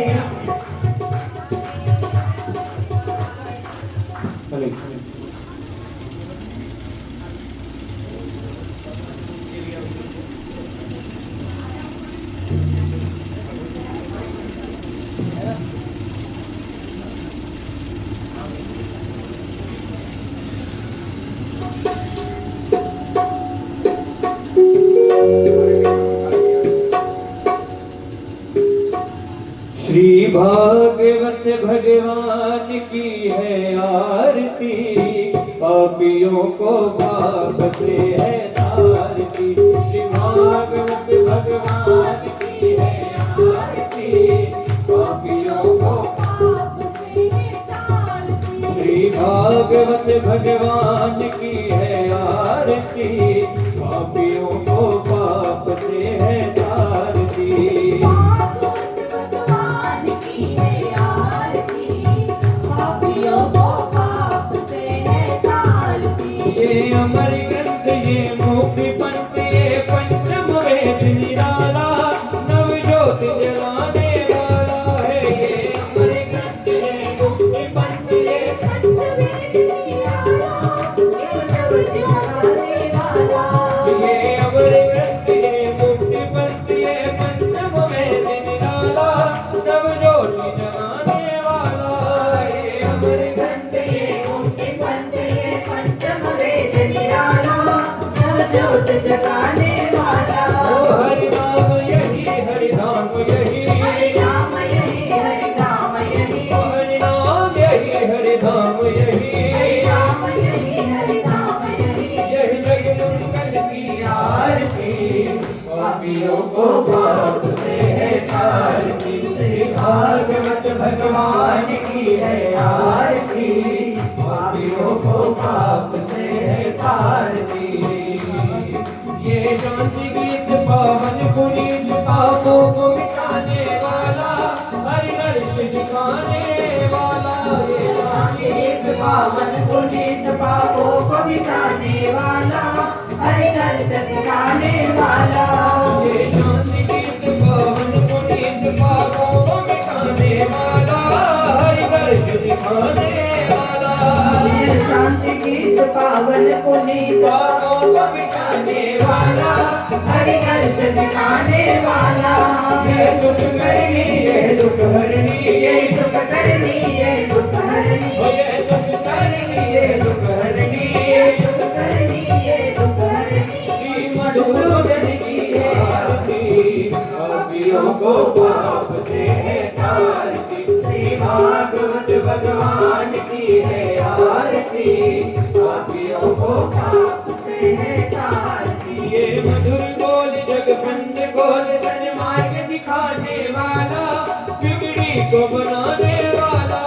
श्री भागवत भगवान की है आरती, पापियों को पाप से है तारती। श्री भागवत भगवान की है आरती, पापियों को पाप से है तारती। श्री भागवत भगवान की है आरती, पापियों को पाप से है तारती। ये अमर ग्रंथ ये मुक्ति पंथ ये पंचम वेद निराला, नव ज्योति जलाने वाला है। ये अमर ग्रंथ ये मुक्ति पंथ ये पंचम वेद निराला, नव ज्योति जलाने वाला। ये अमर ग्रंथ ये मुक्ति पंथ ये पंचम वेद निराला, नव ज्योति जलाने वाला। ये अमर ग्रंथ ये मुक्ति पंथ ये पंचम वेद निराला, नव ज्योति जगाने वाला। हरि नाम यही हरि नाम यही, हरि नाम यही हरि नाम यही, हरि नाम यही हरि नाम यही, हरि नाम यही हरि नाम यही। यही जग मंगल की आरती, पापियों को पाप से है तारती। श्री भागवत भगवान की है आरती, पापियों को पाप से है तारती। ये शांति गीत पावन पुनीत, पापों को मिटाने वाला, हरि हर्ष दिखाने वाला। ये शांति गीत पावन पुनीत, पापों को मिटाने वाला, हरि हर्ष दिखाने वाला। ये शांति गीत पावन पुनीत, पापों को मिटाने वाला, हरि हर्ष दिखाने वाला। ये शांति गीत पावन पुनीत, पापों को मिटाने वाला, हरि हर्ष दिखाने वाला। ये सुख करनी ये दुख हरनी, ये सुख करनी ये दुख हरनी, ये सुख करनी ये दुख हरनी, ये सुख करनी ये दुख हरनी। श्री मधुसूदन की है आरती, पापियों को पाप से है तारती। श्री भागवत भगवान की है आरती, पापियों को पाप से है तारती। ये मधुर बोल जगबंद गोल सन्मार्ग दिखाने वाला, बिगड़ी को बनाने वाला।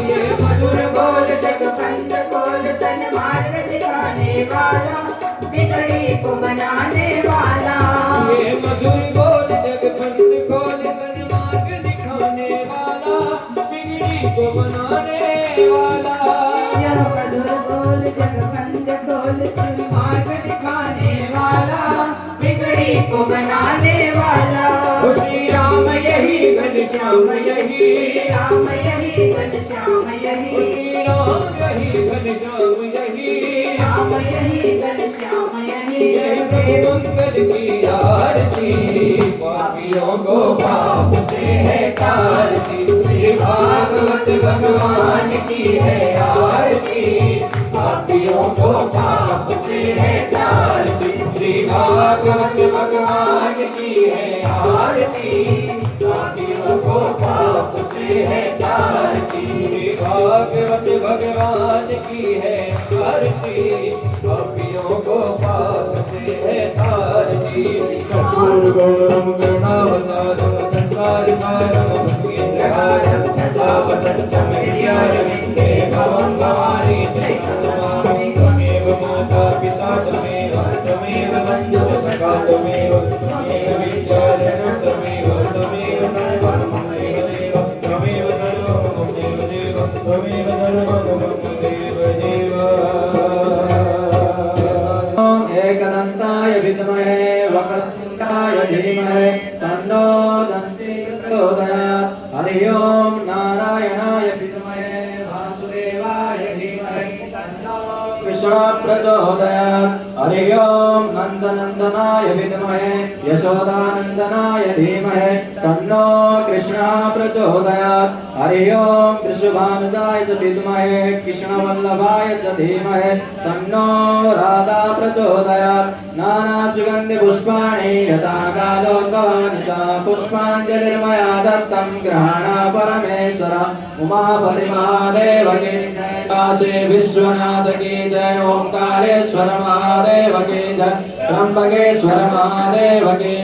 ये मधुर बोल जगबंद गोल सन्मार्ग दिखाने वाला, बिगड़ी को बनाने वाला। ये मधुर बोल जगबंद गोल सन्मार्ग दिखाने वाला, बिगड़ी को बनाने वाला। यह मधुर बोल जगबंद गोल सन्मार्ग दिखाने वाला, बिगड़ी को बनाने वाला। श्री राम यही घनश्याम यही, राम यही घनश्याम यही, श्री राम यही घनश्याम यही, राम यही घनश्याम यही। जय मंगल की आरती, पापियों को पाप से है तारती। श्री भागवत भगवान की है आरती, पापियों को पाप से है तारती। श्री भागवत भगवान की है आरती, पापियों को पाप से है तारती। श्री भागवत भगवान की है आरती, पापियों को पाप से है तारती। सद्गुरु गौरम करुणावतारम संसार सारम भक्तिन्द्रहारम, सदा वसंतम हृदयारविन्दे भवं भवानी चैतन्यमामि। त्वमेव माता पिता त्वमेव, त्वमेव बन्धुः सखा त्वमेव, त्वमेव विद्याधरः त्वमेव, त्वमेव सर्वं मम देव, त्वमेव सर्वं मम देव, त्वमेव सर्वं मम देव। एकदन्ताय विद्महे वक्रतुण्डाय धीमहि तन्नो दन्ति प्रचोदयात्। हरि ओं नारायणाय विद्महे वासुदेवाय धीमहि तन्नो कृष्णः प्रचोदयात्। हरि ओम नंदनंदनाय विद्महे यशोदानंदनाय धीमहि तन्नो कृष्णः प्रचोदयात् हरि ओम कृष्णभानुजाय च विद्महे कृष्णवल्लभाय च धीमहि तन्नो राधा प्रचोदयात् नाना सुगंधि पुष्पाणि यथा कालोद्भवानि च पुष्पाञ्जलिर्मया दत्तं गृहाण परमेश्वर उमापति महादेव की जय काशी विश्वनाथ की जय ओंकारेश्वर महादेव की जय त्र्यंबकेश्वर महादेव की